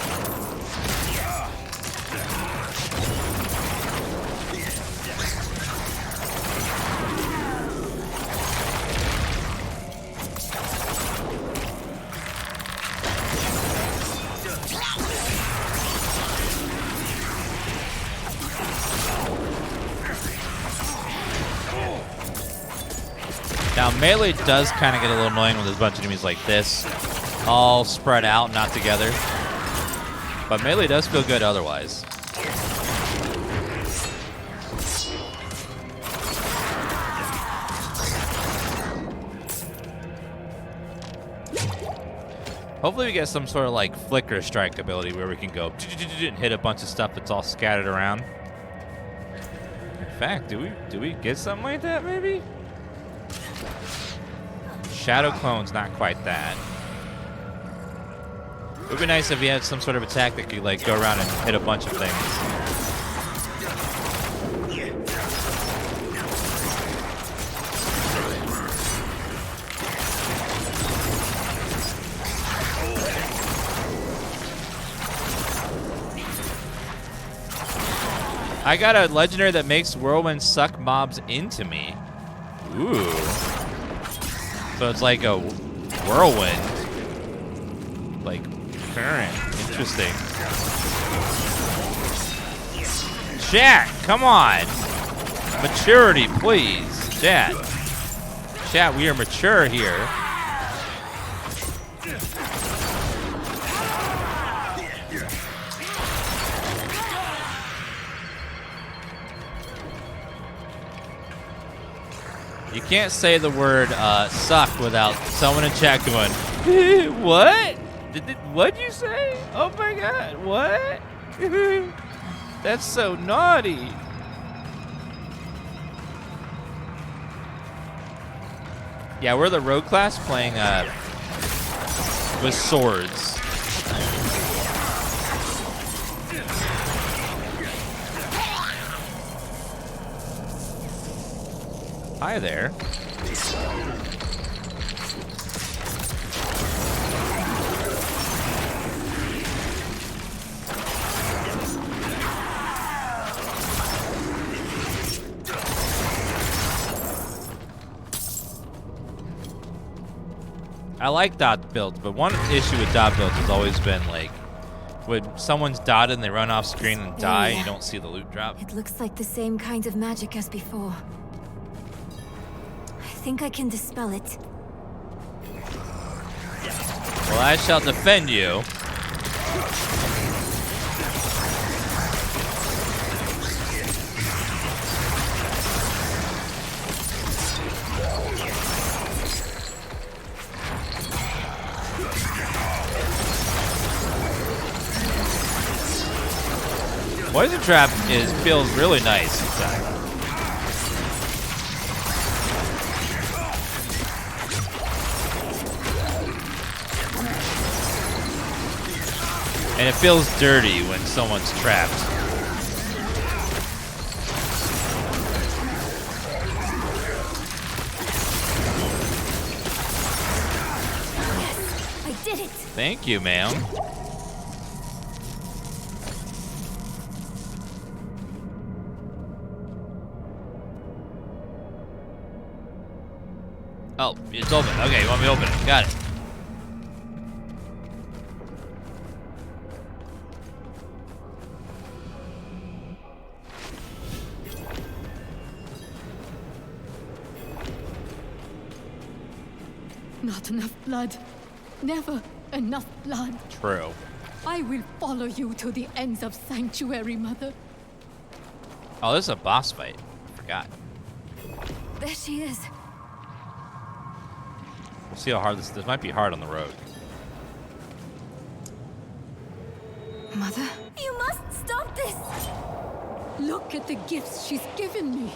Melee does kind of get a little annoying when there's a bunch of enemies like this, all spread out, not together. But melee does feel good otherwise. Hopefully we get some sort of like flicker strike ability where we can go and hit a bunch of stuff that's all scattered around. In fact, do we get something like that maybe? Shadow clone's not quite that. It would be nice if we had some sort of attack that could like go around and hit a bunch of things. I got a legendary that makes whirlwind suck mobs into me. Ooh. So it's like a whirlwind. Like current. Interesting. Chat, come on. Maturity, please. Chat. Chat, we are mature here. You can't say the word suck without someone in chat going, what? What'd you say? Oh my god, what? That's so naughty. Yeah, we're the rogue class playing with swords. Hi there. I like dot builds, but one issue with dot builds has always been like when someone's dotted and they run off screen and die, and you don't see the loot drop. It looks like the same kind of magic as before. I think I can dispel it. Well, I shall defend you. Poison trap feels really nice inside. And it feels dirty when someone's trapped. Yes, I did it. Thank you, ma'am. Oh, it's open. Okay, you want me to open it? Got it. Not enough blood. Never enough blood. True. I will follow you to the ends of Sanctuary, Mother. Oh, this is a boss fight. Forgot. There she is. We'll see how hard this might be hard on the road. Mother? You must stop this! Look at the gifts she's given me.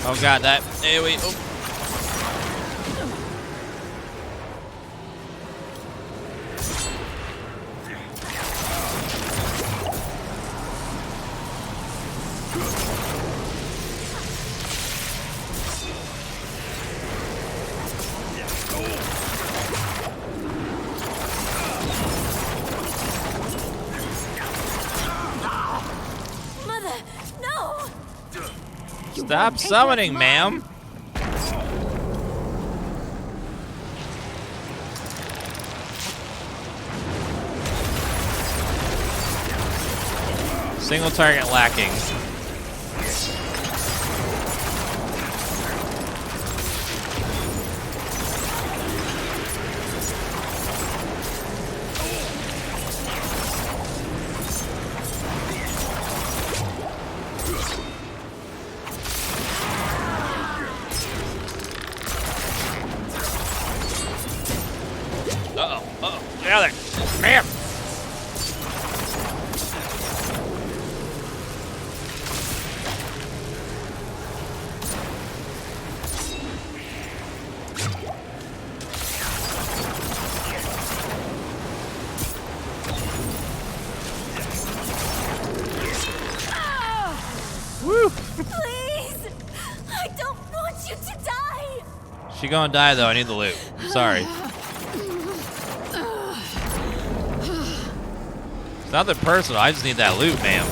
Oh god, that AoE. Oh. Mother, no! Stop summoning, ma'am. Single target lacking. Uh-oh. Get out of there. Bam! Woo! Please! I don't want you to die! She gonna die though, I need the loot. I'm sorry. It's nothing personal, I just need that loot, ma'am.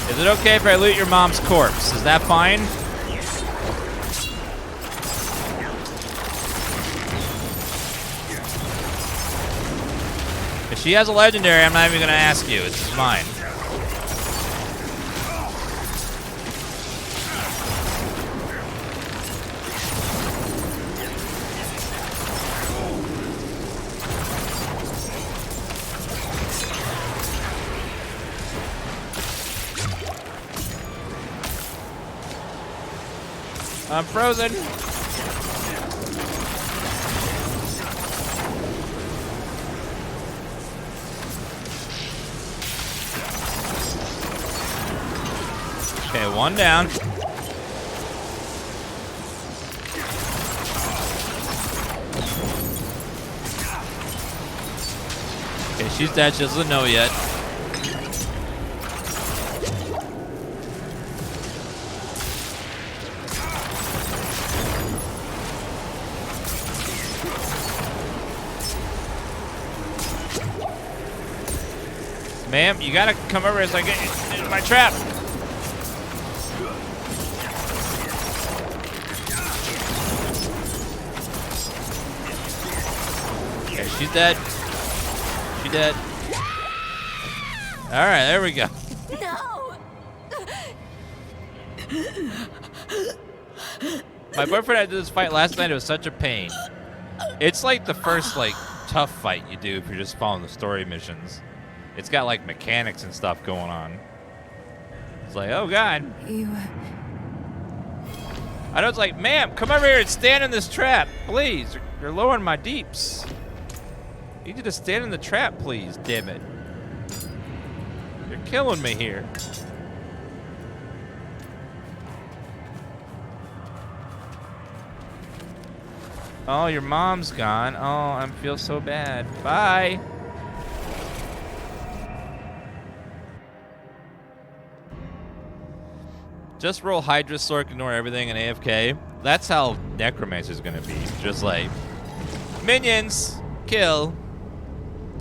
Is it okay if I loot your mom's corpse? Is that fine? If she has a legendary, I'm not even gonna ask you. It's just mine. I'm frozen. Okay, one down. Okay, she's dead. She doesn't know yet. Ma'am, you gotta come over as I get into my trap. Okay, she's dead. She's dead. All right, there we go. No! My boyfriend had this fight last night. It was such a pain. It's like the first like tough fight you do if you're just following the story missions. It's got like mechanics and stuff going on. It's like, oh god. I know it's like, ma'am, come over here and stand in this trap, please. You're lowering my deeps. You need you to stand in the trap, please, damn it. You're killing me here. Oh, your mom's gone. Oh, I feel so bad. Bye. Just roll Hydra Sword, ignore everything, and AFK. That's how Necromancer's gonna be. Just like, minions, kill.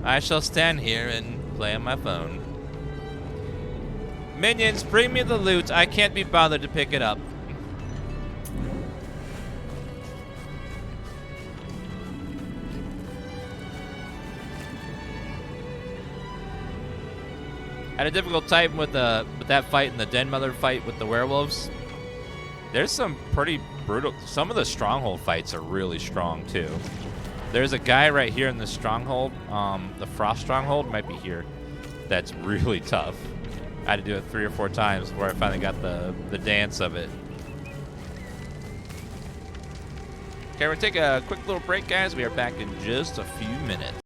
I shall stand here and play on my phone. Minions, bring me the loot. I can't be bothered to pick it up. Had a difficult time with that fight and the Den Mother fight with the werewolves. There's some pretty brutal. Some of the stronghold fights are really strong too. There's a guy right here in the stronghold, the Frost stronghold might be here. That's really tough. I had to do it 3 or 4 times before I finally got the dance of it. Okay, we're gonna take a quick little break, guys. We are back in just a few minutes.